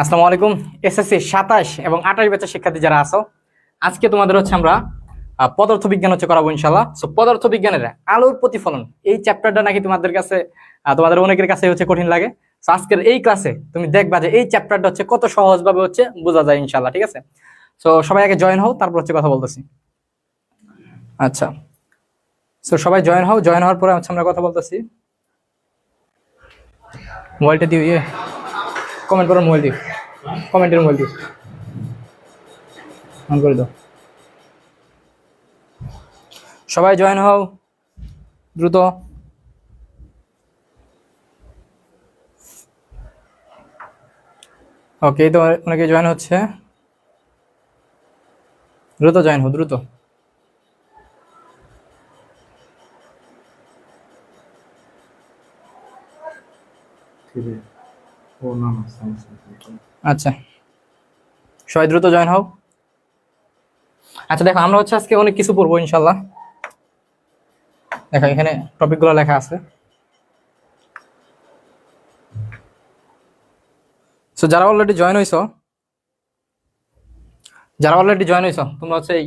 আসসালামু আলাইকুম। এসএসসি 27 এবং 28 ব্যাচের শিক্ষার্থী যারা আছো, আজকে তোমাদের হচ্ছে আমরা পদার্থ বিজ্ঞান হচ্ছে করাবো ইনশাআল্লাহ। সো পদার্থ বিজ্ঞানের আলোর প্রতিফলন এই চ্যাপ্টারটা নাকি তোমাদের কাছে তোমাদের অনেকের কাছে হচ্ছে কঠিন লাগে। সো আজকের এই ক্লাসে তুমি দেখবা যে এই চ্যাপ্টারটা হচ্ছে কত সহজভাবে হচ্ছে বোঝা যায় ইনশাআল্লাহ, ঠিক আছে? সো সবাই আগে জয়েন হও, তারপর হচ্ছে কথা বলতেছি। আচ্ছা, সো সবাই জয়েন হও, জয়েন হওয়ার পরে হচ্ছে আমরা কথা বলতেছি। মোবাইলটা দিও, কমেন্ট করো, মোবাইল দিও, কমেন্টের মোবাইল দিও, অন করে দাও। সবাই জয়েন হও দ্রুত। ওকে, তো অনেকে জয়েন হচ্ছে, দ্রুত জয়েন হও, দ্রুত। আচ্ছা, সবাই দ্রুত জয়েন হও। আচ্ছা দেখো, আমরা হচ্ছে আজকে অনেক কিছু পড়বো ইনশাল্লাহ। দেখো এখানে টপিকগুলো লেখা আছে। সো যারা অলরেডি জয়েন হইছো, তোমরা হচ্ছে এই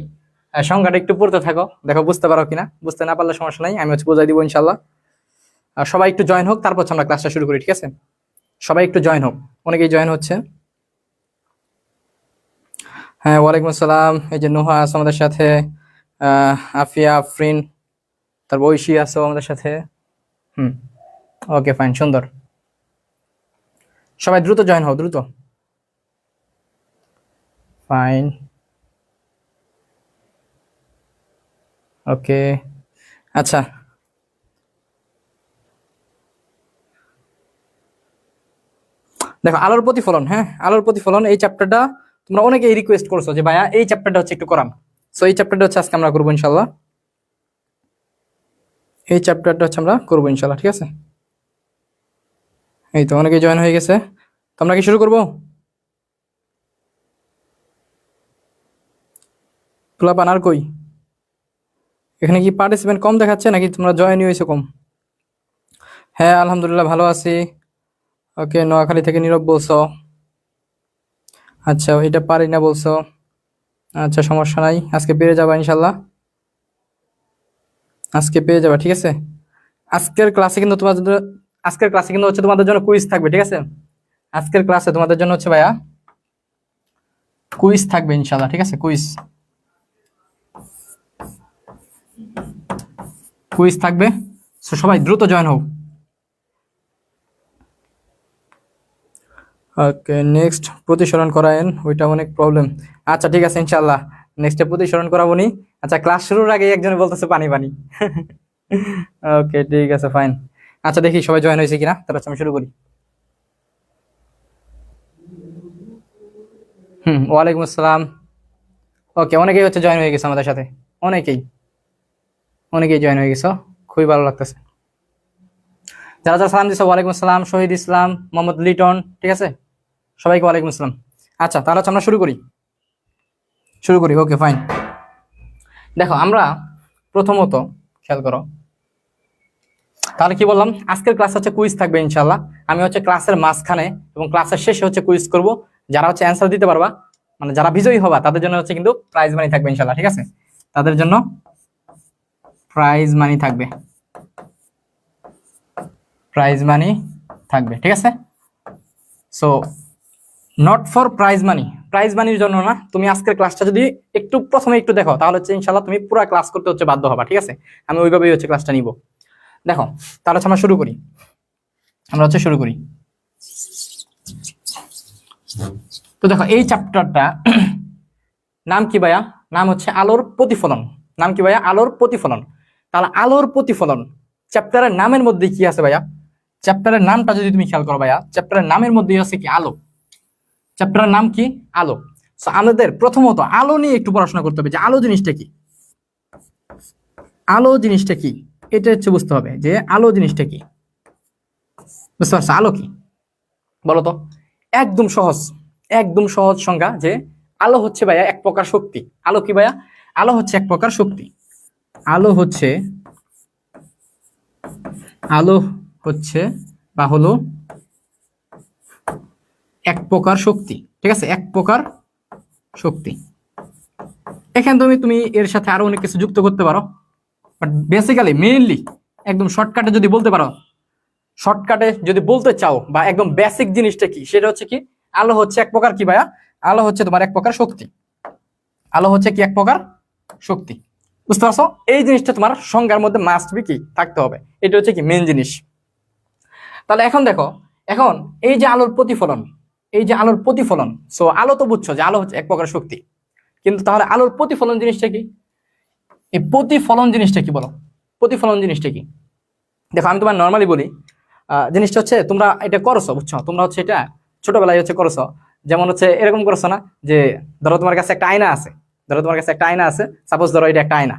সংখ্যাটা একটু পড়তে থাকো, দেখো বুঝতে পারো কিনা। বুঝতে না পারলে সমস্যা নাই, আমি হচ্ছে বোঝাই দিব ইনশাল্লাহ। আর সবাই একটু জয়েন হোক, তারপর আমরা ক্লাসটা শুরু করি, ঠিক আছে? সবাই একটু জয়েন হোক, অনেকেই জয়েন হচ্ছে। হ্যাঁ, ওয়ালাইকুম আসসালাম। এই যে নুহা আছে আমাদের সাথে, আফিয়া, আফরিন, তারপর ঐশী আছো আমাদের সাথে। ওকে ফাইন, সুন্দর। সবাই দ্রুত জয়েন হও, দ্রুত। ফাইন, ওকে। আচ্ছা, দেখো আলোর প্রতিফলন, হ্যাঁ আলোর প্রতিফলন এই চ্যাপ্টারটা তোমরা অনেকেই রিকোয়েস্ট করছো যে ভাইয়া এই চ্যাপ্টারটা হচ্ছে একটু করান। সো এই চ্যাপ্টারটা হচ্ছে আজকে আমরা করবো ইনশাল্লাহ। এই চ্যাপ্টারটা হচ্ছে আমরা করবো ইনশাল্লাহ, ঠিক আছে? এই তো অনেকেই জয়েন হয়ে গেছে, তো আমরা কি শুরু করবো? পোলাপান আর কই? এখানে কি পার্টিসিপেন্ট কম দেখাচ্ছে নাকি তোমরা জয়েনই হয়েছো কম? হ্যাঁ আলহামদুলিল্লাহ ভালো আছি। ওকে, নোয়াখালী থেকে নীরব বলছো। আচ্ছা, এটা পারি না বলছো। আচ্ছা সমস্যা নাই, আজকে পেরে যাবা ইনশাল্লাহ, আজকে পেয়ে যাবা, ঠিক আছে? আজকের ক্লাসে কিন্তু হচ্ছে তোমাদের জন্য কুইজ থাকবে, ঠিক আছে? আজকের ক্লাসে তোমাদের জন্য হচ্ছে ভাইয়া কুইজ থাকবে ইনশাল্লাহ, ঠিক আছে? কুইজ থাকবে, সো সবাই দ্রুত জয়েন হও। ওকে, নেক্সট প্রতিসরণ করায়েন, ওইটা অনেক প্রবলেম। আচ্ছা ঠিক আছে ইনশাল্লাহ, নেক্সটে প্রতিসরণ করাবো নি। আচ্ছা, ক্লাস শুরুর আগে একজনে বলতেছে পানি পানি। ওকে ঠিক আছে ফাইন। আচ্ছা দেখি সবাই জয়েন হয়েছে কিনা, তাহলে আমি শুরু করি। ওয়ালাইকুম আসসালাম। ওকে, অনেকেই হচ্ছে জয়েন হয়ে গেছে আমাদের সাথে, অনেকেই অনেকেই জয়েন হয়ে গেছো, খুবই ভালো লাগতেছে। যারা যারা সালাম দিচ্ছে, ওয়ালাইকুম আসসালাম। শহীদ ইসলাম, মোহাম্মদ লিটন, ঠিক আছে? সবাইকে ওয়ালাইকুম আসসালাম। আচ্ছা তাহলে হচ্ছে আমরা শুরু করি। Okay fine. দেখো আমরা প্রথমত খেয়াল করো, তাহলে কি বললাম, আজকের ক্লাস হচ্ছে কুইজ থাকবে ইনশাল্লাহ। আমি হচ্ছে ক্লাসের মাঝখানে এবং ক্লাসের শেষে হচ্ছে কুইজ করব। যারা হচ্ছে অ্যান্সার দিতে পারবা, মানে যারা বিজয়ী হবা, তাদের জন্য হচ্ছে কিন্তু প্রাইজ মানি থাকবে ইনশাল্লাহ, ঠিক আছে? তাদের জন্য প্রাইজ মানি থাকবে, ঠিক আছে? সো নট ফর প্রাইজ মানির জন্য না, তুমি আজকের ক্লাসটা যদি প্রথমে একটু দেখো, তাহলে হচ্ছে ইনশাল্লাহ তুমি পুরো ক্লাস করতে হচ্ছে বাধ্য হবা, ঠিক আছে? আমি ওইভাবেই হচ্ছে ক্লাসটা নিব। দেখো তাহলে হচ্ছে আমরা শুরু করি। তো দেখো এই চ্যাপ্টারটা নাম কি ভাইয়া? নাম হচ্ছে আলোর প্রতিফলন। নাম কি ভাইয়া? আলোর প্রতিফলন। তাহলে আলোর প্রতিফলন চ্যাপ্টারের নামের মধ্যে কি আছে ভাইয়া? চ্যাপ্টারের নামটা যদি তুমি খেয়াল করো ভাইয়া, চ্যাপ্টারের নামের মধ্যেই আছে কি? আলো। চ্যাপ্টারের নাম কি? আলো। সো আমাদের প্রথমত আলো নিয়ে একটু পড়াশোনা করতে হবে, যে আলো জিনিসটা কি। এটা হচ্ছে বুঝতে হবে যে আলো জিনিসটা কি। বুঝতে পারছো আলো কি? বলো তো। একদম সহজ সংজ্ঞা, যে আলো হচ্ছে ভাইয়া এক প্রকার শক্তি। আলো কি ভাইয়া? আলো হচ্ছে এক প্রকার শক্তি। আলো হচ্ছে বা হলো এক প্রকার শক্তি, ঠিক আছে, এক প্রকার শক্তি। এখানে তুমি এর সাথে আরো অনেক কিছু যুক্ত করতে পারো, বাট বেসিক্যালি মেইনলি একদম শর্টকাটে যদি বলতে পারো, শর্টকাটে যদি বলতে চাও বা একদম বেসিক জিনিসটা কি, সেটা হচ্ছে কি, আলো হচ্ছে এক প্রকার কি ভাইয়া, আলো হচ্ছে তোমার এক প্রকার শক্তি। আলো হচ্ছে কি এক প্রকার শক্তি, বুঝতে পারছো? এই জিনিসটা তোমার সংজ্ঞার মধ্যে মাস্ট বি কি থাকতে হবে, এটা হচ্ছে কি মেইন জিনিস। তাহলে এখন দেখো, এখন এই যে আলোর প্রতিফলন, এই যে আলোর প্রতিফলন, সো আলো তো বুঝছো যে আলো হচ্ছে এক প্রকার শক্তি, কিন্তু তাহলে আলোর প্রতিফলন জিনিসটা কি? এই প্রতিফলন জিনিসটা কি বলো? প্রতিফলন জিনিসটা কি? দেখো আমি তোমার নর্মালি বলি, জিনিসটা হচ্ছে তোমরা এটা করছো, বুঝছো, তোমরা হচ্ছে এটা ছোটবেলায় হচ্ছে করছো, যেমন হচ্ছে এরকম করছো না, যে ধরো তোমার কাছে একটা আয়না আছে, ধরো তোমার কাছে একটা আয়না আছে, সাপোজ ধরো এটা একটা আয়না,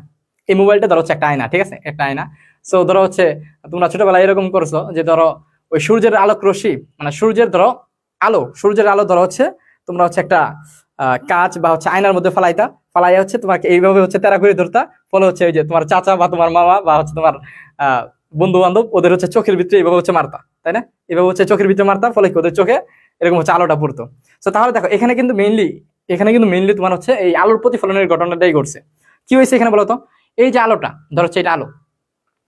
এই মোবাইলটা ধরো হচ্ছে একটা আয়না, ঠিক আছে, একটা আয়না। সো ধরো হচ্ছে তোমরা ছোটবেলায় এরকম করছো যে ধরো ওই সূর্যের আলোক রশ্মি, মানে সূর্যের ধরো আলো, সূর্যের আলো ধরো হচ্ছে তোমরা হচ্ছে একটা কাঁচ বা হচ্ছে আয়নার মধ্যে ফালাইয়া হচ্ছে তোমাকে এইভাবে হচ্ছে তেরা করে ধরতা, ফলে হচ্ছে ওই যে তোমার চাচা বা তোমার মামা বা হচ্ছে তোমার বন্ধু বান্ধব ওদের হচ্ছে চোখের ভিতরে এইভাবে হচ্ছে মারতা, তাই না? এভাবে হচ্ছে চোখের ভিতরে মারতা, ফলে কি ওদের চোখে এরকম হচ্ছে আলোটা পড়তো। তো তাহলে দেখো এখানে কিন্তু মেইনলি তোমার হচ্ছে এই আলোর প্রতিফলনের ঘটনাটাই ঘটছে। কি হয়েছে এখানে বলতো? এই যে আলোটা ধরো হচ্ছে এটা আলো,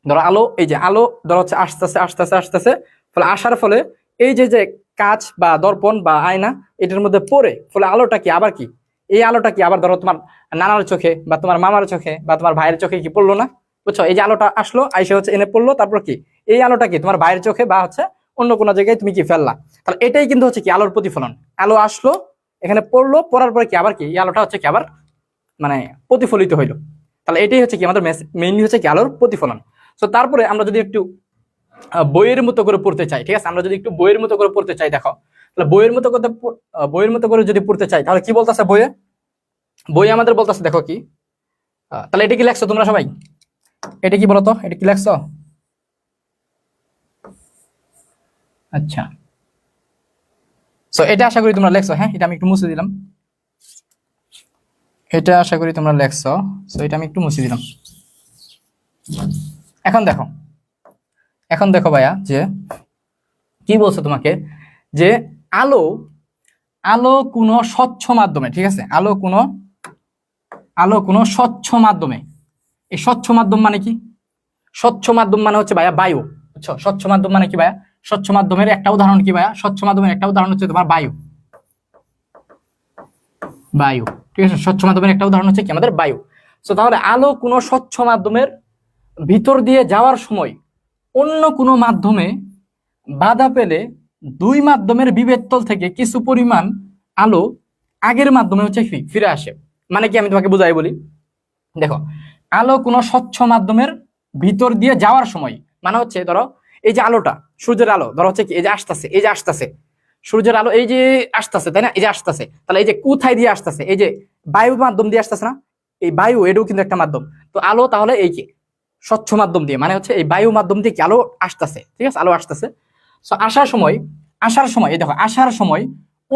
ধরো আলো, এই যে আলো ধরো হচ্ছে আসতেছে, ফলে আসার ফলে এই যে যে কাঁচ বা দর্পণ বা আয়না এটার মধ্যে পড়ে, ফলে আলোটা কি আবার কি, এই আলোটা কি আবার ধরো তোমার নানার চোখে বা তোমার মামার চোখে বা তোমার ভাইয়ের চোখে কি পড়লো না? বুঝছো, এই যে আলোটা আসলো, আইসে হচ্ছে এনে পড়লো, তারপর কি এই আলোটা কি তোমার ভাইয়ের চোখে বা হচ্ছে অন্য কোনো জায়গায় তুমি কি ফেললা, তাহলে এটাই কিন্তু হচ্ছে কি আলোর প্রতিফলন। আলো আসলো, এখানে পড়লো, পড়ার পরে কি আবার কি এই আলোটা হচ্ছে কি আবার মানে প্রতিফলিত হইলো, তাহলে এটাই হচ্ছে কি আমাদের মেইনলি হচ্ছে কি আলোর প্রতিফলন। তো তারপরে আমরা যদি একটু বইয়ের মতো করে পড়তে চাই, ঠিক আছে, আমরা যদি একটু বইয়ের মতো করে পড়তে চাই, দেখো তাহলে বইয়ের মতো করে যদি পড়তে চাই, তাহলে কি বলতেছে বইয়ে আমাদের বলতেছে, দেখো কি, তাহলে এটা কি লেখছো তোমরা সবাই? এটা কি বলতো, এটা কি লেখছো? আচ্ছা, সো এটা আশা করি তোমরা লেখছো। হ্যাঁ, এটা আমি একটু মুছে দিলাম, এটা আশা করি তোমরা লেখছো, সো এটা আমি একটু মুছে দিলাম। এখন দেখো ভাইয়া, যে কি বলছো তোমাকে, যে আলো আলো কোনো স্বচ্ছ মাধ্যমে, ঠিক আছে, আলো কোনো স্বচ্ছ মাধ্যমে, এই স্বচ্ছ মাধ্যম মানে কি? স্বচ্ছ মাধ্যম মানে হচ্ছে ভাইয়া বায়ু, বুঝছো? স্বচ্ছ মাধ্যম মানে কি ভাইয়া? স্বচ্ছ মাধ্যমের একটা উদাহরণ কি ভাইয়া? স্বচ্ছ মাধ্যমের একটা উদাহরণ হচ্ছে তোমার বায়ু, ঠিক আছে, স্বচ্ছ মাধ্যমের একটা উদাহরণ হচ্ছে কি আমাদের বায়ু। তো তাহলে আলো কোনো স্বচ্ছ মাধ্যমের ভিতর দিয়ে যাওয়ার সময় অন্য কোনো মাধ্যমে বাধা পেলে দুই মাধ্যমের বিভেদতল থেকে কিছু পরিমাণ আলো আগের মাধ্যমে হচ্ছে ফিরে আসে। মানে কি, আমি তোমাকে বুঝাই বলি, দেখো আলো কোনো স্বচ্ছ মাধ্যমের ভিতর দিয়ে যাওয়ার সময়, মানে হচ্ছে ধরো এই যে আলোটা, সূর্যের আলো ধরো হচ্ছে কি এই যে আসতেছে সূর্যের আলো, এই যে আসতেছে, তাই না, এই যে আসতেছে, তাহলে এই যে কোথায় দিয়ে আসতেছে? এই যে বায়ু মাধ্যম দিয়ে আসতেছে না, এই বায়ু এটাও কিন্তু একটা মাধ্যম। তো আলো তাহলে এই কি স্বচ্ছ মাধ্যম দিয়ে, মানে হচ্ছে এই বায়ু মাধ্যম দিয়ে কি আলো আসতেছে, ঠিক আছে, আলো আসতেছে। সো আসার সময় এই দেখো আসার সময়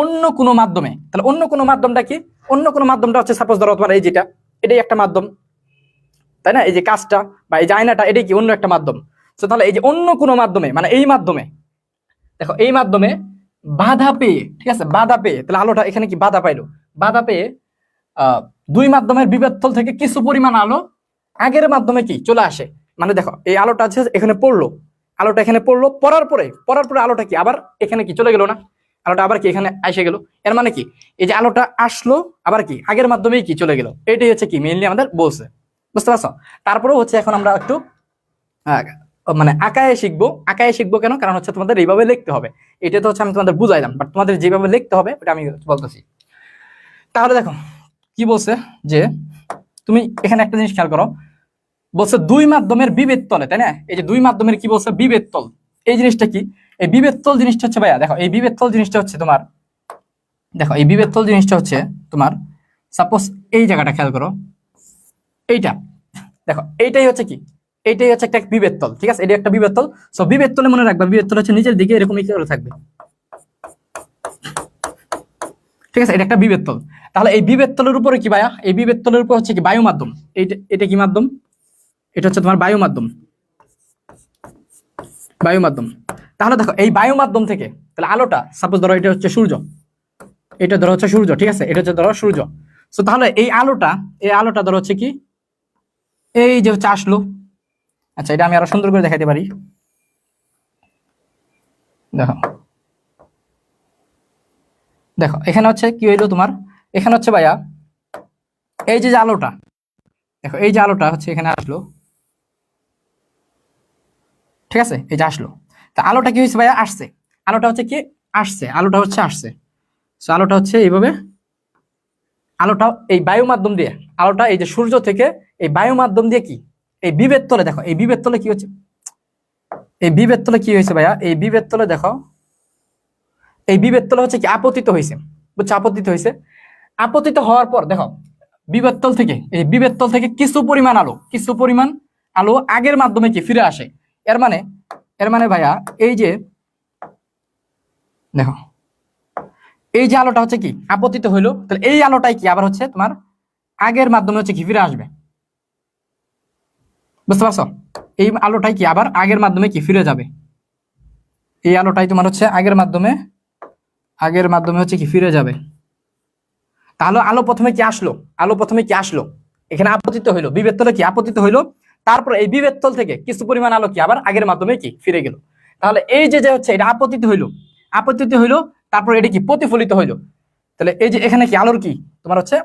অন্য কোনো মাধ্যমে, তাহলে অন্য কোনো মাধ্যমটা কি? অন্য কোনো মাধ্যমটা হচ্ছে সাপোজ ধরো তোমার এই যেটা, এটাই একটা মাধ্যম, তাই না, এই যে কাজটা বা এই যে আয়নাটা, এটাই কি অন্য একটা মাধ্যম। তো তাহলে এই যে অন্য কোনো মাধ্যমে, মানে এই মাধ্যমে, দেখো এই মাধ্যমে বাধা পেয়ে, ঠিক আছে, বাধা পেয়ে, তাহলে আলোটা এখানে কি বাধা পাইলো, বাধা পেয়ে দুই মাধ্যমের বিভেদতল থেকে কিছু পরিমাণ আলো আগের মাধ্যমে কি চলে আসে। মানে দেখো এই আলোটা আছে এখানে পড়লো, আলোটা এখানে পড়লো, পড়ার পরে আলোটা কি আবার এখানে কি চলে গেল না, আলোটা আবার কি এখানে এসে গেল। এর মানে কি, এই যে আলোটা আসলো আবার কি আগের মাধ্যমেই কি চলে গেল, এটাই হচ্ছে কি মেইনলি আমাদের বলছে, বুঝতে পারছো? তারপরেও হচ্ছে এখন আমরা একটু মানে আঁকায় শিখবো কেন, কারণ হচ্ছে তোমাদের এইভাবে লিখতে হবে, এটা তো হচ্ছে আমি তোমাদের বুঝাইলাম, বাট তোমাদের যেভাবে লিখতে হবে ওটা আমি বলতেছি। তাহলে দেখো কি বলছে, যে তুমি এখানে একটা জিনিস খেয়াল করো, বলছে দুই মাধ্যমের বিভেদ তলে, তাই না, এই যে দুই মাধ্যমের কি বলছে বিভেদ তল, এই জিনিসটা কি? এই বিভেদ তল জিনিসটা হচ্ছে ভাইয়া, দেখো এই বিভেদ তল জিনিসটা হচ্ছে তোমার, দেখো এই বিভেদ তল জিনিসটা হচ্ছে তোমার, সাপোজ এই জায়গাটা খেয়াল করো, এইটা দেখো, এইটাই হচ্ছে কি, এইটাই হচ্ছে একটা বিভেদ তল, ঠিক আছে, এটা একটা বিভেদ তল। সো বিভেদ তলে মনে রাখবা, বিভেদ তল হচ্ছে নিচের দিকে এরকম করে থাকবে, ঠিক আছে, এটা একটা বিভেদ তল। তাহলে এই বিভেদ তলের উপরে কি ভাইয়া? এই বিভেদ তলের উপর হচ্ছে কি বায়ু মাধ্যম, এটা কি মাধ্যম? এটা হচ্ছে তোমার বায়ু মাধ্যম। তাহলে দেখো এই বায়ু মাধ্যম থেকে তাহলে আলোটা সাপোজ ধরো এটা হচ্ছে সূর্য, এটা ধরো হচ্ছে সূর্য, ঠিক আছে, এটা হচ্ছে ধরো সূর্য। তো তাহলে এই আলোটা ধরো হচ্ছে কি এই যে হচ্ছে আসলো। আচ্ছা, এটা আমি আরো সুন্দর করে দেখাইতে পারি। দেখো দেখো এখানে হচ্ছে কি হইলো তোমার, এখানে হচ্ছে ভাইয়া এই যে আলোটা, দেখো এই যে আলোটা হচ্ছে এখানে আসলো, ঠিক আছে, এই যে আসলো। তা আলোটা কি হয়েছে ভাইয়া, আসছে, আলোটা হচ্ছে কি আসছে, আলোটা হচ্ছে আসছে। তো আলোটা হচ্ছে এইভাবে, আলোটা এই বায়ু মাধ্যম দিয়ে, আলোটা এই যে সূর্য থেকে এই বায়ু মাধ্যম দিয়ে কি এই বিভেদ তলে, দেখো এই বিভেদ তলে কি হচ্ছে, এই বিভেদ তলে কি হয়েছে ভাইয়া, এই বিভেদ তলে দেখো, এই বিভেদ তলে হচ্ছে কি আপতিত হয়েছে, বুঝছো, আপতিত হয়েছে। আপতিত হওয়ার পর দেখো বিভেদ তল থেকে, এই বিভেদ তল থেকে কিছু পরিমাণ আলো আগের মাধ্যমে কি ফিরে আসে। এর মানে, ভাইয়া এই যে দেখো এই যে আলোটা হচ্ছে কি আপতিত হইলো, তাহলে এই আলোটাই কি আবার হচ্ছে তোমার আগের মাধ্যমে হচ্ছে কি ফিরে আসবে, বুঝতে পারছো? এই আলোটাই কি আবার আগের মাধ্যমে কি ফিরে যাবে, এই আলোটাই তোমার হচ্ছে আগের মাধ্যমে হচ্ছে কি ফিরে যাবে। তাহলে আলো প্রথমে কি আসলো, এখানে আপতিত হইলো, বিভেদ তলে কি আপতিত হইলো, তারপর এই বিভেদ তল থেকে কিছু পরিমাণ আলো কি আবার আগের মাধ্যমে কি ফিরে গেল। তাহলে এই যে হচ্ছে এটা আপতিত হইলো, তারপর এটা কি প্রতিফলিত হইলো। তাহলে এই যে এখানে কি আলোর কি তোমার হচ্ছে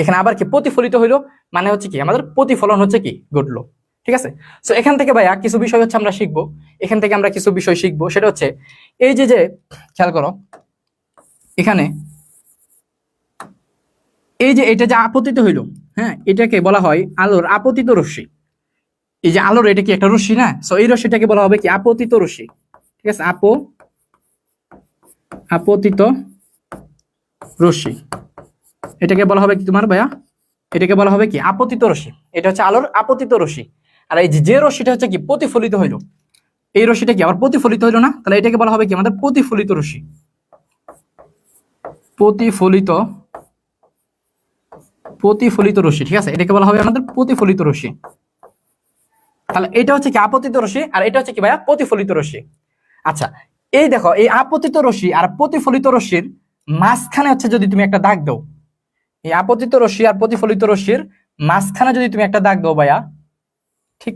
এখানে আবার কি প্রতিফলিত হইলো, মানে হচ্ছে কি আমাদের প্রতিফলন হচ্ছে কি ঘটলো, ঠিক আছে। তো এখান থেকে ভাইয়া কিছু বিষয় হচ্ছে আমরা শিখবো, এখান থেকে আমরা কিছু বিষয় শিখবো, সেটা হচ্ছে এই যে খেয়াল করো এখানে এই যে এটা যে আপতিত হইলো, হ্যাঁ, এটাকে বলা হয় আলোর আপতিত রশ্মি। এই যে আলোর এটা কি একটা রশ্মি না, সো এই রশ্মিটাকে বলা হবে কি আপতিত রশ্মি, ঠিক আছে, আপতিত রশ্মি, এটাকে বলা হবে কি তোমার ভাইয়া, এটাকে বলা হবে কি আপতিত রশ্মি, এটা হচ্ছে আলোর আপতিত রশ্মি। আর এই যে রশ্মিটা হচ্ছে কি প্রতিফলিত হইলো, এই রশ্মিটা কি আবার প্রতিফলিত হইলো না, তাহলে এটাকে বলা হবে কি আমাদের প্রতিফলিত রশ্মি, প্রতিফলিত রশ্মি, ঠিক আছে, এটাকে বলা হবে আমাদের প্রতিফলিত রশ্মি। তাহলে এটা হচ্ছে কি আপতিত রশ্মি, আর এটা হচ্ছে কি ভাইয়া প্রতিফলিত রশ্মি। আচ্ছা, এই দেখো এই আপতিত রশ্মি আর প্রতিফলিত রশ্মির মাঝখানে হচ্ছে যদি তুমি একটা দাগ দাও, এই আপতিত রশ্মি আর প্রতিফলিত রশ্মির মাঝখানে যদি তুমি একটা দাগ দাও ভাইয়া, ঠিক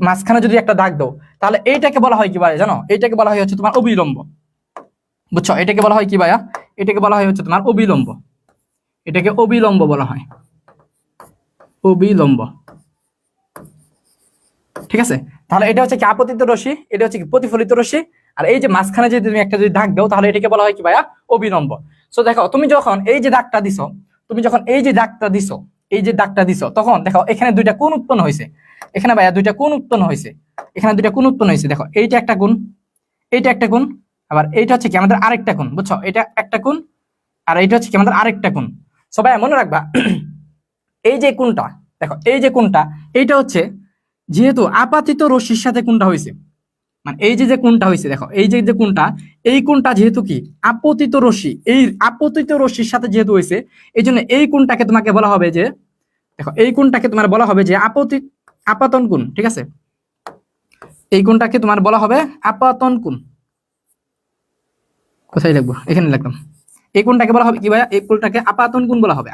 মাঝখানে যদি একটা দাগ দাও, তাহলে এইটাকে বলা হয় কি ভাইয়া জানো, এইটাকে বলা হয় হচ্ছে তোমার অবিলম্ব, বুঝছো, এটাকে বলা হয় কি ভাইয়া, এটাকে বলা হয় হচ্ছে তোমার অবিলম্ব, এটাকে অবিলম্ব বলা হয়, অবিলম্ব, ঠিক আছে। তাহলে এটা হচ্ছে কি আপতিত রশ্মি, এটা হচ্ছে কি প্রতিফলিত রশ্মি, আর এই যে মাঝখানে যদি তুমি একটা যদি দাগ দাও, তাহলে এটাকে বলা হয় কি ভাইয়া অবিলম্ব। সো দেখো তুমি যখন এই যে দাগটা দিছো, তখন দেখো এখানে দুইটা কোণ উৎপন্ন হয়েছে, এখানে ভাইয়া দুইটা কোণ উৎপন্ন হয়েছে, দেখো এইটা একটা কোণ, এইটা একটা কোণ, আবার এইটা হচ্ছে কি আমাদের আরেকটা কোণ, বুঝছো, এটা একটা কোণ আর এইটা হচ্ছে কি আমাদের আরেকটা কোণ। সবাই মনে রাখবা এই যে কোণটা, দেখো এই যে কোণটা, এইটা হচ্ছে যেহেতু আপাতিত রশ্মির সাথে কোণটা হয়েছে, মানে এই যে কোণটা হয়েছে, দেখো এই যে কোণটা, এই কোণটা যেহেতু কি আপতিত রশ্মি, এই আপতিত রশ্মির সাথে যেহেতু হয়েছে, এই জন্য এই কোণটাকে তোমাকে বলা হবে যে, দেখো এই কোণটাকে তোমার বলা হবে যে আপাতন কোণ, ঠিক আছে, এই কোণটাকে তোমার বলা হবে আপাতন কোণ। কোথায় লিখবো, এখানে লিখলাম, এই কোণটাকে বলা হবে কি ভাইয়া, এই কোণটাকে আপাতন কোণ বলা হবে,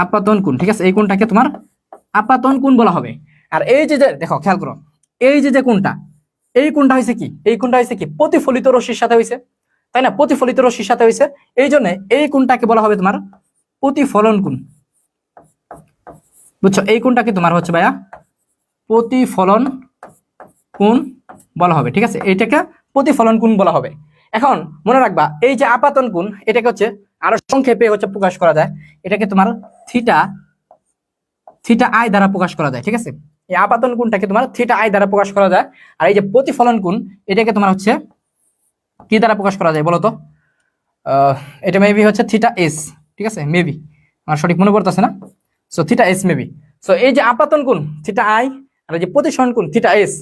আপাতন কোণ, ঠিক আছে, এই কোণটাকে তোমার আপাতন কোণ বলা হবে। আর এই যে দেখো খেয়াল করো, এই যে কোণটা, এই কোণটা হয়েছে কি, এই কোণটা হয়েছে কি প্রতিফলিত রশ্মির সাথে হয়েছে, তাই না, প্রতিফলিত রশ্মির সাথে হয়েছে, এই জন্য এই কোণটাকে বলা হবে তোমার প্রতিফলন কোণ, বুঝছো, এই কোণটাকে তোমার হচ্ছে ভাইয়া প্রতিফলন কোণ বলা হবে, ঠিক আছে, এইটাকে প্রতিফলন কোণ বলা হবে। এখন মনে রাখবা এই যে আপাতন কোণ, এটাকে হচ্ছে আরো সংক্ষেপে হচ্ছে প্রকাশ করা যায়, এটাকে তোমার থিটা আই দ্বারা প্রকাশ করা যায়, ঠিক আছে, এই আপাতন কোণটাকে তোমার থিটা আই দ্বারা প্রকাশ করা যায়। আর এই যে প্রতিফলন কোণ, এটাকে তোমার হচ্ছে কি দ্বারা প্রকাশ করা যায় বলো তো, এটা মেবি হচ্ছে থিটা এস, ঠিক আছে, মেবি আমার সঠিক মনে পড়তেছে না, so theta S maybe. So এই যে আপাতন কোণ থিটা আই, আর এই যে প্রতিফলন কোণ থিটা এস,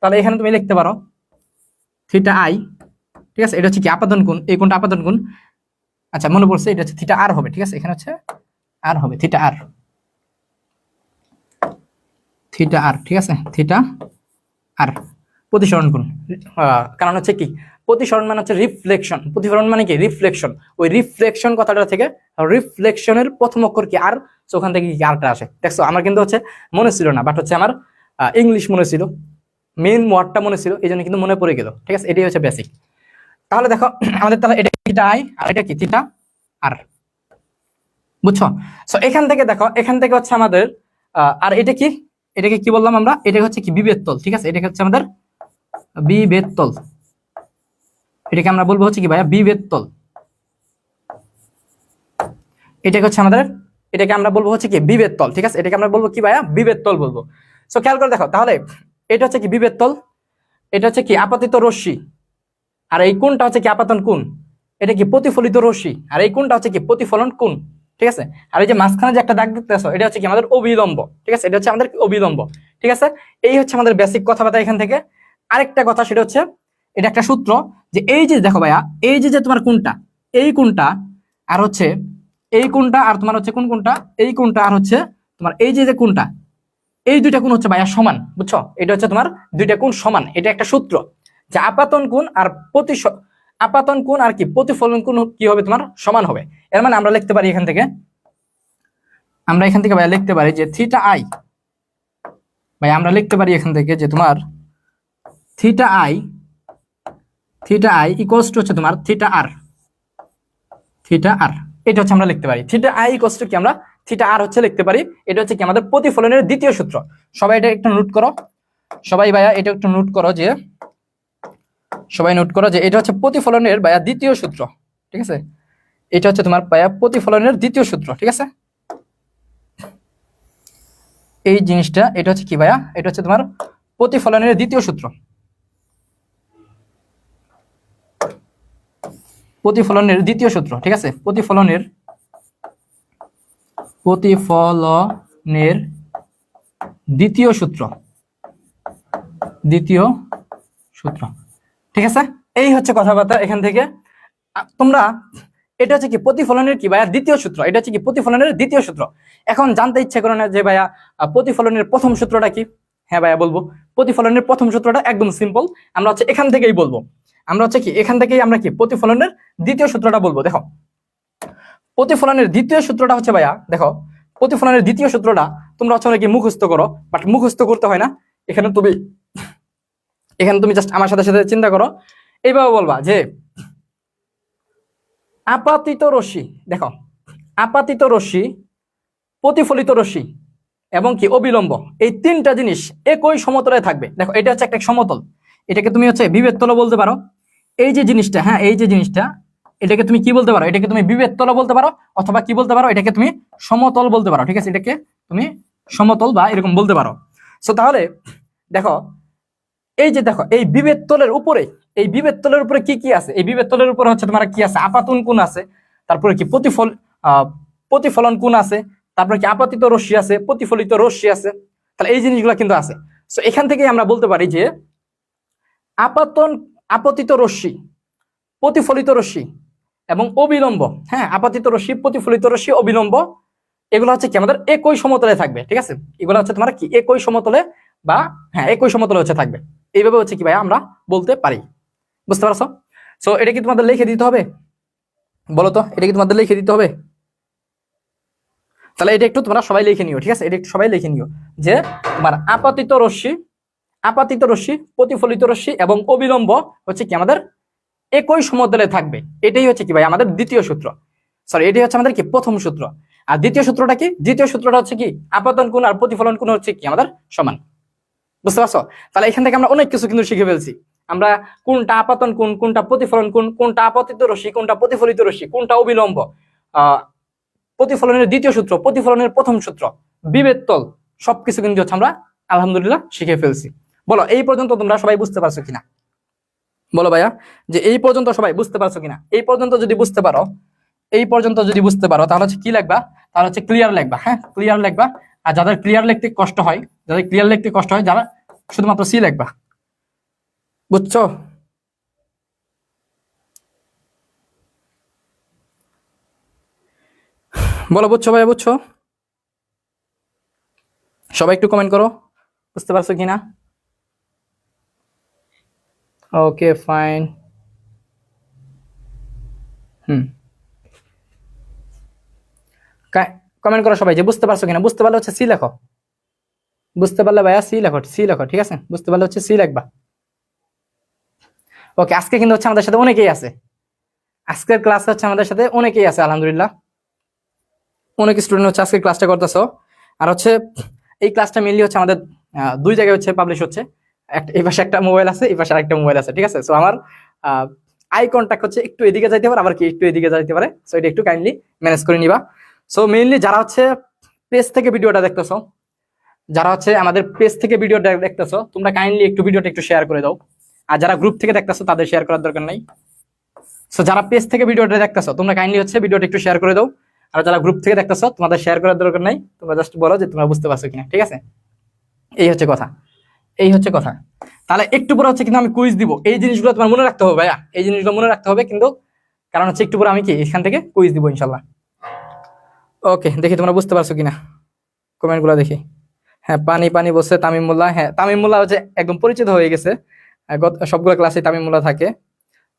তাহলে এখানে তুমি লিখতে পারো থিটা আই, ঠিক আছে, এটা হচ্ছে কি আপাতন কোণ, এই কোণটা আপাতন কোণ। আচ্ছা মনে পড়ছে, এটা হচ্ছে থিটা আর হবে, ঠিক আছে, এখানে হচ্ছে আর হবে থিটা আর, থিটা আর, ঠিক আছে, থিটা আর প্রতিসরণ কোণ। কারণ হচ্ছে কি প্রতিসরণ মানে হচ্ছে রিফ্লেকশন, প্রতিফলন মানে কি রিফ্লেকশন, ওই রিফ্লেকশন কথাটা থেকে রিফ্লেকশনের প্রথম অক্ষর কি আর, ওখান থেকে কি আরটা আসে। দেখছো আমার কিন্তু হচ্ছে মনে ছিল না, বাট হচ্ছে আমার ইংলিশ মনে ছিল, মেইন ওয়ার্ডটা মনে ছিল, এই জন্য কিন্তু মনে পড়ে গেল, ঠিক আছে, এটাই হচ্ছে বেসিক। তাহলে দেখো আমাদের তাহলে এটা থিটা আই আর এটা কি থিটা আর, বুঝছো? সো এখান থেকে দেখো, এখান থেকে হচ্ছে আমাদের আর এটা কি, এটাকে কি বললাম আমরা, এটা হচ্ছে কি বিভেদ তল, ঠিক আছে, এটা হচ্ছে আমাদের বিভেদ তল, এটাকে আমরা বলবো হচ্ছে কি ভাইয়া বিভেদ তল, এটাকে হচ্ছে আমাদের, এটাকে আমরা বলবো হচ্ছে কি বিভেদ তল, ঠিক আছে, এটাকে আমরা বলবো কি ভাইয়া বিভেদ তল বলবো। সো খেয়াল করে দেখো তাহলে এটা হচ্ছে কি বিভেদ তল, এটা হচ্ছে কি আপতিত রশ্মি, আর এই কোণটা হচ্ছে কি আপাতন কোণ, এটা কি প্রতিফলিত রশ্মি, আর এই কোণটা হচ্ছে কি প্রতিফলন কোণ, ঠিক আছে। আর এই যে মাঝখানে যে একটা দাগ দেখতেছো এটা হচ্ছে কি আমাদের অবিলম্ব, ঠিক আছে, এটা হচ্ছে আমাদের অবিলম্ব, ঠিক আছে। এই হচ্ছে আমাদের বেসিক কথাবার্তা এখান থেকে। আরেকটা কথা সেটা হচ্ছে এটা একটা সূত্র, যে এই যে দেখো ভাইয়া এই যে যে তোমার কোণটা, এই কোণটা আর হচ্ছে এই কোণটা আর তোমার হচ্ছে কোন কোণটা, এই কোণটা আর হচ্ছে তোমার এই যে যে কোণটা, এই দুইটা কোণ হচ্ছে ভাইয়া সমান, বুঝছো, এটা হচ্ছে তোমার দুইটা কোণ সমান, এটা একটা সূত্র যে আপাতন কোণ আর আপাতন কোণ আর কি প্রতিফলন কোণ কি হবে তোমার সমান হবে। এর মানে আমরা লিখতে পারি এখান থেকে, আমরা এখান থেকে ভাইয়া লিখতে পারি যে থিটা আই, ভাই আমরা লিখতে পারি এখান থেকে যে তোমার থিটা আই ইকুয়ালস টু হচ্ছে তোমার থিটা আর, থিটা আর, এটা হচ্ছে আমরা লিখতে পারি থিটা আই ইকুয়ালস টু কি আমরা থিটা আর হচ্ছে লিখতে পারি। এটা হচ্ছে কি আমাদের প্রতিফলনের দ্বিতীয় সূত্র। সবাই এটা একটু নোট করো, সবাই ভাইয়া এটা একটু নোট করো যে, সবাই নোট করো যে এটা হচ্ছে প্রতিফলনের ভাইয়া দ্বিতীয় সূত্র, ঠিক আছে, এটা হচ্ছে তোমার ভাইয়া প্রতিফলনের দ্বিতীয় সূত্র, ঠিক আছে। এই জিনিসটা এটা হচ্ছে কি ভাইয়া, এটা হচ্ছে তোমার প্রতিফলনের দ্বিতীয় সূত্র, প্রতিফলনের দ্বিতীয় সূত্র, ঠিক আছে, প্রতিফলনের দ্বিতীয় সূত্র, দ্বিতীয় সূত্র, ঠিক আছে। এই হচ্ছে কথাবার্তা এখান থেকে তোমরা, এটা হচ্ছে কি প্রতিফলনের কি ভাইয়া দ্বিতীয় সূত্র, এটা হচ্ছে কি প্রতিফলনের দ্বিতীয় সূত্র। এখন জানতে ইচ্ছে করে না যে ভাইয়া প্রতিফলনের প্রথম সূত্রটা কি। হ্যাঁ ভাইয়া বলবো, প্রতিফলনের প্রথম সূত্রটা একদম সিম্পল, আমরা হচ্ছে এখান থেকেই বলবো, আমরা হচ্ছে কি এখান থেকেই আমরা কি প্রতিফলনের দ্বিতীয় সূত্রটা বলবো। দেখো প্রতিফলনের দ্বিতীয় সূত্রটা হচ্ছে ভাইয়া, দেখো প্রতিফলনের দ্বিতীয় সূত্রটা তোমরা হচ্ছে অনেকে মুখস্থ করো, বাট মুখস্থ করতে হয় না, এখানে তুমি জাস্ট আমার সাথে সাথে চিন্তা করো, এইভাবে বলবা যে আপাতিত রশ্মি, দেখো আপাতিত রশ্মি, প্রতিফলিত রশ্মি এবং কি অবিলম্ব, এই তিনটা জিনিস একই সমতলে থাকবে। দেখো এটা হচ্ছে একটা সমতল, এটাকে তুমি হচ্ছে বিভেদ তল বলতে পারো। এই যে জিনিসটা, হ্যাঁ এই যে জিনিসটা, এটাকে তুমি কি বলতে পারো, এটাকে তুমি বিভেদ তল বলতে পারো, অথবা কি বলতে পারো, এটাকে তুমি সমতল বলতে পারো, ঠিক আছে, এটাকে তুমি সমতল বা এরকম বলতে পারো। সো তাহলে দেখো এই যে দেখো এই বিভেদ তলের উপরে, এই বিভেদ তলের উপরে কি কি আছে, এই বিভেদ তলের উপরে হচ্ছে তোমার কি আছে, আপাতন কোণ আছে, তারপরে কি প্রতিফলন কোণ আছে, তারপরে কি আপাতিত রশ্মি আছে, প্রতিফলিত রশ্মি আছে, তাহলে এই জিনিসগুলো কিন্তু আছে। সো এখান থেকে আমরা বলতে পারি যে আপতিত রশ্মি, প্রতিফলিত রশ্মি এবং অবিলম্ব, হ্যাঁ আপাতিত রশ্মি, প্রতিফলিত রশ্মি, অবিলম্ব, এগুলো হচ্ছে কি আমাদের একই সমতলে থাকবে, ঠিক আছে, এগুলো হচ্ছে তোমার কি একই সমতলে বা হ্যাঁ একই সমতলে হচ্ছে থাকবে। এইভাবে হচ্ছে কি ভাই আমরা বলতে পারি, বুঝতে পারছো? সো এটা কি তোমাদের লিখে দিতে হবে, বলো তো, এটা কি তোমাদের লিখে দিতে হবে? তাহলে এটা একটু তোমরা সবাই লিখে নিও, ঠিক আছে, এটা একটু সবাই লিখে নিও যে তোমার আপাতিত রশ্মি, প্রতিফলিত রশ্মি এবং অবিলম্ব হচ্ছে কি আমাদের একই সমতলে থাকবে। এটাই হচ্ছে কি ভাই আমাদের দ্বিতীয় সূত্র, সরি এটাই হচ্ছে আমাদের কি প্রথম সূত্র। আর দ্বিতীয় সূত্রটা কি, দ্বিতীয় সূত্রটা হচ্ছে কি আপতন কোণ আর প্রতিফলন কোণ হচ্ছে কি আমাদের সমান, বুঝতে পারছো? তাহলে এখান থেকে আমরা অনেক কিছু কিন্তু শিখে ফেলছি, আমরা কোনটা আপাতন কোণ, কোনটা প্রতিফলন কোণ, কোনটা আপতিত রশ্মি, কোনটা প্রতিফলিত রশ্মি, কোনটা অবিলম্ব, প্রতিফলনের দ্বিতীয় সূত্র, প্রতিফলনের প্রথম সূত্র, বিভেদ তল, সবকিছু কিন্তু হচ্ছে আমরা আলহামদুলিল্লাহ শিখে ফেলছি। বলো এই পর্যন্ত তোমরা সবাই বুঝতে পারছো কিনা, বলো ভাইয়া যে এই পর্যন্ত সবাই বুঝতে পারছো কিনা। এই পর্যন্ত যদি বুঝতে পারো, এই পর্যন্ত যদি বুঝতে পারো তাহলে হচ্ছে কি লিখবা, তাহলে হচ্ছে ক্লিয়ার লিখবা, হ্যাঁ ক্লিয়ার লিখবা। আর যাদের ক্লিয়ার লিখতে কষ্ট হয়, যাদের ক্লিয়ার লিখতে কষ্ট হয়, যারা শুধুমাত্র সি লিখবা, বুঝছো? বলো বুঝছো ভাইয়া, বুঝছো? সবাই একটু কমেন্ট করো, বুঝতে পারছো কিনা? Okay fine. হুম, কমেন্ট করো সবাই যে বুঝতে পারছো কিনা। বুঝতে পারলে হচ্ছে সি লেখো, বুঝতে পারলে ভাইয়া সি লেখো, সি লেখো, ঠিক আছে? বুঝতে পারলে হচ্ছে সি লিখবা। ওকে, আজকে কিন্তু হচ্ছে আমাদের সাথে অনেকেই আছে, আজকের ক্লাসে হচ্ছে আমাদের সাথে অনেকেই আছে আলহামদুলিল্লাহ, অনেক স্টুডেন্ট হচ্ছে আজকে ক্লাসটা করতেছো। আর হচ্ছে এই ক্লাসটা মেনলি হচ্ছে আমাদের দুই জায়গায় হচ্ছে পাবলিশ হচ্ছে, একটা এই পাশে একটা মোবাইল আছে, এই পাশে আরেকটা মোবাইল আছে, ঠিক আছে? সো আমার আই কন্টাক্ট হচ্ছে একটু এদিকে যাইতে পারে, আবার কি একটু এদিকে যাইতে পারে, সো এটা একটু কাইন্ডলি ম্যানেজ করে নিবা। সো মেইনলি যারা হচ্ছে পেজ থেকে ভিডিওটা দেখতেছো, যারা হচ্ছে আমাদের পেজ থেকে ভিডিওটা দেখতেছো, তোমরা কাইন্ডলি একটু ভিডিওটা একটু শেয়ার করে দাও। আর যারা গ্রুপ থেকে দেখতেছো তাদের শেয়ার করার দরকার নাই। সো যারা পেজ থেকে ভিডিওটা দেখতেছো তোমরা কাইন্ডলি হচ্ছে ভিডিওটা একটু শেয়ার করে দাও। আর যারা গ্রুপ থেকে দেখতেছো তোমাদের শেয়ার করার দরকার নাই, তোমরা জাস্ট বলো যে তোমরা বুঝতে পারছো কিনা, ঠিক আছে? এই হচ্ছে কথা, এই হচ্ছে কথা। তাহলে একটু পরে হচ্ছে কিন্তু আমি কুইজ দিব, এই জিনিসগুলো তোমার মনে রাখতে হবে ভাইয়া, এই জিনিসগুলো মনে রাখতে হবে কিন্তু, কারণ হচ্ছে একটু পরে আমি কি এখান থেকে কুইজ দিব ইনশাল্লাহ। ওকে, দেখি তোমরা বুঝতে পারছো কিনা কমেন্ট গুলো দেখি। হ্যাঁ, পানি পানি বলছে তামিম মোল্লা। হ্যাঁ, তামিম মোল্লা হচ্ছে একদম পরিচিত হয়ে গেছে, সবগুলো ক্লাসে তামিম মোল্লা থাকে।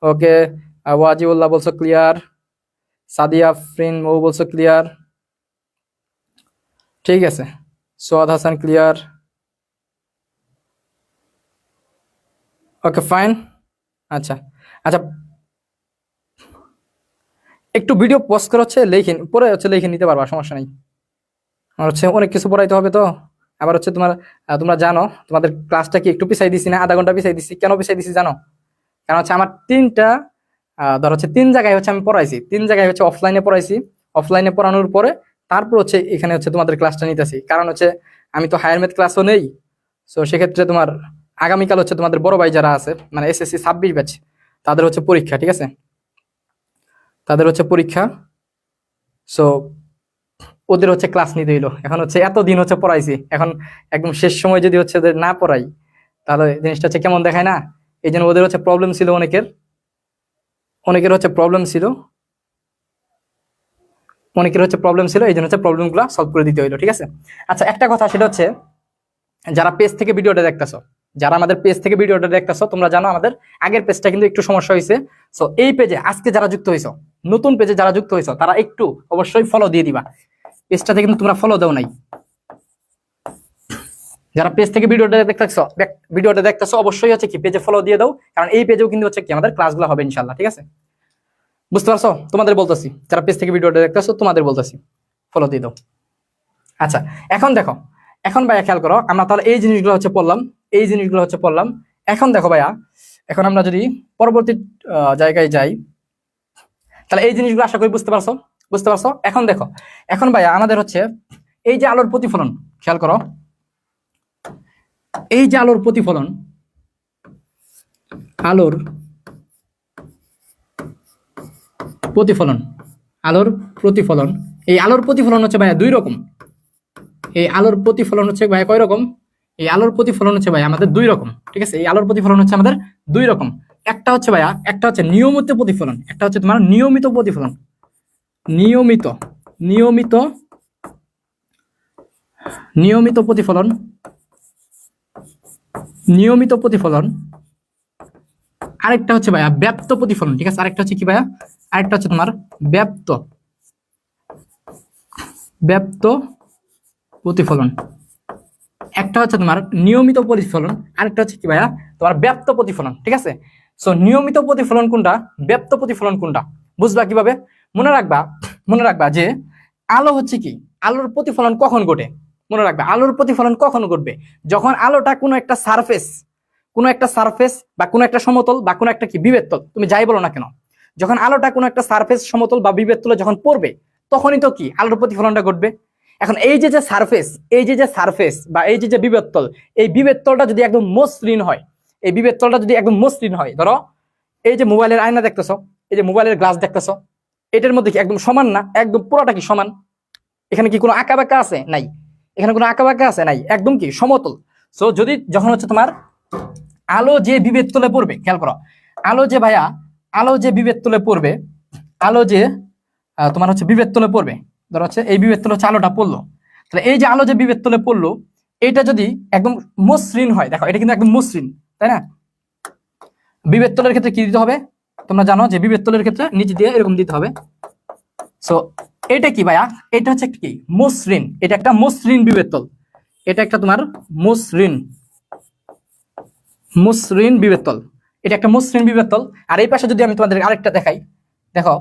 ওকে, ওয়াজিউল্লাহ বলছো ক্লিয়ার, সাদিয়া ফ্রিন ও বলছো ক্লিয়ার, ঠিক আছে। সোয়াদ হাসান ক্লিয়ার। Okay fine. আচ্ছা আচ্ছা, একটু ভিডিও পোস্ট করে হচ্ছে লিখে পরে হচ্ছে লিখে নিতে পারবা, সমস্যা নেই। আমার হচ্ছে অনেক কিছু পড়াইতে হবে তো। আবার হচ্ছে তোমার তোমরা জানো তোমাদের ক্লাসটা কি একটু পিছাই দিছি না, আধা ঘন্টা পিছাই দিছি। কেন পিছাই দিছি জানো? কারণ হচ্ছে আমার তিনটা ধর হচ্ছে তিন জায়গায় হচ্ছে আমি পড়াইছি, তিন জায়গায় হচ্ছে অফলাইনে পড়াইছি। অফলাইনে পড়ানোর পরে তারপর হচ্ছে এখানে হচ্ছে তোমাদের ক্লাসটা নিতেছি, কারণ হচ্ছে আমি তো হায়ার ম্যাথ ক্লাসও নেই। সো সেক্ষেত্রে তোমার আগামীকাল হচ্ছে তোমাদের বড় ভাই যারা আছে মানে এসএসসি 26 ব্যাচ, তাদের হচ্ছে পরীক্ষা, ঠিক আছে? তাদের হচ্ছে পরীক্ষা। সো ওদের হচ্ছে ক্লাস নিতে হইলো, এখন হচ্ছে এতদিন হচ্ছে পড়াইছি, এখন একদম শেষ সময় যদি হচ্ছে ওদের না পড়াই তাহলে জিনিসটা হচ্ছে কেমন দেখায় না? এই জন্য ওদের হচ্ছে প্রবলেম ছিল, অনেকের অনেকের হচ্ছে প্রবলেম ছিল, অনেকের হচ্ছে প্রবলেম ছিল, এই জন্য হচ্ছে প্রবলেমগুলো সলভ করে দিতে হইলো, ঠিক আছে? আচ্ছা, একটা কথা সেটা হচ্ছে যারা পেজ থেকে ভিডিওটা দেখতেছো, যারা আমাদের পেজ থেকে ভিডিওটা দেখতেছো, তোমরা জানো আমাদের আগের পেজটা কিন্তু একটু সমস্যা হয়েছে। সো এই পেজে আজকে যারা যুক্ত হয়েছো, নতুন পেজে যারা যুক্ত হয়েছো, তারা একটু অবশ্যই ফলো দিয়ে দিবা। পেজটাতে কিন্তু তোমরা ফলো দাও নাই। যারা পেজ থেকে ভিডিওটা দেখতেছো অবশ্যই হচ্ছে কি পেজে ফলো দিয়ে দাও, কারণ এই পেজেও কিন্তু হচ্ছে কি আমাদের ক্লাসগুলো হবে ইনশাআল্লাহ, ঠিক আছে? বুঝতে পারছো? তোমাদের বলতেছি, যারা পেজ থেকে ভিডিওটা দেখতেছো তোমাদের বলতেছি ফলো দিয়ে দাও। আচ্ছা, এখন দেখো, এখন ভাইয়া খেয়াল করো, আমরা তাহলে এই জিনিসগুলো হচ্ছে পড়লাম, এই জিনিসগুলো হচ্ছে পড়লাম। এখন দেখো ভাইয়া, এখন আমরা যদি পরবর্তী জায়গায় যাই, তাহলে এই জিনিসগুলো আশা করি বুঝতে পারছো, বুঝতে পারছো? এখন দেখো, এখন ভাইয়া আমাদের হচ্ছে এই যে আলোর প্রতিফলন, খেয়াল করো, এই যে আলোর প্রতিফলন, আলোর প্রতিফলন, আলোর প্রতিফলন, এই আলোর প্রতিফলন হচ্ছে ভাইয়া দুই রকম। এই আলোর প্রতিফলন হচ্ছে ভাইয়া কয় রকম? এই আলোর প্রতিফলন হচ্ছে ভাইয়া আমাদের দুই রকম, ঠিক আছে? এই আলোর প্রতিফলন হচ্ছে আমাদের দুই রকম। একটা হচ্ছে ভাইয়া, একটা হচ্ছে নিয়মিত প্রতিফলন, একটা হচ্ছে তোমার নিয়মিত প্রতিফলন, নিয়মিত নিয়মিত নিয়মিত প্রতিফলন, নিয়মিত প্রতিফলন। আরেকটা হচ্ছে ভাইয়া ব্যাপ্ত প্রতিফলন, ঠিক আছে? আরেকটা হচ্ছে কি ভাইয়া? আরেকটা হচ্ছে তোমার ব্যাপ্ত ব্যাপ্ত প্রতিফলন। একটা হচ্ছে তোমার নিয়মিত প্রতিফলন, আরেকটা হচ্ছে কি ভাইয়া তোমার ব্যাপ্ত প্রতিফলন, ঠিক আছে? সো নিয়মিত প্রতিফলন কোনটা, ব্যাপ্ত প্রতিফলন কোনটা, বুঝবা কিভাবে? মনে রাখবা, মনে রাখবা যে আলো হচ্ছে কি, আলোর প্রতিফলন কখন ঘটে? মনে রাখবা আলোর প্রতিফলন কখন ঘটবে? যখন আলোটা কোনো একটা সারফেস, কোনো একটা সারফেস বা কোনো একটা সমতল বা কোনো একটা কি বিবেত্তল, তুমি যাই বলো না কেন, যখন আলোটা কোনো একটা সারফেস, সমতল বা বিবেত্তলে যখন পড়বে, তখনই তো কি আলোর প্রতিফলনটা ঘটবে। এখন এই যে যে সারফেস, এই যে যে সারফেস বা এই যে যে বিবেত্তল, এই বিবেত্তলটা যদি একদম মসৃণ হয়, এই বিবেত্তলটা যদি একদম মসৃণ হয়, ধরো এই যে মোবাইলের আয়না দেখতেছো, এই যে মোবাইলের গ্লাস দেখতেছো, এটার মধ্যে কি একদম সমান না? একদম পুরোটা কি সমান? এখানে কি কোনো আঁকা বাঁকা আছে? নাই। এখানে কোনো আঁকা বাঁকা আছে? নাই, একদম কি সমতল। সো যদি যখন হচ্ছে তোমার আলো যে বিবেত্তলে পড়বে, খেয়াল করো, আলো যে ভাইয়া, আলো যে বিবেত্তলে পড়বে, আলো যে তোমার হচ্ছে বিবেত্তলে পড়বে, ধরো হচ্ছে এই বিবেত্তলে হচ্ছে আলোটা পড়লো, তাহলে এই যে আলো যে বিবেত্তলে পড়লো, এটা যদি একদম মসৃণ হয়, দেখো এটা কিন্তু একদম মসৃণ, তাই না? বিভেদ তলের ক্ষেত্রে কি দিতে হবে? তোমরা জানো যে বিভেদ তলের ক্ষেত্রে নিচে দিয়ে এরকম দিতে হবে। সো এটা কি ভাইয়া? এটা হচ্ছে কি মসৃণ, এটা একটা মসৃণ বিভেদ তল, এটা একটা তোমার মসৃণ বিভেদ তল, এটা একটা মসৃণ বিভেদ তল। আর এই পাশে যদি আমি তোমাদের আরেকটা দেখাই, দেখো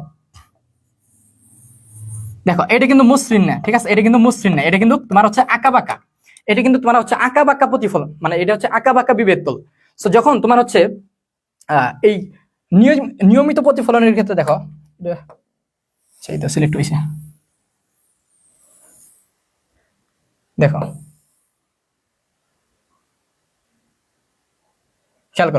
দেখো এটা কিন্তু মসৃণ না, ঠিক আছে? এটা কিন্তু মসৃণ না, এটা কিন্তু তোমার হচ্ছে আঁকা বাঁকা, এটা কিন্তু তোমার হচ্ছে আঁকা বাঁকা প্রতিফলন, মানে এটা হচ্ছে আঁকা বাঁকা বিভেদ তল। সো যখন তোমার হচ্ছে এই নিয়মিত প্রতিফলনের ক্ষেত্রে দেখো, সেই তো সিলেক্ট হয়েছে, দেখো খেয়াল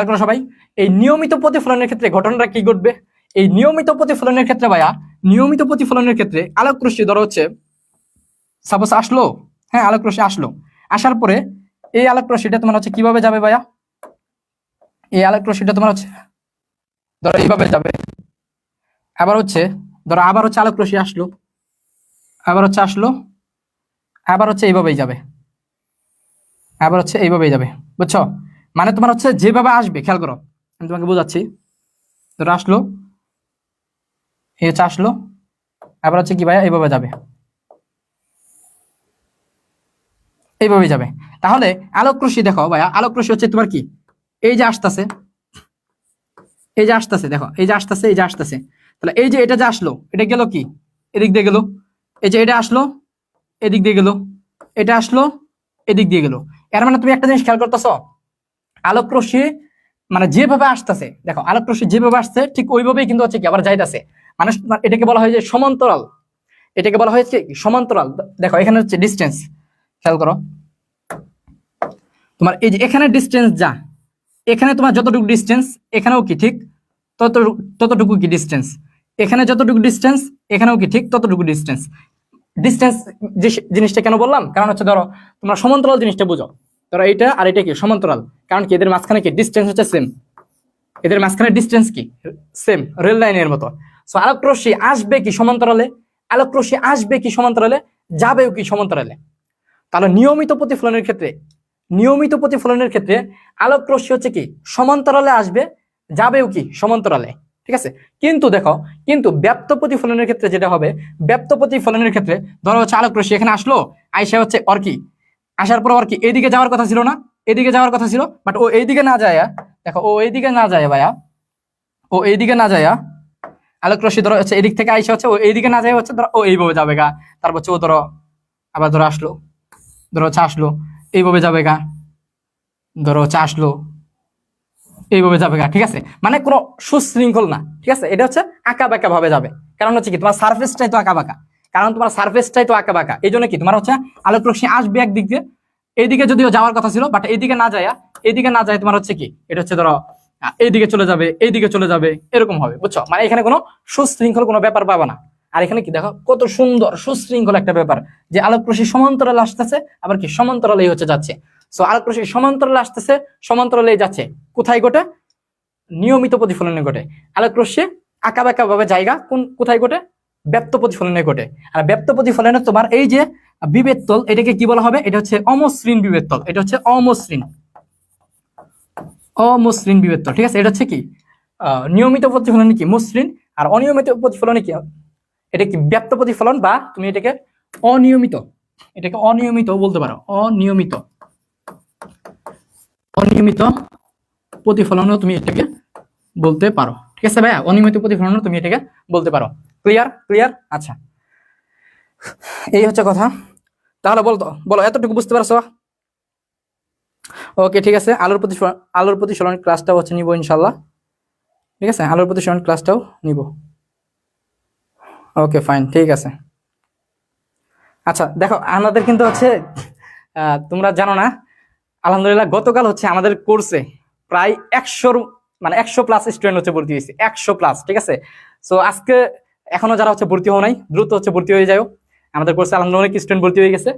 করো সবাই, এই নিয়মিত প্রতিফলনের ক্ষেত্রে ঘটনাটা কি ঘটবে? এই নিয়মিত প্রতিফলনের ক্ষেত্রে ভাইয়া, নিয়মিত প্রতিফলনের ক্ষেত্রে আলোক রশ্মি ধরো হচ্ছে সাপোজ আসলো, হ্যাঁ আলোক রশ্মি আসলো, আসার পরে এই আলোক রশ্মিটা তোমার হচ্ছে কিভাবে যাবে ভাইয়া? এই আলোক রশ্মিটা তোমার হচ্ছে ধরো এইভাবে যাবে, আবার হচ্ছে ধরো আবার হচ্ছে আলোক রশ্মি আসলো, আবার হচ্ছে আসলো, আবার হচ্ছে এইভাবেই যাবে, আবার হচ্ছে এইভাবেই যাবে, বুঝছো? মানে তোমার হচ্ছে যেভাবে আসবে, খেয়াল করো আমি তোমাকে বোঝাচ্ছি। ধরো আসলো, এই হচ্ছে আসলো, আবার হচ্ছে কি ভাইয়া এইভাবে যাবে, এইভাবেই যাবে। তাহলে আলোক রশ্মি দেখো ভাইয়া, আলোক রশ্মি হচ্ছে তোমার কি এই যে আসতেছে, এই যে আসতেছে, দেখো এই যে আসতেছে, এই যে আসতেছে, তাহলে এই যে এটা যে আসলো, এটা গেল কি এদিক দিয়ে গেল, এই যে এটা আসলো এদিক দিয়ে গেল, এটা আসলো এদিক দিয়ে গেল। এর মানে তুমি একটা জিনিস খেয়াল করতেছ, আলোক রশ্মি মানে যেভাবে আসতেছে, দেখো আলোক রশ্মি যেভাবে আসছে ঠিক ওইভাবেই কিন্তু হচ্ছে কি আবার যাইতেছে, মানে এটাকে বলা হয় যে সমান্তরাল, এটাকে বলা হয়েছে সমান্তরাল। দেখো এখানে হচ্ছে ডিস্টেন্স, খেয়াল করো তোমার এই যে এখানে ডিস্টেন্স যা, এখানে তোমার যতটুকু ডিস্টেন্স এখানেও কি ঠিক ততটুকু কি ডিস্টেন্স, এখানে যতটুকু ডিস্টেন্স এখানেও কি ঠিক ততটুকু ডিস্টেন্স। ডিস্টেন্স জিনিসটা কেন বললাম? কারণ হচ্ছে ধরো তোমরা সমান্তরাল জিনিসটা বুঝো, ধরো এইটা আর এটা কি সমান্তরাল, কারণ কি এদের মাঝখানে কি ডিস্টেন্স হচ্ছে সেম, এদের মাঝখানে ডিস্টেন্স কি সেম, রেল লাইনের মতো। সো আলোক রশ্মি আসবে কি সমান্তরালে, আলোক রশ্মি আসবে কি সমান্তরালে, যাবেও কি সমান্তরালে। তাহলে নিয়মিত প্রতিফলনের ক্ষেত্রে আলোক রশ্মি হচ্ছে কি সমান্তরালে আসবে, যাবেও কি সমান্তরালে, ঠিক আছে? কিন্তু দেখো, কিন্তু ব্যাপ্ত প্রতিফলনের ক্ষেত্রে যেটা হবে, ব্যাপ্ত প্রতিফলনের ক্ষেত্রে ধরো হচ্ছে আলোক রশ্মি এখানে আসলো, আইসা হচ্ছে ওর কি আসার পর আর কি এইদিকে যাওয়ার কথা ছিল না, এদিকে যাওয়ার কথা ছিল, বাট ও এইদিকে না যায়, দেখো ও এইদিকে না যায় ভাইয়া, ও এইদিকে না যায়, আলোক রশ্মি ধরো হচ্ছে এদিক থেকে আইসা হচ্ছে ও এইদিকে না যায়, হচ্ছে ধরো ও এইভাবে যাবে গা, তারপর হচ্ছে ও ধরো আবার ধরো আসলো, ধরো হচ্ছে আসলো এইভাবে যাবে গা, ধরো হচ্ছে আসলো এইভাবে যাবে গা, ঠিক আছে? মানে কোনো সুশৃঙ্খল না, ঠিক আছে? এটা হচ্ছে আঁকা বাঁকা ভাবে যাবে, কারণ হচ্ছে কি তোমার সার্ফেসটাই তো আঁকা বাঁকা, কারণ তোমার সার্ফেসটাই তো আঁকা বাঁকা, এই জন্য কি তোমার হচ্ছে আলোক রশ্মি আসবে একদিক দিয়ে, এইদিকে যদিও যাওয়ার কথা ছিল, বাট এইদিকে না যায়, এইদিকে না যায় তোমার হচ্ছে কি এটা হচ্ছে ধরো এইদিকে চলে যাবে, এইদিকে চলে যাবে, এরকম হবে, বুঝছো? মানে এখানে কোনো সুশৃঙ্খল কোনো ব্যাপার পাবা না। আর এখানে কি দেখো কত সুন্দর সুশৃঙ্খল একটা ব্যাপার, যে আলোক রশ্মি সমান্তরাল আসতেছে, আবার কি সমান্তরালেই হচ্ছে যাচ্ছে। সো আলোক রশ্মি সমান্তরাল আসতেছে, সমান্তরালেই যাচ্ছে, কোথায় ঘটে? নিয়মিত প্রতিফলনে ঘটে। আলোক রশ্মি আঁকা বাঁকা ভাবে জায়গা কোথায় ঘটে? ব্যাপ্ত প্রতিফলনে ঘটে। আর ব্যাপ্ত প্রতিফলনে তোমার এই যে বিভেদ তল, এটাকে কি বলা হবে? এটা হচ্ছে অমসৃণ বিভেদ তল, এটা হচ্ছে অমসৃণ বিভেদ তল, ঠিক আছে? এটা হচ্ছে কি নিয়মিত প্রতিফলনে কি মসৃণ, আর অনিয়মিত প্রতিফলনে কি এটা কি ব্যাপ্ত প্রতিফলন, বা তুমি এটাকে অনিয়মিত বলতে পারো, অনিয়মিত প্রতিফলনও তুমি এটাকে বলতে পারো, ঠিক আছে ভাইয়া? অনিয়মিত প্রতিফলনও তুমি এটাকে বলতে পারো। ক্লিয়ার? আচ্ছা, এই হচ্ছে কথা। তাহলে বলো এতটুকু বুঝতে পারছো? ওকে, ঠিক আছে। আলোর প্রতিফলন ক্লাসটাও হচ্ছে নিব ইনশাল্লাহ, ঠিক আছে? আলোর প্রতিফলন ক্লাসটাও নিব। ওকে ফাইন, ঠিক আছে। আচ্ছা দেখো, আমাদের কিন্তু হচ্ছে তোমরা জানো না, আলহামদুলিল্লাহ গতকাল হচ্ছে আমাদের কোর্সে প্রায় 100+ স্টুডেন্ট হচ্ছে ভর্তি হয়েছে, 100+, ঠিক আছে? সো আজকে এখনো যারা হচ্ছে ভর্তি হও নাই, দ্রুত হচ্ছে ভর্তি হয়ে যাও। আমাদের কোর্সে আলহামদুলিল্লাহ অনেক স্টুডেন্ট ভর্তি হয়ে গেছে।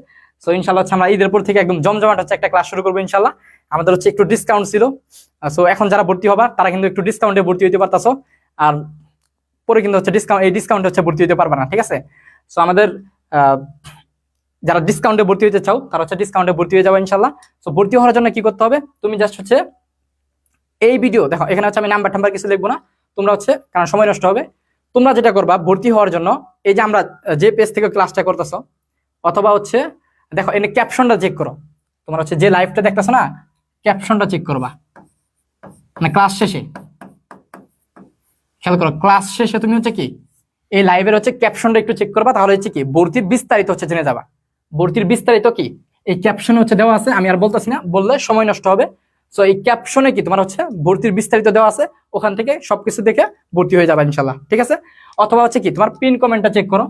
সো ইনশাল্লাহ হচ্ছে আমরা ঈদের পর থেকে একদম জমজমাট হচ্ছে একটা ক্লাস শুরু করবো ইনশাল্লাহ। আমাদের হচ্ছে একটু ডিসকাউন্ট ছিল, সো এখন যারা ভর্তি হবা তারা কিন্তু একটু ডিসকাউন্টে ভর্তি হইতে পারতাছো, আর পরে কিন্তু হচ্ছে ডিসকাউন্ট হচ্ছে ভর্তি হতে পারবে না, ঠিক আছে? সো আমাদের যারা ডিসকাউন্টে ভর্তি হতে চাও তারা হচ্ছে ডিসকাউন্টে ভর্তি হয়ে যাবে ইনশাল্লাহ। তো ভর্তি হওয়ার জন্য কি করতে হবে, তুমি জাস্ট হচ্ছে এই ভিডিও দেখো, এখানে হচ্ছে আমি নাম্বার কিছু লিখবো না, তোমরা হচ্ছে কারণ সময় নষ্ট হবে। তোমরা যেটা করবা ভর্তি হওয়ার জন্য, এই যে আমরা যে পেজ থেকে ক্লাসটা করতেছো, অথবা হচ্ছে দেখো এনে ক্যাপশনটা চেক করো, তোমার হচ্ছে যে লাইভটা দেখতেছো না, ক্যাপশনটা চেক করবা, মানে ক্লাস শেষে খেয়াল করো, ক্লাস শেষে তুমি হচ্ছে কি এই লাইভের হচ্ছে ক্যাপশনটা একটু চেক করবা, তাহলে হচ্ছে কি ভর্তির বিস্তারিত হচ্ছে জেনে যাবা। ভর্তির বিস্তারিত কি এই ক্যাপশনে হচ্ছে দেওয়া আছে, আমি আর বলতেছি না, বললে সময় নষ্ট হবে। সো এই ক্যাপশনে কি তোমার হচ্ছে ভর্তির বিস্তারিত দেওয়া আছে, ওখান থেকে সবকিছু দেখে ভর্তি হয়ে যাবে ইনশাল্লাহ, ঠিক আছে। অথবা হচ্ছে কি তোমার পিন কমেন্টটা চেক করো,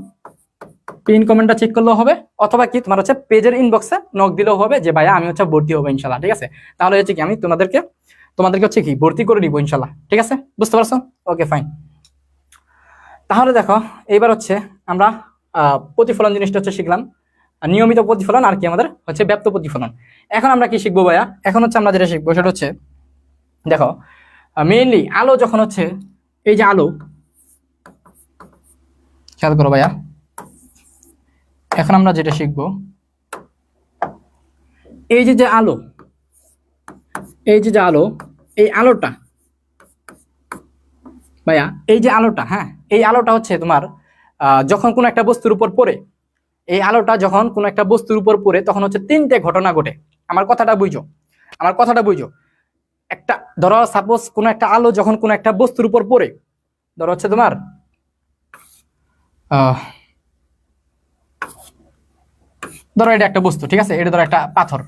পিন কমেন্টটা চেক করলেও হবে, অথবা কি তোমার হচ্ছে পেজের ইনবক্সে নক দিলেও হবে যে ভাইয়া আমি হচ্ছে ভর্তি হবো ইনশাল্লাহ, ঠিক আছে। তাহলে হচ্ছে কি আমি তোমাদেরকে হচ্ছে কি ভর্তি করে নিবো ইনশাল্লাহ, ঠিক আছে, বুঝতে পারছো? Okay fine. তাহলে দেখো এইবার হচ্ছে আমরা প্রতিফলন জিনিসটা হচ্ছে শিখলাম, নিয়মিত প্রতিফলন আর কি আমাদের হচ্ছে ব্যাপ্ত প্রতিফলন। এখন আমরা কি শিখবো ভাইয়া, এখন হচ্ছে আমরা যেটা শিখবো সেটা হচ্ছে দেখো মেইনলি আলো যখন হচ্ছে এই যে আলো, খেয়াল করো ভাইয়া, এখন আমরা যেটা শিখবো এই যে আলো, এই যে আলো, এই আলোটা ভাইয়া, এই যে আলোটা, হ্যাঁ এই আলোটা হচ্ছে তোমার যখন কোনো একটা বস্তুর উপর পড়ে, এই আলোটা যখন কোনো একটা বস্তুর উপর পড়ে তখন হচ্ছে তিনটে ঘটনা ঘটে। আমার কথাটা বুঝো, একটা ধরো সাপোজ কোনো একটা আলো যখন কোনো একটা বস্তুর উপর পড়ে, ধরো হচ্ছে তোমার ধরো এটা একটা বস্তু, ঠিক আছে, এটা ধরো একটা পাথর,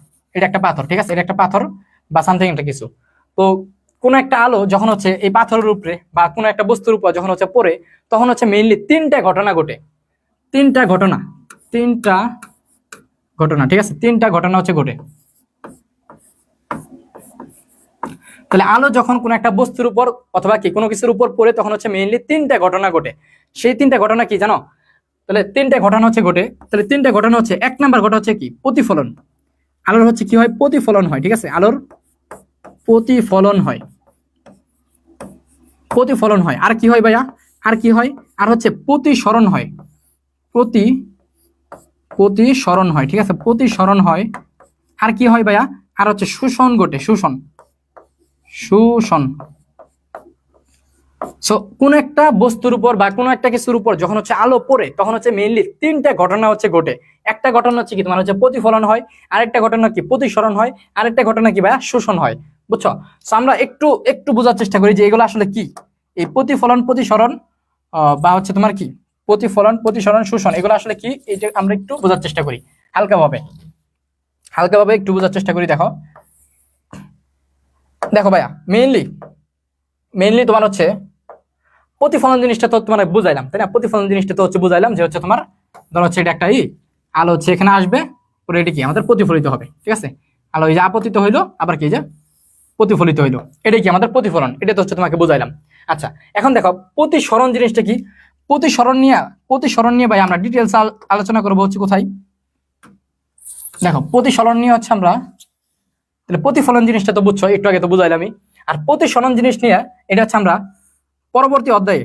ঠিক আছে, এটা একটা পাথর বা সামথিং একটা কিছু। তো কোন একটা আলো যখন হচ্ছে এই পাথরের উপরে বা কোনো একটা বস্তুর উপর যখন হচ্ছে পড়ে, তখন হচ্ছে মেইনলি তিনটা ঘটনা ঘটে, তিনটা ঘটনা, ঠিক আছে, তিনটা ঘটনা হচ্ছে ঘটে। তাহলে আলো যখন কোনো একটা বস্তুর উপর অথবা কি কোনো কিছুর উপর পড়ে তখন হচ্ছে মেইনলি তিনটা ঘটনা ঘটে। সেই তিনটা ঘটনা কি জানো? তাহলে তিনটা ঘটনা হচ্ছে ঘটে, তাহলে তিনটা ঘটনা হচ্ছে, এক নাম্বার ঘটনা হচ্ছে কি প্রতিফলন, আলোর হচ্ছে কি হয় প্রতিফলন হয়, ঠিক আছে, আলোর প্রতিফলন হয়, আর কি হয় ভাইয়া, আর কি হয়, আর হচ্ছে প্রতিসরণ হয়, প্রতিসরণ হয়, ঠিক আছে, প্রতিসরণ হয়, আর কি হয় ভাইয়া, আর হচ্ছে শোষণ ঘটে, শোষণ। সো কোন একটা বস্তুর উপর বা কোন একটা কিছুর উপর যখন হচ্ছে আলো পড়ে তখন হচ্ছে মেইনলি তিনটা ঘটনা হচ্ছে ঘটে। একটা ঘটনা হচ্ছে কি তোমার হচ্ছে প্রতিফলন হয়, আরেকটা ঘটনা কি প্রতিসরণ হয়, আরেকটা ঘটনা কি ভাইয়া শোষণ হয়, বুঝছো? সো আমরা একটু বোঝার চেষ্টা করি যে এগুলো আসলে কি, এই প্রতিফলন প্রতিসরণ বা হচ্ছে তোমার কি প্রতিফলন প্রতিসরণ শোষণ, এগুলো আসলে কি, এই যে আমরা একটু বোঝার চেষ্টা করি হালকাভাবে একটু বোঝার চেষ্টা করি। দেখো ভাইয়া মেইনলি তোমার হচ্ছে প্রতিফলন জিনিসটা তো তোমার বুঝাইলাম, তাই না? প্রতিফলন জিনিসটা তো হচ্ছে বুঝাইলাম যে হচ্ছে তোমার ধরো হচ্ছে এটা একটা আলো হচ্ছে এখানে আসবে, পরে এটা কি আমাদের প্রতিফলিত হবে, ঠিক আছে, আলো এই যে আপতিত হইলো আবার কি যে প্রতিফলিত হইলো, এটাই কি আমাদের প্রতিফলন, এটা তো হচ্ছে তোমাকে বুঝাইলাম। আচ্ছা এখন দেখো প্রতিসরণ জিনিসটা কি, প্রতিসরণ নিয়ে ভাই আমরা ডিটেলস আলোচনা করবো হচ্ছে কোথায়, দেখো প্রতিসরণ নিয়ে হচ্ছে আমরা, তাহলে প্রতিফলন জিনিসটা তো বুঝছো, একটু আগে তো বুঝাইলামই। আর প্রতিসরণ জিনিস নিয়ে এটা হচ্ছে আমরা পরবর্তী অধ্যায়ে,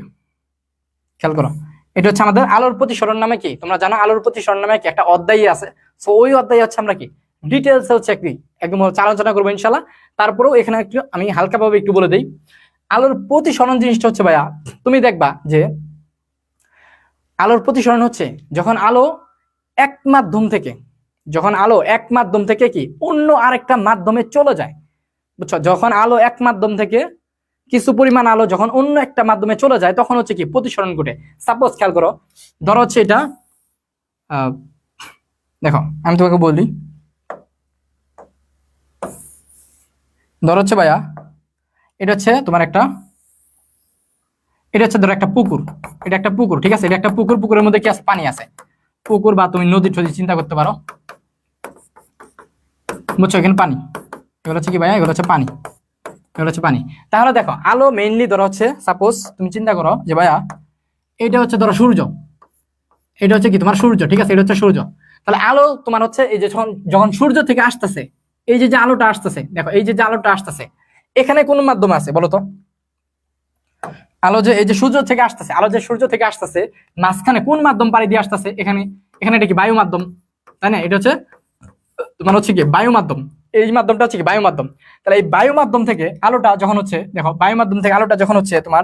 খেয়াল করো, এটা হচ্ছে আমাদের আলোর প্রতিসরণ নামে কি, তোমরা জানো আলোর প্রতিসরণ নামে কি একটা অধ্যায় আছে। সো ওই অধ্যায়ে হচ্ছে আমরা কি ডিটেলস হচ্ছে একদম আলোচনা করবো ইনশাল্লাহ। তারপরেও এখানে একটু আমি হালকাভাবে একটু বলে দিই, আলোর প্রতিসরণ জিনিসটা হচ্ছে ভাইয়া, তুমি দেখবা যে আলোর প্রতিসরণ হচ্ছে যখন আলো এক মাধ্যম থেকে কি অন্য আরেকটা মাধ্যমে চলে যায়, বুঝছো? যখন আলো এক মাধ্যম থেকে কিছু পরিমাণ আলো যখন অন্য একটা মাধ্যমে চলে যায় তখন হচ্ছে কি প্রতিসরণ ঘটে। সাপোজ খেয়াল করো, ধরো হচ্ছে এটা দেখো আমি তোমাকে বলি, ধরো হচ্ছে ভাইয়া এটা হচ্ছে তোমার এটা হচ্ছে ধরো একটা পুকুর, এটা একটা পুকুর, ঠিক আছে, এটা একটা পুকুর, পুকুরের মধ্যে কি আছে, পানি আছে, পুকুর বা তুমি নদী টদী চিন্তা করতে পারো, বুঝছো? এখানে পানি, এগুলো হচ্ছে কি ভাইয়া, এগুলো হচ্ছে পানি, তাহলে দেখো আলো মেইনলি ধরো হচ্ছে সাপোজ তুমি চিন্তা করো যে ভাইয়া এটা হচ্ছে ধরো সূর্য, এটা হচ্ছে কি তোমার সূর্য, ঠিক আছে, এটা হচ্ছে সূর্য। তাহলে আলো তোমার হচ্ছে এই যে যখন সূর্য থেকে আসতেছে, এই যে আলোটা আসতেছে, দেখো এই যে আলোটা আসতেছে, এখানে কোন মাধ্যম আছে বলো তো? আলো যে এই যে সূর্য থেকে আসতেছে, মাঝখানে কোন মাধ্যম পাড়ি দিয়ে আসতেছে? এখানে এখানে এটা কি বায়ু মাধ্যম, তাই না? এটা হচ্ছে তোমার হচ্ছে কি বায়ু মাধ্যম, এই মাধ্যমটা হচ্ছে কি বায়ু মাধ্যম। তাহলে এই বায়ু মাধ্যম থেকে আলোটা যখন হচ্ছে, দেখো বায়ু মাধ্যম থেকে আলোটা যখন হচ্ছে তোমার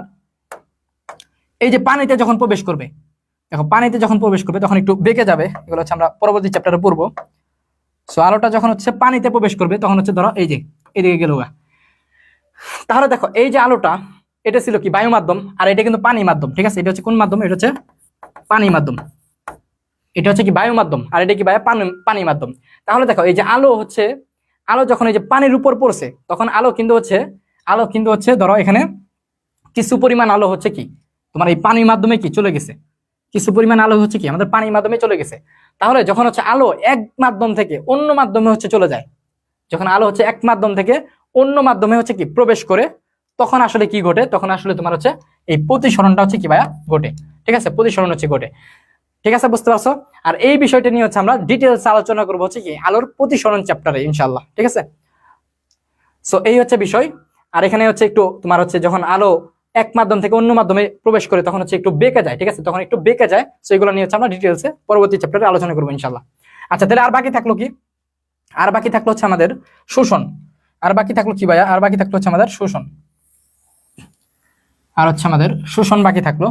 এই যে পানিতে যখন প্রবেশ করবে, দেখো পানিতে যখন প্রবেশ করবে তখন একটু বেঁকে যাবে, এগুলো হচ্ছে আমরা পরবর্তী চ্যাপ্টারে পড়বো। সো আলোটা যখন হচ্ছে পানিতে প্রবেশ করবে তখন হচ্ছে ধরো এই যে এদিকে গেল। তাহলে দেখো এই যে আলোটা, এটা ছিল কি বায়ু মাধ্যম, আর এটা কিন্তু পানি মাধ্যম, ঠিক আছে? এটা হচ্ছে কোন মাধ্যম? এটা হচ্ছে পানি মাধ্যম। এটা হচ্ছে কি বায়ু মাধ্যম, আর এটা কি পানি মাধ্যম। তাহলে দেখো এই যে আলো হচ্ছে, আলো যখন এই যে পানির উপর পড়ছে তখন আলো কিন্তু হচ্ছে ধরো এখানে কিছু পরিমাণ আলো হচ্ছে কি তোমার এই পানির মাধ্যমে কি চলে গেছে, কিছু পরিমাণ আলো হচ্ছে কি আমাদের পানির মাধ্যমে চলে গেছে। তাহলে যখন হচ্ছে আলো এক মাধ্যম থেকে অন্য মাধ্যমে হচ্ছে চলে যায়, যখন আলো হচ্ছে এক মাধ্যম থেকে অন্য মাধ্যমে হচ্ছে কি প্রবেশ করে, তখন আসলে কি ঘটে? তখন আসলে তোমার হচ্ছে এই প্রতিসরণটা হচ্ছে কি ভাইয়া ঘটে, ঠিক আছে? প্রতিসরণ হচ্ছে ঘটে, ঠিক আছে? বুঝতে পারছো? আর এই বিষয়টা নিয়ে হচ্ছে আমরা ডিটেলস আলোচনা করবো হচ্ছে কি আলোর প্রতিসরণ চ্যাপ্টারে ইনশাআল্লাহ, ঠিক আছে? সো এই হচ্ছে বিষয়। আর এখানে হচ্ছে একটু তোমার হচ্ছে যখন আলো এক মাধ্যম থেকে অন্য মাধ্যমে প্রবেশ করে তখন হচ্ছে একটু বেঁকে যায়, ঠিক আছে? তখন একটু বেঁকে যায়। সো এগুলো নিয়ে হচ্ছে আমরা ডিটেলসে পরবর্তী চ্যাপ্টারে আলোচনা করবো ইনশাআল্লাহ। আচ্ছা, তাহলে আর বাকি থাকলো কি? আর বাকি থাকলো হচ্ছে আমাদের শোষণ। আর বাকি থাকলো কি ভাইয়া? আর বাকি থাকলো হচ্ছে আমাদের শোষণ। আর হচ্ছে আমাদের শোষণ বাকি থাকলো।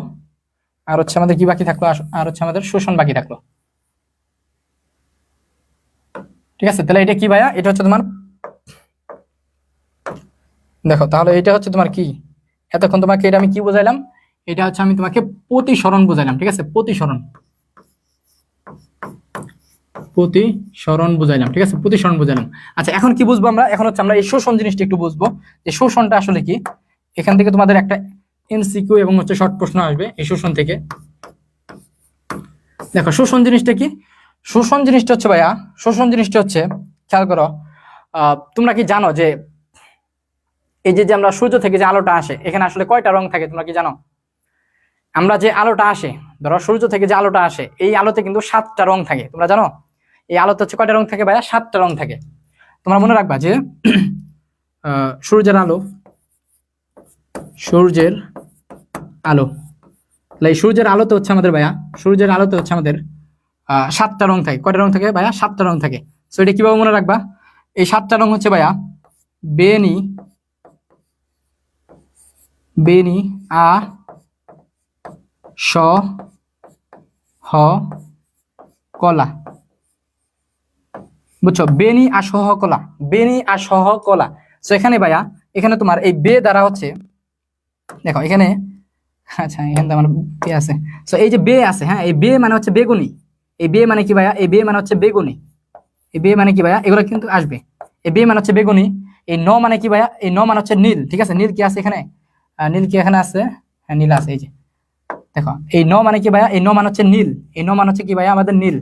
আর হচ্ছে আমাদের কি বাকি থাকলো? আর হচ্ছে আমাদের শোষণ বাকি থাকলো, ঠিক আছে? তাহলে এটা কি ভাইয়া? এটা হচ্ছে তোমার, দেখো তাহলে এটা হচ্ছে তোমার কি, এতক্ষণ তোমাকে এটা আমি কি বুঝাইলাম? এটা হচ্ছে আমি তোমাকে প্রতিসরণ বুঝাইলাম, ঠিক আছে? প্রতিসরণ বুঝাইলাম, ঠিক আছে? প্রতিসরণ বুঝাইলাম। আচ্ছা, এখন কি বুঝবো আমরা? এখন হচ্ছে আমরা এই শোষণ জিনিসটা একটু বুঝবো, যে শোষণটা আসলে কি। এখান থেকে তোমাদের একটা এমসিকিউ এবং হচ্ছে শর্ট প্রশ্ন আসবে এই শোষণ থেকে। দেখো শোষণ জিনিসটা কি? শোষণ জিনিসটা হচ্ছে ভাইয়া, শোষণ জিনিসটা হচ্ছে, খেয়াল করো, তোমরা কি জানো যে এই যে আমরা সূর্য থেকে যে আলোটা আসে এখানে আসলে কয়টা রং থাকে তোমরা কি জানো? আমরা যে আলোটা আসে, ধরো সূর্য থেকে যে আলোটা আসে, এই আলোতে কিন্তু 7টা রং থাকে, তোমরা জানো? এই আলোতে হচ্ছে কয়টা রং থাকে ভাইয়া? 7টা রং থাকে। তোমরা মনে রাখবা যে সূর্যের আলো, সূর্যের আলো, এই সূর্যের আলোতে হচ্ছে আমাদের ভাইয়া, সূর্যের আলোতে হচ্ছে আমাদের 7টা রং থাকে। কয়টা রং থাকে ভাইয়া? 7টা রং থাকে। সো এটা কিভাবে মনে রাখবা? এই 7টা রং হচ্ছে ভাইয়া বেনি, বেনি, আ, স, হ, কলা। বুঝছো? বেনি আসহ কলা, বেনি আসহ কলা। সো এখানে ভাইয়া, এখানে তোমার এই বে দ্বারা হচ্ছে, দেখো এখানে, আচ্ছা এখানে আমার বে আছে। সো এই যে বে আছে, হ্যাঁ, এই বে মানে হচ্ছে বেগুনি। এই বে মানে কি ভাইয়া? এই বে মানে হচ্ছে বেগুনি। এই বে মানে কি ভাইয়া? এগুলো কিন্তু আসবে। এই বে মানে হচ্ছে বেগুনি। এই ন মানে কি ভাইয়া? এই ন মানে হচ্ছে নীল, ঠিক আছে? নীল কি আছে এখানে? নীল কি এখানে আছে? হ্যাঁ, নীল আছে। এই যে দেখো, এই ন মানে কি ভাইয়া? এই ন মানে হচ্ছে নীল। এই ন মানে হচ্ছে কি ভাইয়া? আমাদের নীল।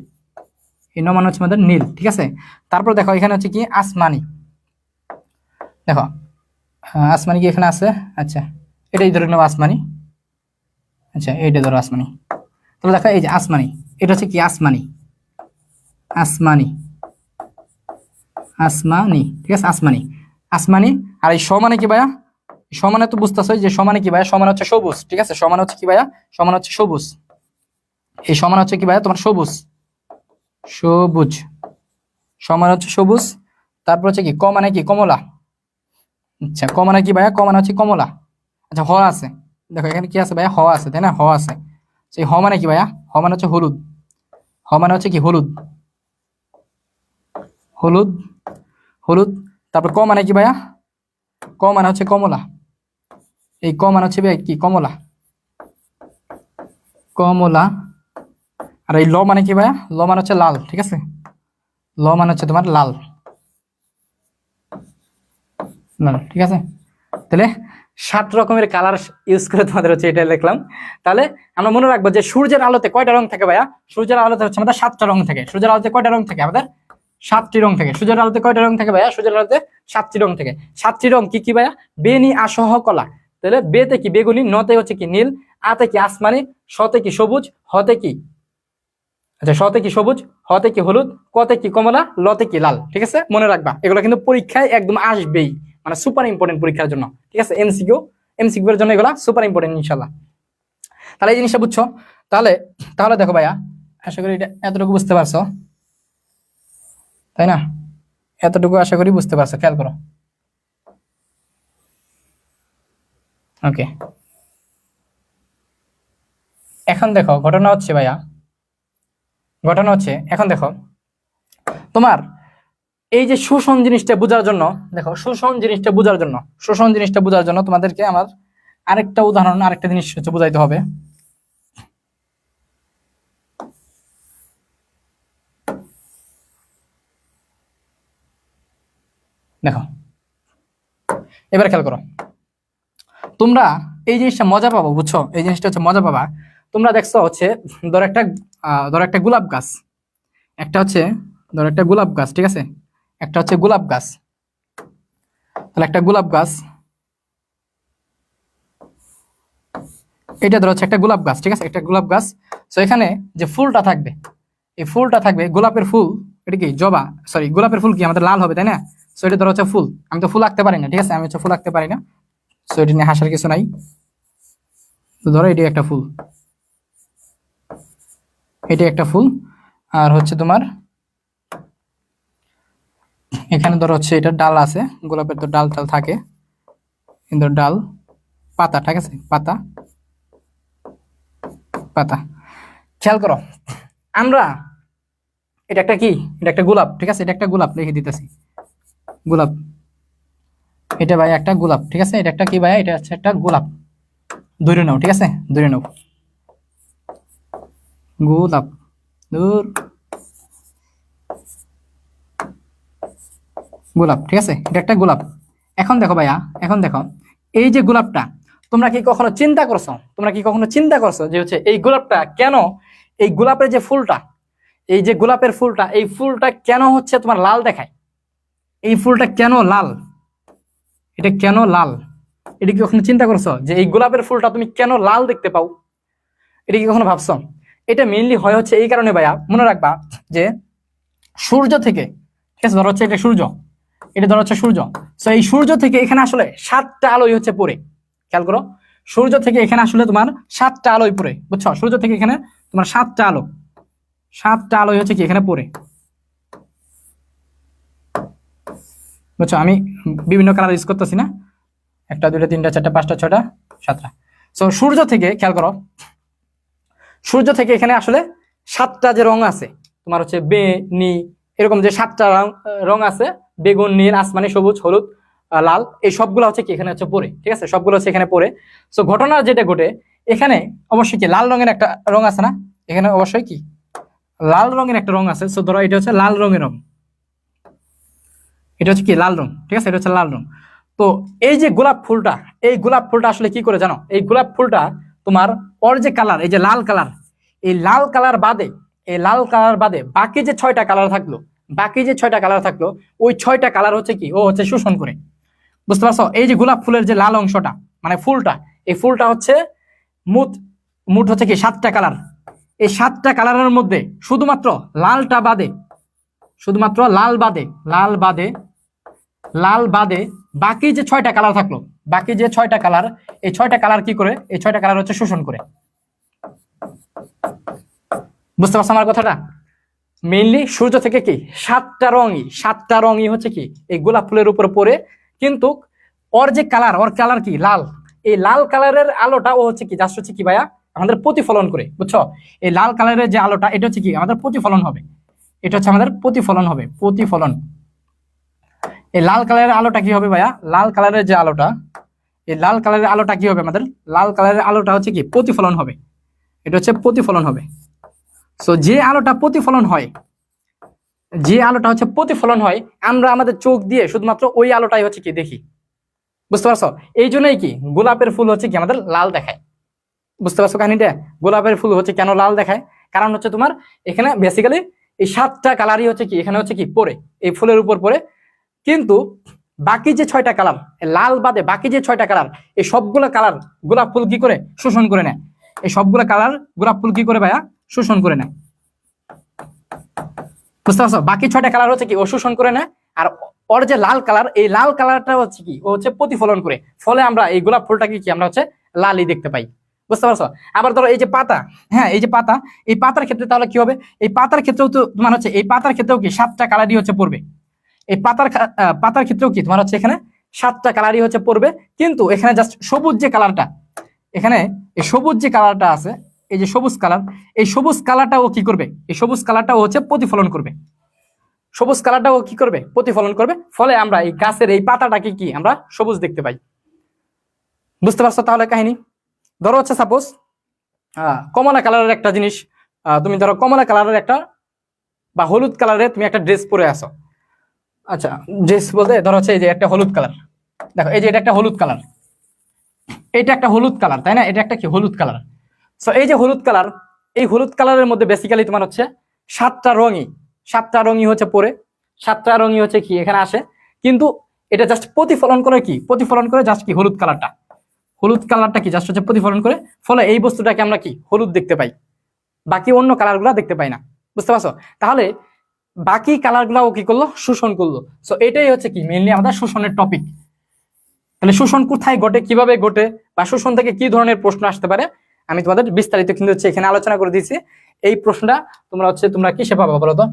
এই ন মানে হচ্ছে আমাদের নীল, ঠিক আছে? তারপর দেখো এখানে হচ্ছে কি আসমানি। দেখো আসমানি কি এখানে আছে? আচ্ছা, এটাই ধরে নেবো আসমানি। আচ্ছা, এইটা ধরো আসমানি। তাহলে দেখো এই যে আসমানি, এটা হচ্ছে কি আসমানি, আসমানি, আসমানি, ঠিক আছে? আসমানি, আসমানি। আর এই সমানে কি ভাইয়া? সমানে তো বুঝতেছো যে সমানে কি ভাইয়া? সমান হচ্ছে সবুজ, ঠিক আছে? সমান হচ্ছে কি ভাইয়া? সমান হচ্ছে সবুজ। এই সমান হচ্ছে কি ভাইয়া? তোমার সবুজ, সবুজ, সমান হচ্ছে সবুজ। তারপর হচ্ছে কি ক মানে কি? কমলা। আচ্ছা, ক মানে কি ভাইয়া? ক মানে হচ্ছে কমলা। আচ্ছা, হ আছে, দেখো এখানে কি আছে ভাইয়া? হ আছে, তাই না? হ আছে। সেই হ মানে কি ভাইয়া? হ মানে হচ্ছে হলুদ। হ মানে হচ্ছে কি? হলুদ, হলুদ, হলুদ। তারপর ক মানে কি ভাইয়া? ক মানে হচ্ছে কমলা। এই ক মানে হচ্ছে ভাইয়া কি? কমলা, কমলা। আর এই ল মানে কি ভাইয়া? ল মানে হচ্ছে লাল, ঠিক আছে? ল মানে হচ্ছে তোমার লাল, লাল, ঠিক আছে? তাহলে 7 রকমের কালার ইউজ করে তোমাদের হচ্ছে এটা লিখলাম। তাহলে আমরা মনে রাখবো যে সূর্যের আলোতে কয়টা রং থাকে ভাইয়া? সূর্যের আলোতে হচ্ছে আমাদের 7টা রং থাকে। সূর্যের আলোতে কয়টা রং থাকে? আমাদের 7টি রং থাকে। সূর্যের আলোতে কয়টা রং থাকে ভাইয়া? সূর্যের আলোতে 7টি রং থাকে। 7টি রং কি কি ভাইয়া? বেনি আসহ কলা। তাহলে বেতে কি? বেগুনি। নতে হচ্ছে কি? নীল। আতে কি? আসমানি। শতে কি? সবুজ। হতে কি? আচ্ছা, শতে কি? সবুজ। হতে কি? হলুদ। কতে কি? কমলা। লতে কি? লাল, ঠিক আছে? মনে রাখবা, এগুলো কিন্তু পরীক্ষায় একদম আসবেই, মানে সুপার ইম্পর্টেন্ট পরীক্ষার জন্য, ঠিক আছে? এমসিকিউ, এমসিকিউ এর জন্য এগুলা সুপার ইম্পর্টেন্ট ইনশাআল্লাহ। তাহলে এই জিনিসটা বুঝছো? তাহলে তাহলে দেখো ভাইয়া, আশা করি এটা এতটুকু বুঝতে পারছো, তাই না? এতটুকু আশা করি বুঝতে পারছো, খেয়াল করো। ওকে, এখন দেখো ঘটনা হচ্ছে ভাইয়া, ঘটনা হচ্ছে এখন দেখো তোমার এই যে শোষণ জিনিসটা বোঝার জন্য, দেখো শোষণ জিনিসটা বোঝার জন্য, শোষণ জিনিসটা বোঝার জন্য তোমাদেরকে আমার আরেকটা উদাহরণ, আরেকটা জিনিস হচ্ছে বোঝাইতে হবে। দেখো এবার খেয়াল করো, তোমরা এই জিনিসটা মজা পাবো, বুঝছো? এই জিনিসটা হচ্ছে মজা পাবা। তোমরা দেখছো হচ্ছে ধরো একটা গোলাপ গাছ, একটা হচ্ছে ধরো একটা গোলাপ গাছ, ঠিক আছে? একটা হচ্ছে গোলাপ গাছ, তাহলে একটা গোলাপ গাছ, এটা ধরো হচ্ছে একটা গোলাপ গাছ, ঠিক আছে? একটা গোলাপ গাছ। তো এখানে যে ফুলটা থাকবে, এই ফুলটা থাকবে গোলাপের ফুল, এটা কি জবা, সরি গোলাপের ফুল কি আমাদের লাল হবে, তাই না? সো এটা ধরো হচ্ছে ফুল, আমি তো ফুল আঁকতে পারি না, ঠিক আছে? আমি হচ্ছে ফুল আঁকতে পারি না, সো এটা নিয়ে হাসার কিছু নাই। তো ধরো এটি একটা ফুল, এটি একটা ফুল, আর হচ্ছে তোমার এখানে ধরো হচ্ছে এটা ডাল আছে, গোলাপের তো ডাল টাল থাকে, কিন্তু ডাল পাতা, ঠিক আছে? পাতা পাতা, খেয়াল করো আমরা, এটা একটা কি, এটা একটা গোলাপ, ঠিক আছে? এটা একটা গোলাপ, লিখে দিতেছি গোলাপ, এটা ভাই একটা গোলাপ, ঠিক আছে? এটা একটা কি ভাই, এটা হচ্ছে একটা গোলাপ, ধরে নাও, ঠিক আছে? ধরে নাও গোলাপ, দূর গোলাপ, ঠিক আছে? এটা একটা গোলাপ। এখন দেখো ভাইয়া, এখন দেখো এই যে গোলাপটা, তোমরা কি কখনো চিন্তা করছো, তোমরা কি কখনো চিন্তা করছো যে হচ্ছে এই গোলাপটা কেন, এই গোলাপের যে ফুলটা, এই যে গোলাপের ফুলটা, এই ফুলটা কেন হচ্ছে তোমার লাল দেখায়? এই ফুলটা কেন লাল, এটা কেন লাল? এটা কি কখনো চিন্তা করছো যে এই গোলাপের ফুলটা তুমি কেন লাল দেখতে পাও? এটা কি কখনো ভাবছো? এটা মেইনলি হয় হচ্ছে এই কারণে ভাইয়া, মনে রাখবা যে সূর্য থেকে, ঠিক আছে? ধরো হচ্ছে এটা সূর্য, এটা ধরো হচ্ছে সূর্য। তো এই সূর্য থেকে এখানে আসলে 7টা আলোই হচ্ছে পড়ে, খেয়াল করো, সূর্য থেকে এখানে আসলে তোমার 7টা আলোই পড়ে, বুঝছো? সূর্য থেকে এখানে তোমার 7টা আলো, 7টা আলোই হচ্ছে কি এখানে পড়ে, বুঝছো? আমি বিভিন্ন কালার ইউজ করতেছি না, 1 2 3 4 5 6 7 তো সূর্য থেকে খেয়াল করো, সূর্য থেকে এখানে আসলে 7টা যে রং আছে তোমার হচ্ছে বে নি, এরকম যে 7টা রং আছে, বেগুন, নীল, আসমানি, সবুজ, হলুদ, লাল, এই সবগুলো হচ্ছে কি এখানে হচ্ছে পড়ে, ঠিক আছে? সবগুলো হচ্ছে এখানে পড়ে। সো ঘটনা যেটা ঘটে এখানে, অবশ্যই কি লাল রঙের একটা রং আছে না, এখানে অবশ্যই কি লাল রঙের একটা রং আছে। সো ধরো এটা হচ্ছে লাল রঙের রং, এটা হচ্ছে কি লাল রং, ঠিক আছে? এটা হচ্ছে লাল রং। তো এই যে গোলাপ ফুলটা, এই গোলাপ ফুলটা আসলে কি করে জানো? এই গোলাপ ফুলটা তোমার ওর যে কালার, এই যে লাল কালার, এই লাল কালার বাদে, এই লাল কালার বাদে বাকি যে 6টা কালার থাকলো, বাকি যে 6টা কালার থাকলো, ওই 6টা কালার হচ্ছে কি ও হচ্ছে শোষণ করে, বুঝতে পারছো? এই যে গোলাপ ফুলের যে লাল অংশটা, মানে ফুলটা, এই ফুলটা হচ্ছে মুঠ মুঠ হচ্ছে কি 7টা কালার, এই 7টা কালারের মধ্যে শুধুমাত্র লালটা বাদে, শুধুমাত্র লাল বাদে, লাল বাদে, লাল বাদে বাকি যে 6টা কালার থাকলো, বাকি যে 6টা কালার, এই 6টা কালার কি করে, এই 6টা কালার হচ্ছে শোষণ করে, বুঝতে পারছো আমার কথাটা? মেইনলি সূর্য থেকে কি 7টা রঙই হচ্ছে কি এই গোলাপ ফুলের উপর পড়ে, কিন্তু ওর যে কালার, ওর কালার কি লাল, এই লাল কালারের আলোটা ও হচ্ছে কি জাস্ট হচ্ছে কি ভাইয়া আমাদের প্রতিফলন করে, বুঝছো? এই লাল কালারের যে আলোটা, এটা হচ্ছে কি আমাদের প্রতিফলন হবে, এটা হচ্ছে আমাদের প্রতিফলন হবে, প্রতিফলন। এই লাল কালারের আলোটা কি হবে ভাইয়া, লাল কালারের যে আলোটা, এই লাল কালারের আলোটা কি হবে আমাদের, লাল কালারের আলোটা হচ্ছে কি প্রতিফলন হবে, এটা হচ্ছে প্রতিফলন হবে। সো যে আলোটা প্রতিফলন হয়, যে আলোটা হচ্ছে প্রতিফলন হয়, আমরা আমাদের চোখ দিয়ে শুধুমাত্র ওই আলোটাই হচ্ছে কি দেখি, বুঝতে পারছো? এই জন্যই কি গোলাপের ফুল হচ্ছে কি আমাদের লাল দেখায়, বুঝতে পারছো কাহিনীটা? গোলাপের ফুল হচ্ছে কেন লাল দেখায়, কারণ হচ্ছে তোমার এখানে বেসিক্যালি এই 7টা কালারই হচ্ছে কি এখানে হচ্ছে কি পড়ে, এই ফুলের উপর পড়ে, কিন্তু বাকি যে 6টা কালার, লাল বাদে বাকি যে 6টা কালার, এই সবগুলো কালার গোলাপ ফুল কি করে শোষণ করে নেয়, এই সবগুলো কালার গোলাপ ফুল কি করে ভাইয়া শোষণ করে নেয়, বুঝতে পারছো? বাকি 6টা কালার হচ্ছে কি ও শোষণ করে নেয়, আর ওর যে লাল কালার, এই লাল কালারটা হচ্ছে কি ও হচ্ছে প্রতিফলন করে, ফলে আমরা এই গোলাপ ফুলটাকে কি আমরা হচ্ছে লালই দেখতে পাই, বুঝতে পারছো? আবার ধরো এই যে পাতা, হ্যাঁ এই যে পাতা, এই পাতার ক্ষেত্রে তাহলে কি হবে? এই পাতার ক্ষেত্রেও তো তোমার হচ্ছে এই পাতার ক্ষেত্রেও কি 7টা কালারই হচ্ছে পড়বে। এই পাতার ক্ষেত্রেও কি তোমার হচ্ছে এখানে 7টা কালারই হচ্ছে পড়বে, কিন্তু এখানে জাস্ট সবুজ যে কালারটা, এখানে এই সবুজ যে কালারটা আছে, এই যে সবুজ কালার, এই সবুজ কালারটাও কি করবে? এই সবুজ কালারটাও হচ্ছে প্রতিফলন করবে। সবুজ কালারটাও কি করবে? প্রতিফলন করবে। ফলে আমরা এই গাছের এই পাতাটাকে কি আমরা সবুজ দেখতে পাই। বুঝতে পারছো তাহলে কাহিনী? ধরো হচ্ছে সাপোজ কমলা কালারের একটা জিনিস, তুমি ধরো কমলা কালারের একটা বা হলুদ কালারের তুমি একটা ড্রেস পরে আসো। আচ্ছা, ড্রেস বলতে ধরো হচ্ছে এই যে একটা হলুদ কালার, দেখো এই যে এটা একটা হলুদ কালার, এটা একটা হলুদ কালার, তাই না? এটা একটা কি হলুদ কালার। সো এই যে হলুদ কালার, এই হলুদ কালারের মধ্যে বেসিক্যালি তোমার হচ্ছে 7টা রঙই হচ্ছে পরে, 7টা রঙই হচ্ছে কি এখানে আসে, কিন্তু এটা জাস্ট প্রতিফলন করে কি? প্রতিফলন করে জাস্ট কি হলুদ কালারটা, হলুদ কালারটা কি জাস্ট হচ্ছে প্রতিফলন করে। ফলে এই বস্তুটাকে আমরা কি হলুদ দেখতে পাই, বাকি অন্য কালারগুলো দেখতে পাই না। বুঝতে পারছো? তাহলে বাকি কালারগুলাও কি করলো? শোষণ করলো। সো এটাই হচ্ছে কি মেইনলি আমাদের শোষণের টপিক। তাহলে শোষণ কোথায় ঘটে, কিভাবে ঘটে, বা শোষণ থেকে কি ধরনের প্রশ্ন আসতে পারে, আমি তোমাদের বিস্তারিত কিন্তু হচ্ছে এখানে আলোচনা করে দিয়েছি। এই প্রশ্নটা তোমরা কিসে পাবা বলো তো?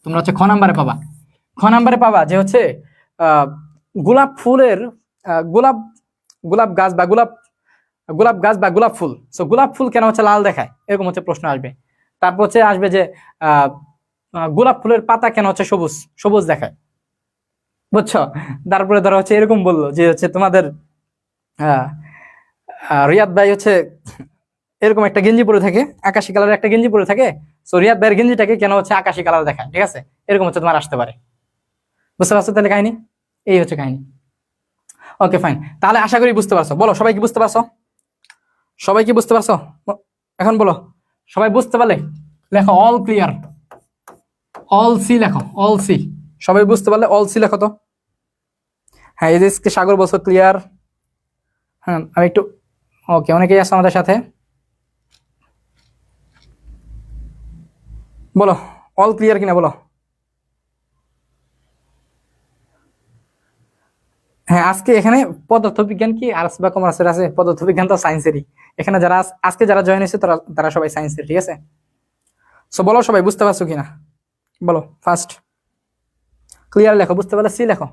তোমরা হচ্ছে খ নাম্বারে পাবা। খ নাম্বারে পাবা যে হচ্ছে গোলাপ ফুলের গোলাপ গোলাপ গাছ বা গোলাপ ফুল। সো গোলাপ ফুল কেন হচ্ছে লাল দেখায়, এরকম হচ্ছে প্রশ্ন আসবে। তারপর হচ্ছে আসবে যে গোলাপ ফুলের পাতা কেন হচ্ছে সবুজ সবুজ দেখায়, বুঝছো? তারপরে ধরো হচ্ছে এরকম বললো যে হচ্ছে তোমাদের রিয়াদ ভাই হচ্ছে এরকম একটা গেঞ্জি পরে থাকে, আকাশি কালারের একটা গেঞ্জি পরে থাকে। সো রিয়াদ ভাইয়ের গেঞ্জিটাকে কেন হচ্ছে আকাশি কালার দেখায়, ঠিক আছে? এরকম হচ্ছে তোমার আসতে পারে। বুঝতে পারছো তাহলে কাহিনী? এই হচ্ছে কাহিনী। ওকে ফাইন, তাহলে আশা করি বুঝতে পারছো। বলো সবাই কি বুঝতে পারছো? সবাই কি বুঝতে পারছো? এখন বলো সবাই বুঝতে পারলে লেখো অল ক্লিয়ার, অল সি লেখো, অল সি। সবাই বুঝতে পারলে অল সি লেখো তো। হ্যাঁ এই যে সাগর বলছো ক্লিয়ার। হ্যাঁ আমি একটু ওকে, অনেকেই আছে আমাদের সাথে। বলো অল ক্লিয়ার কিনা বলো। হ্যাঁ আজকে এখানে পদার্থবিজ্ঞান কি আর্টস বা কমার্সের আছে? পদার্থবিজ্ঞান তো সায়েন্সেরই। এখানে আজকে যারা জয়েন হয়েছে তারা সবাই সায়েন্সের, ঠিক আছে? সো বলো সবাই বুঝতে পারছো কিনা বলো ফার্স্ট। ক্লিয়ার লেখো, বুঝতে পারলে সি লেখো।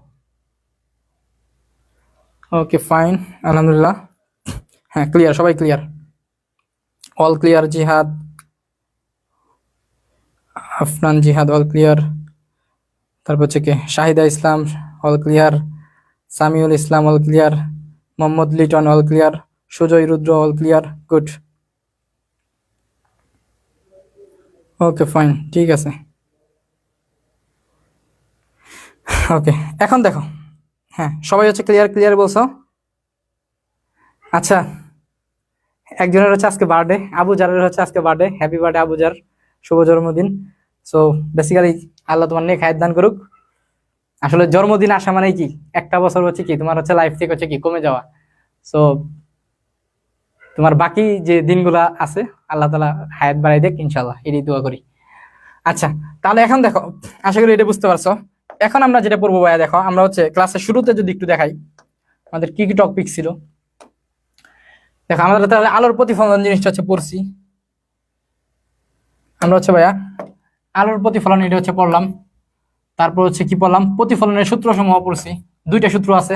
ওকে ফাইন, আলহামদুলিল্লাহ। হ্যাঁ ক্লিয়ার, সবাই ক্লিয়ার, অল ক্লিয়ার। জিহাদ, আফনান জিহাদ অল ক্লিয়ার। তারপর হচ্ছে কে? Shahida Islam all clear. Samiul Islam all clear. Mohammad Liton all clear. Sujoy Rudra all clear. Good, okay fine, ঠিক আছে। ওকে এখন দেখো, হ্যাঁ সবাই হচ্ছে ক্লিয়ার ক্লিয়ার বলছো। আচ্ছা, একজনের হচ্ছে আজকে বার্থডে, আবু জারের হচ্ছে আজকে birthday. Happy birthday Abu Zar, শুভ জন্মদিন। সো বেসিক্যালি আল্লাহ তোমার নেক হায়াত দান করুক। আসলে জন্মদিন আসা মানে কি একটা বছর হচ্ছে কি তোমার হচ্ছে লাইফ থেকে হচ্ছে কি কমে যাওয়া। সো তোমার বাকি যে দিনগুলা আছে আল্লাহ তাআলা হায়াত বাড়াই দেখ ইনশাআল্লাহ, এটাই দোয়া করি। আচ্ছা তাহলে এখন দেখো, আশা করি এটা বুঝতে পারছো। এখন আমরা যেটা পড়বো ভাইয়া, দেখো আমরা হচ্ছে ক্লাসের শুরুতে যদি একটু দেখাই আমাদের কি কি টপিক ছিল। দেখো আমরা তাহলে আলোর প্রতিফলন জিনিসটা হচ্ছে পড়ছি আমরা হচ্ছে ভাইয়া, আলোর প্রতিফলন এটা হচ্ছে পড়লাম। তারপর হচ্ছে কি পড়লাম? প্রতিফলনের সূত্র সমূহ পড়ছি। দুইটা সূত্র আছে,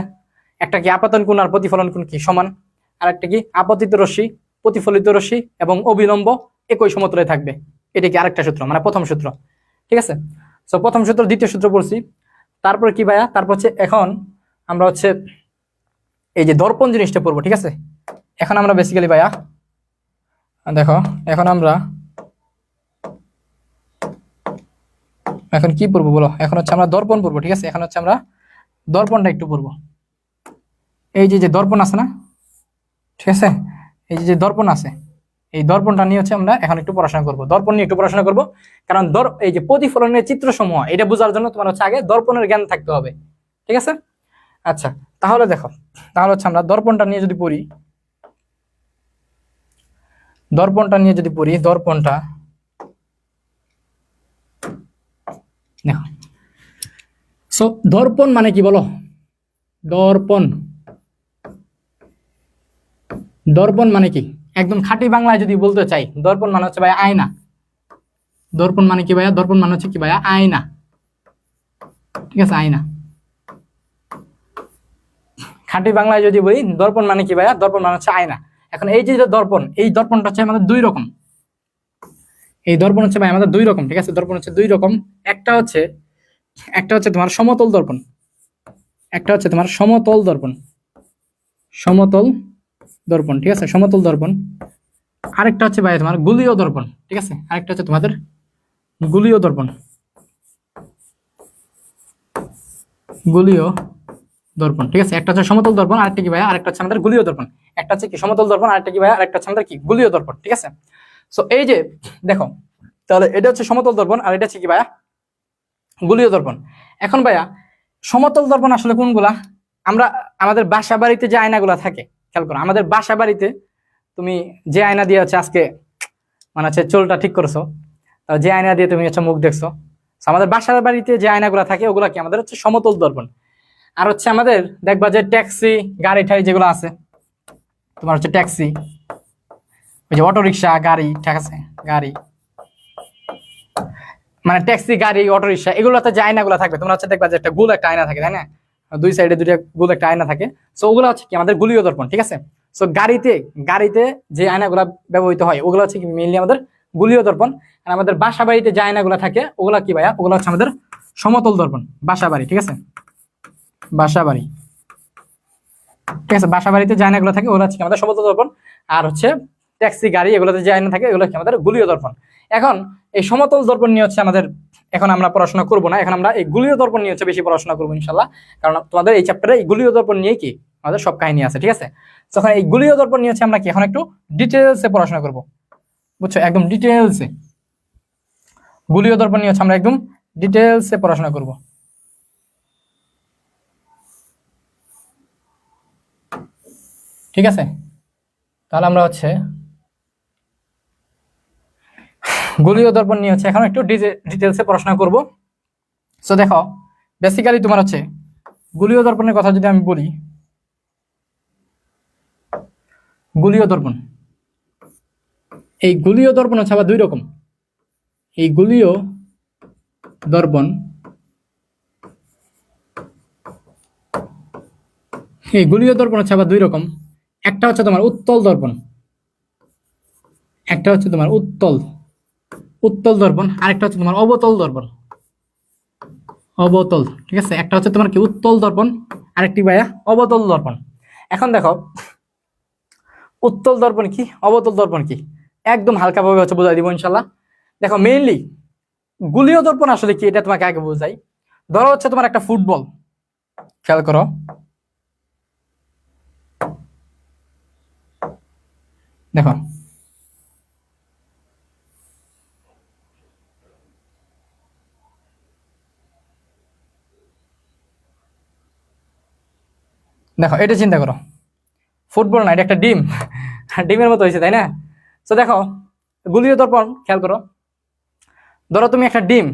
একটা কি আপাতন কোণ আর প্রতিফলন কোণ কি সমান, আর একটা কি আপতিত রশ্মি, প্রতিফলিত রশ্মি এবং অবিলম্ব একই সমতলে থাকবে। এটা কি আরেকটা সূত্র, মানে প্রথম সূত্র, ঠিক আছে? সো প্রথম সূত্র দ্বিতীয় সূত্র পড়ছি। তারপরে কি ভাইয়া? তারপর হচ্ছে এখন আমরা হচ্ছে এই যে দর্পণ জিনিসটা পড়বো, ঠিক আছে? এখন আমরা বেসিক্যালি ভাইয়া দেখো, এখন কি পড়বো বলো? এখন হচ্ছে আমরা দর্পণ পড়বো, ঠিক আছে? এখন হচ্ছে আমরা দর্পণটা একটু পড়বো। এই যে দর্পণ আছে না, ঠিক আছে? এই যে দর্পণ আছে, এই দর্পণটা নিয়ে হচ্ছে আমরা এখন একটু পড়াশোনা করবো। দর্পণ নিয়ে একটু পড়াশোনা করবো, কারণ এই যে প্রতিফলনের চিত্রসমূহ এটা বোঝার জন্য তোমার হচ্ছে আগে দর্পণের জ্ঞান থাকতে হবে, ঠিক আছে? আচ্ছা তাহলে দেখো, তাহলে হচ্ছে আমরা দর্পণটা নিয়ে যদি পড়ি, দর্পণটা দেখো। সো দর্পণ মানে কি বলো? দর্পণ মানে কি? একদম খাঁটি বাংলায় যদি বলতে চাই, দর্পণ মানে হচ্ছে ভাইয়া আয়না। দর্পণ মানে কি ভাইয়া? দর্পণ মানে হচ্ছে কি ভাইয়া? আয়না। ঠিক আছে, আয়না। খাঁটি বাংলায় যদি বলি দর্পণ মানে কি ভাইয়া? দর্পণ মানে হচ্ছে আয়না। এখন এই যে দর্পণ, এই দর্পণটা হচ্ছে আমাদের দুই রকম। এই দর্পণ হচ্ছে ভাই আমাদের দুই রকম। ঠিক আছে, দর্পণ হচ্ছে দুই রকম। একটা হচ্ছে তোমার সমতল দর্পণ, একটা হচ্ছে তোমার সমতল দর্পণ। সমতল দর্পণ, ঠিক আছে, সমতল দর্পণ। আরেকটা হচ্ছে ভাই তোমার গুলীয় দর্পণ। ঠিক আছে, আরেকটা হচ্ছে তোমাদের গুলীয় দর্পণ। গুলীয় দর্পণ, ঠিক আছে। একটা হচ্ছে সমতল দর্পণ, আরেকটা কি ভাইয়া? আরেকটা হচ্ছে আমাদের গুলীয় দর্পণ। একটা হচ্ছে কি সমতল দর্পণ, আরেকটা কি ভাইয়া? আরেকটা হচ্ছে আমাদের কি গুলীয় দর্পণ। ঠিক আছে, সো এই যে দেখো, তাহলে এটা হচ্ছে সমতল দর্পণ আর এটা হচ্ছে কি ভাইয়া? গুলীয় দর্পণ। এখন ভাইয়া সমতল দর্পণ আসলে কোনগুলা? আমরা আমাদের বাসা বাড়িতে যে আয়নাগুলা থাকে, খেয়াল করো, আমাদের বাসা বাড়িতে তুমি যে আয়না দিয়ে হচ্ছে আজকে মানে হচ্ছে চুলটা ঠিক করছো, যে আয়না দিয়ে তুমি হচ্ছে মুখ দেখছো, আমাদের বাসার বাড়িতে যে আয়নাগুলা থাকে ওগুলা কি আমাদের হচ্ছে সমতল দর্পণ। আর হচ্ছে আমাদের দেখবা যে ট্যাক্সি গাড়ি ঠাড়ি যেগুলো আছে, তোমার হচ্ছে ট্যাক্সি, ওই যে অটো রিক্সা গাড়ি, ঠিক আছে, গাড়ি মানে ট্যাক্সি গাড়ি অটো রিক্সা, এগুলোতে যে আয়নাগুলো থাকবে তোমরা হচ্ছে দেখবা যে একটা গোল একটা আয়না থাকে, তাই না? দুই সাইডে দুইটা গোল একটা আয়না থাকে। সো ওগুলো হচ্ছে কি আমাদের গুলীয় দর্পণ। ঠিক আছে, সো গাড়িতে যে আয়নাগুলো ব্যবহৃত হয় ওগুলো হচ্ছে কি মেইনলি আমাদের গুলীয় দর্পণ। আর আমাদের বাসা বাড়িতে যে আয়নাগুলো থাকে ওগুলা কি ভাইয়া? ওগুলো হচ্ছে আমাদের সমতল দর্পণ। বাসা বাড়ি, ঠিক আছে, বাসা বাড়ি, ঠিক আছে, বাসা বাড়িতে যে আয়নাগুলো থাকে ওগুলো হচ্ছে আমাদের সমতল দর্পণ। আর হচ্ছে ট্যাক্সি গাড়ি এগুলোতে যে আয়না থাকে এগুলো হচ্ছে আমাদের গুলীয় দর্পণ। এখন এই সমতল দর্পণ নিয়ে হচ্ছে আমাদের এখন আমরা পড়াশোনা করবো না, এখন আমরা এই গুলীয় দর্পণ নিয়ে হচ্ছে বেশি পড়াশোনা করবো ইনশাল্লাহ। কারণ তোমাদের এই চ্যাপ্টারে এই গুলীয় দর্পণ নিয়ে কি আমাদের সব কাহিনী আছে। ঠিক আছে, তখন এই গুলীয় দর্পণ নিয়ে হচ্ছে আমরা কি এখন একটু ডিটেলসে পড়াশোনা করবো, বুঝছো? একদম ডিটেলসে গুলীয় দর্পণ নিয়ে হচ্ছে আমরা একদম ডিটেলসে পড়াশোনা করবো। ঠিক আছে, তাহলে আমরা হচ্ছে গুলীয় দর্পণ নিয়ে হচ্ছে এখন একটু ডিটেলসে পড়াশোনা করব। সো দেখো, বেসিক্যালি তোমার হচ্ছে গুলীয় দর্পণের কথা যদি আমি বলি, গুলীয় দর্পণ, এই গুলীয় দর্পণ হচ্ছে আবার দুই রকম। এই গুলীয় দর্পণ, এই গুলীয় দর্পণ হচ্ছে আবার দুই রকম। একটা হচ্ছে তোমার উত্তল দর্পণ, একটা হচ্ছে তোমার উত্তল দর্পণ, আরেকটা হচ্ছে তোমার অবতল দর্পণ। অবতল, ঠিক আছে, একটা হচ্ছে তোমার কি উত্তল দর্পণ, আরেকটি ভাইয়া অবতল দর্পণ। এখন দেখো উত্তল দর্পণ কি, অবতল দর্পণ কি, একদম হালকাভাবে হচ্ছে বোঝাই দিব ইনশাল্লাহ। দেখো মেইনলি গুলীয় দর্পণ আসলে কি এটা তোমাকে আগে বোঝাই। ধরো হচ্ছে তোমার একটা ফুটবল, খেয়াল করো, দেখো দেখো এটা চিন্তা করো, ফুটবল না, এটা একটা ডিম, ডিমের মতো হয়েছে, তাই না? তো দেখো গুলীয় দর্পণ খেয়াল করো, ধরো তুমি একটা ডিম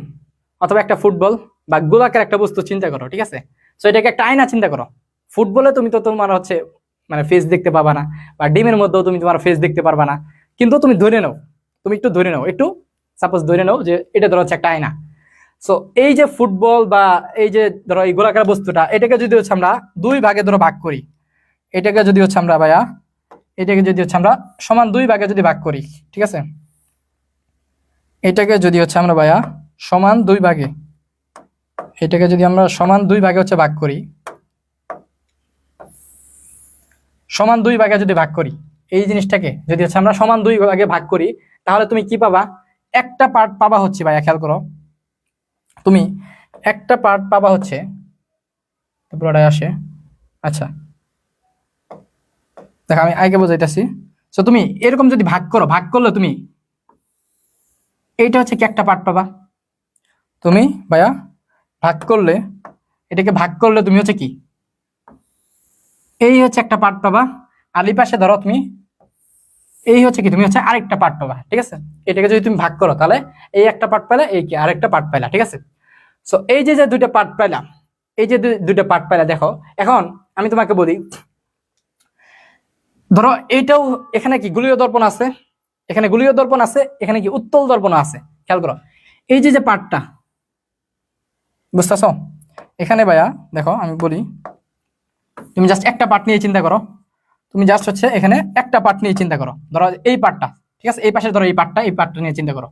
অথবা একটা ফুটবল বা গোলাকার একটা বস্তু চিন্তা করো, ঠিক আছে, তো এটাকে একটা আয়না চিন্তা করো। ফুটবলে তুমি তো তোমার হচ্ছে মানে ফেস দেখতে পাবা না, বা ডিমের মধ্যেও তুমি তোমার ফেস দেখতে পারবা না, কিন্তু তুমি ধরে নাও, তুমি একটু ধরে নাও, একটু সাপোজ ধরে নাও যে এটা ধরো হচ্ছে একটা আয়না। সো এই যে ফুটবল বা এই যে ধরো এই গোলাকার বস্তুটা, এটাকে যদি হচ্ছে আমরা দুই ভাগে ধরো ভাগ করি, এটাকে যদি হচ্ছে আমরা ভাইয়া, এটাকে যদি হচ্ছে আমরা সমান দুই ভাগে যদি ভাগ করি, ঠিক আছে, এটাকে যদি হচ্ছে আমরা ভাইয়া সমান দুই ভাগে, এটাকে যদি আমরা সমান দুই ভাগে হচ্ছে ভাগ করি, সমান দুই ভাগে যদি ভাগ করি, এই জিনিসটাকে যদি হচ্ছে আমরা সমান দুই ভাগে ভাগ করি, তাহলে তুমি কি পাবা? একটা পার্ট পাবা হচ্ছে ভাইয়া, খেয়াল করো, তুমি একটা পার্ট পাবা হচ্ছে, পুরোটাই আসে। আচ্ছা দেখো আমি আগে বোঝাইতেছি। তো তুমি এরকম যদি ভাগ করো, ভাগ করলে তুমি এইটা হচ্ছে কি একটা পার্ট পাবা, তুমি ভাইয়া ভাগ করলে, এটাকে ভাগ করলে তুমি হচ্ছে কি এই হচ্ছে একটা পার্ট পাবা, আর এই পাশে ধরো তুমি এই হচ্ছে কি তুমি হচ্ছে আরেকটা পার্ট পাবা, ঠিক আছে। এটাকে যদি তুমি ভাগ করো তাহলে এই একটা পার্ট পাইলা, এই কি আরেকটা পার্ট পাইলা, ঠিক আছে। সো এই যে যে দুইটা পার্ট পাইলাম, এই যে দুইটা পার্ট পাইলা, দেখো এখন আমি তোমাকে বলি ধরো এইটাও, এখানে কি গোলীয় দর্পণ আছে, এখানে গোলীয় দর্পণ আছে, এখানে কি উত্তল দর্পণ আছে। খেয়াল করো এই যে পার্টটা, বুঝতেছো? এখানে ভাইয়া দেখো আমি বলি, তুমি জাস্ট একটা পার্ট নিয়ে চিন্তা করো, তুমি জাস্ট হচ্ছে এখানে একটা পার্ট নিয়ে চিন্তা করো। ধরো এই পার্টটা, ঠিক আছে, এই পাশে ধরো এই পার্টটা নিয়ে চিন্তা করো,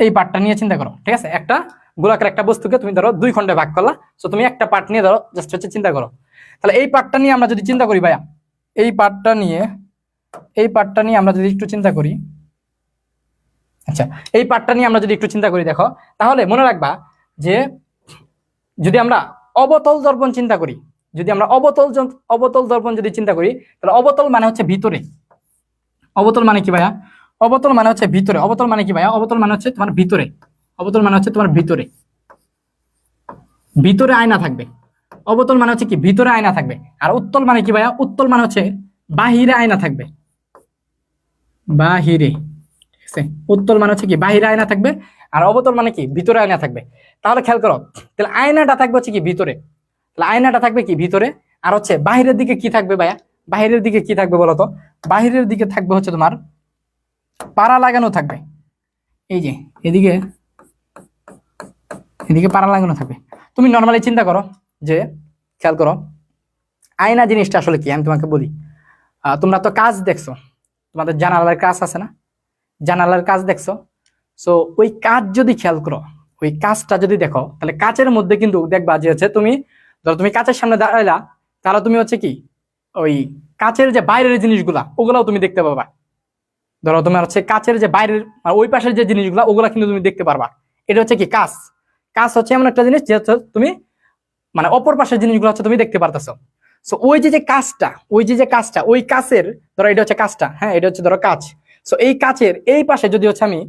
এই পার্টটা নিয়ে চিন্তা করো, ঠিক আছে। একটা গোলাকার একটা বস্তুকে তুমি ধরো দুই খণ্ডে ভাগ করলা, তো তুমি একটা পার্ট নিয়ে ধরো জাস্ট হচ্ছে চিন্তা করো। তাহলে এই পার্টটা নিয়ে আমরা যদি চিন্তা করি ভাইয়া, এই পার্টটা নিয়ে আমরা যদি একটু চিন্তা করি, আচ্ছা এই পার্টটা নিয়ে আমরা যদি একটু চিন্তা করি, দেখো তাহলে মনে রাখবা যে যদি আমরা অবতল দর্পণ চিন্তা করি, যদি আমরা অবতল দর্পণ যদি চিন্তা করি, তাহলে অবতল মানে হচ্ছে ভিতরে। অবতল মানে কি ভাইয়া? অবতল মানে হচ্ছে ভিতরে। অবতল মানে কি ভাইয়া? অবতল মানে হচ্ছে তোমার ভিতরে। অবতল মানে হচ্ছে তোমার ভিতরে, ভিতরে আয়না থাকবে। অবতল মানে হচ্ছে কি ভিতরে আয়না থাকবে। আর উত্তল মানে কি ভাইয়া? উত্তল মানে হচ্ছে বাহিরে আয়না থাকবে, বাহিরে, ঠিক আছে। উত্তল মানে হচ্ছে কি বাহিরে আয়না থাকবে, আর অবতল মানে কি ভিতরে আয়না থাকবে। তাহলে খেয়াল করো, তাহলে আয়নাটা থাকবে হচ্ছে কি ভিতরে, তাহলে আয়নাটা থাকবে কি ভিতরে। আর হচ্ছে বাহিরের দিকে কি থাকবে ভাইয়া? বাহিরের দিকে কি থাকবে বলতো? বাহিরের দিকে থাকবে হচ্ছে তোমার পাড়া লাগানো থাকবে। এই যে এদিকে, এদিকে পাড়া লাগানো থাকবে। তুমি নর্মালি চিন্তা করো যে, খেয়াল করো আয়না জিনিসটা আসলে কি, আমি তোমাকে বলি। তোমরা তো কাজ দেখছো, তোমাদের জানালার কাজ আছে না, জানালার কাজ দেখছো। সো ওই কাজ যদি খেয়াল করো, ওই কাজটা যদি দেখো, তাহলে কাচের মধ্যে কিন্তু দেখবা যে হচ্ছে তুমি ধরো তুমি কাচের সামনে দাঁড়াইলা, তাহলে তুমি হচ্ছে কি ওই কাচের যে বাইরের জিনিসগুলা ওগুলাও তুমি দেখতে পাবা। ধরো তোমার হচ্ছে কাচের যে বাইরের ওই পাশের যে জিনিসগুলা ওগুলা কিন্তু তুমি দেখতে পারবা। এটা হচ্ছে কি কাচ। কাচ হচ্ছে এমন একটা জিনিস যে তুমি মানে অপর পাশের জিনিসগুলো হচ্ছে তুমি দেখতে পারতেছো। সো ওই যে কাচটা, ওই কাচের ধরো এটা হচ্ছে কাচটা, হ্যাঁ এটা হচ্ছে ধরো কাচ। সো এই কাচের এই পাশে যদি হচ্ছে আমি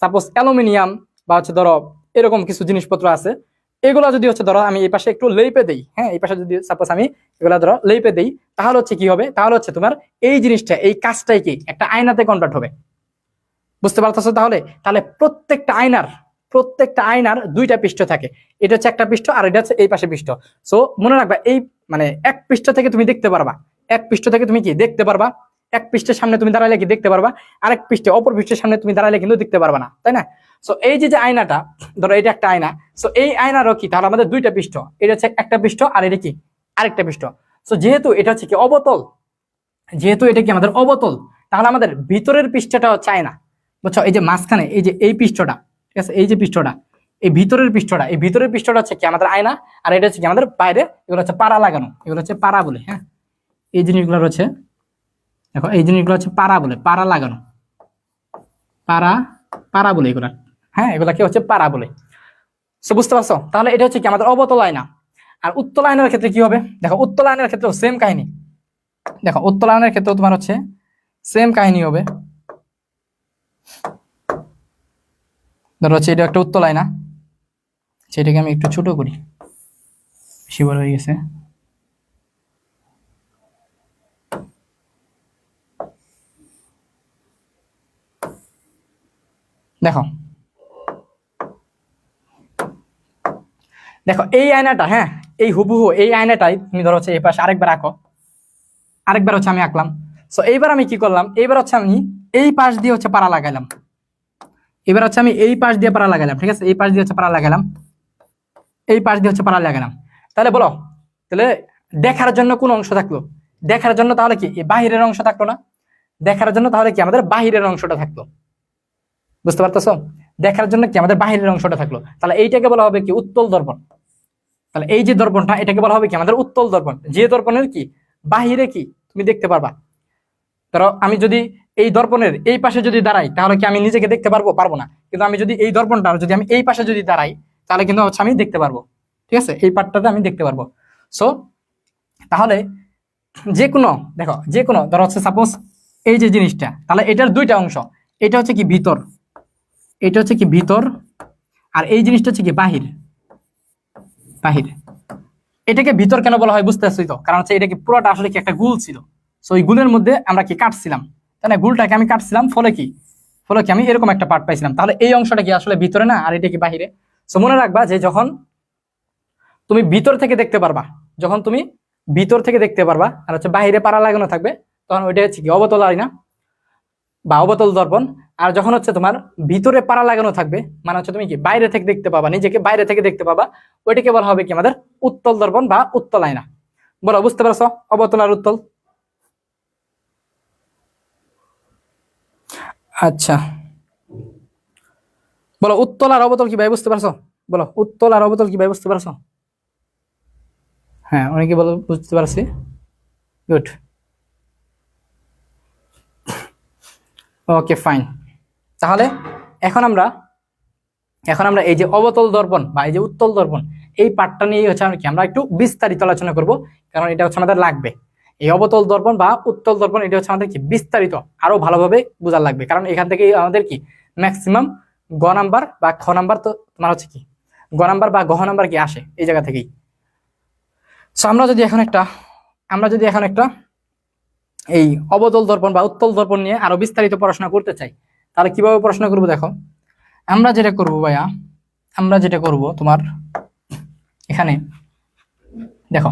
সাপোজ অ্যালুমিনিয়াম বা হচ্ছে ধরো এরকম কিছু জিনিসপত্র আছে, এগুলো যদি হচ্ছে ধরো আমি এই পাশে একটু লেপে দেই, হ্যাঁ এই পাশে যদি সাপোজ আমি এগুলো ধরো লেপে দেই, তাহলে হচ্ছে কি হবে? তাহলে হচ্ছে তোমার এই জিনিসটা, এই কাচটাই কি একটা আয়নাতে কনভার্ট হবে। বুঝতে পারতেছো? তাহলে তাহলে প্রত্যেকটা আয়নার দুইটা পৃষ্ঠ থাকে। এটা হচ্ছে একটা পৃষ্ঠ, আর এটা হচ্ছে এই পাশে পৃষ্ঠ। সো মনে রাখবা এই মানে এক পৃষ্ঠ থেকে তুমি দেখতে পারবা, এক পৃষ্ঠ থেকে তুমি কি দেখতে পারবা, এক পৃষ্ঠের সামনে তুমি দাঁড়ালে কি দেখতে পারবা, আরেক পৃষ্ঠে অপর পৃষ্ঠের সামনে তুমি দাঁড়ালে কিন্তু দেখতে পারবা না, তাই না? সো এই যে আয়নাটা, ধরো এটা একটা আয়না। সো এই আয়নারও কি তাহলে আমাদের দুইটা পৃষ্ঠ, এটা হচ্ছে একটা পৃষ্ঠ আর এটা কি আরেকটা পৃষ্ঠ। সো যেহেতু এটা হচ্ছে কি অবতল, যেহেতু এটা কি আমাদের অবতল, তাহলে আমাদের ভিতরের পৃষ্ঠটা হচ্ছে আয়না, বুঝছো? এই যে মাঝখানে এই যে এই পৃষ্ঠটা, ঠিক আছে, এই যে পৃষ্ঠটা, এই ভিতরের পৃষ্ঠটা হচ্ছে কি আমাদের আয়না, আর এটা হচ্ছে কি আমাদের বাইরে, এগুলো হচ্ছে পাড়া লাগানো, এগুলো হচ্ছে পাড়া বলে, হ্যাঁ এই জিনিসগুলো হচ্ছে, দেখো এই জিনিসগুলো হচ্ছে পাড়া বলে, পাড়া লাগানো, পাড়া বলে এগুলা, হ্যাঁ এগুলা কি হচ্ছে পাড়া বলে। সো বুঝতে পারছো? তাহলে এটা হচ্ছে কি আমাদের অবতল আয়না। আর উত্তল আয়নার ক্ষেত্রে কি হবে? দেখো উত্তল আয়নার ক্ষেত্রেও সেম কাহিনী, দেখো উত্তল আয়নার ক্ষেত্রেও তোমার হচ্ছে সেম কাহিনী হবে। ধরো হচ্ছে এটা একটা উত্তল আয়না, সেটাকে আমি একটু ছোট করি, বেশি বড় হয়ে গেছে। দেখো দেখো এই আয়নাটা, হ্যাঁ এই হুবহু এই আয়নাটাই তুমি ধরো হচ্ছে এই পাশে আরেকবার আঁকো, আরেকবার হচ্ছে আমি আঁকলাম। সো এইবার আমি কি করলাম? এইবার হচ্ছে আমি এই পাশ দিয়ে হচ্ছে পাড়া লাগাইলাম, এবার হচ্ছে আমি এই পাশ দিয়ে পাড়া লাগাইলাম, ঠিক আছে, এই পাশ দিয়ে হচ্ছে পাড়া লাগাইলাম, এই পাশ দিয়ে হচ্ছে পাড়া লাগালাম। তাহলে বলো, তাহলে দেখার জন্য কোন অংশ থাকলো? দেখার জন্য তাহলে কি এই বাহিরের অংশ থাকলো না? দেখার জন্য তাহলে কি আমাদের বাহিরের অংশটা থাকলো, বুঝতে পারতেছো? দেখার জন্য কি আমাদের বাহিরের অংশটা থাকলো। তাহলে এইটাকে বলা হবে কি উত্তল দর্পণ। তাহলে এই যে দর্পণটা, এটাকে বলা হবে কি আমাদের উত্তল দর্পণ, যে দর্পণের কি বাহিরে কি তুমি দেখতে পারবা। ধরো আমি যদি এই দর্পণের এই পাশে যদি দাঁড়াই, তাহলে কি আমি নিজেকে দেখতে পারবো? পারবো না। কিন্তু আমি যদি এই দর্পণটা যদি আমি এই পাশে যদি দাঁড়াই, তাহলে কিন্তু হচ্ছে আমি দেখতে পারবো, ঠিক আছে, এই পার্টটাতে আমি দেখতে পারবো। সো তাহলে যে কোনো, দেখো যে কোনো ধরো হচ্ছে সাপোজ এই যে জিনিসটা, তাহলে এটার দুইটা অংশ, এটা হচ্ছে কি ভিতর, এটা হচ্ছে কি ভিতর, আর এই জিনিসটা হচ্ছে কি বাহির, বাহির। এটাকে ভিতর কেন বলা হয় বুঝতে পারছি তো? কারণ হচ্ছে এটা কি পুরোটা আসলে কি একটা গুল ছিল। সো এই গুলের মধ্যে আমরা কি কাটছিলাম, তাই না? গুলটাকে আমি কাটছিলাম, ফলে কি আমি এরকম একটা পার্ট পাইছিলাম। তাহলে এই অংশটা কি আসলে ভিতরে না, আর এটা কি বাহিরে। সো মনে রাখবা যে যখন তুমি ভিতর থেকে দেখতে পারবা, যখন তুমি ভিতর থেকে দেখতে পারবা, আর হচ্ছে বাইরে পারা লাগানো থাকবে, তখন ওইটা হচ্ছে কি অবতল আয়না বা অবতল দর্পণ। আর যখন হচ্ছে তোমার ভিতরে পারা লাগানো থাকবে, মানে হচ্ছে তুমি কি বাইরে থেকে দেখতে পাবা, নিজেকে বাইরে থেকে দেখতে পাবা, ওইটাকে বলা হবে কি আমাদের উত্তল দর্পণ বা উত্তল আয়না। বলো, বুঝতে পারছো অবতল আর উত্তল? আচ্ছা, বলো উত্তল আর অবতল কি ভাই বুঝতে পারছো? বলো উত্তল আর অবতল কি ভাই বুঝতে পারছো? হ্যাঁ, অনেকে বলো বুঝতে পারছি। Good, okay fine. তাহলে এখন আমরা এই যে অবতল দর্পণ বা এই যে উত্তল দর্পণ, এই পার্টটা নিয়ে হচ্ছে আমরা একটু বিস্তারিত আলোচনা করব, কারণ এটা হচ্ছে আমাদের লাগবে। এই অবতল দর্পণ বা উত্তল দর্পণ এটা হচ্ছে আমাদের কি বিস্তারিত আরো ভালোভাবে বোঝা লাগবে, কারণ এখান থেকে আমাদের কি ম্যাক্সিমাম গ নাম্বার বা খ নাম্বার, তো তোমার হচ্ছে কি গ নাম্বার বা গহ নাম্বার কি আসে এই জায়গা থেকেই। সো আমরা যদি এখন একটা এই অবতল দর্পণ বা উত্তল দর্পণ নিয়ে আরো বিস্তারিত পড়াশোনা করতে চাই, তাহলে কিভাবে পড়াশোনা করবো? দেখো, আমরা যেটা করব ভাইয়া, আমরা যেটা করব তোমার এখানে দেখো,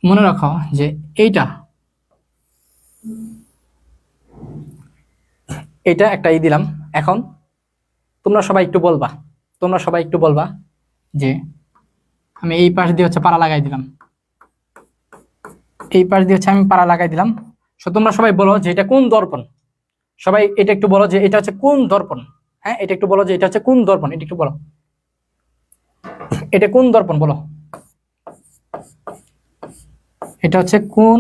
মনে রাখো যে এইটা একটা দিলাম। এখন তোমরা সবাই একটু বলবা যে আমি এই পাশ দিয়ে হচ্ছে পাড়া লাগাই দিলাম, এই পাশ দিয়ে হচ্ছে আমি পাড়া লাগাই দিলাম। সো তোমরা সবাই বলো যে এটা কোন দর্পণ। সবাই এটা একটু বলো যে এটা হচ্ছে কোন দর্পণ। হ্যাঁ, এটা একটু বলো যে এটা হচ্ছে কোন দর্পণ, এটা একটু বলো, এটা কোন দর্পণ বলো, এটা হচ্ছে কোন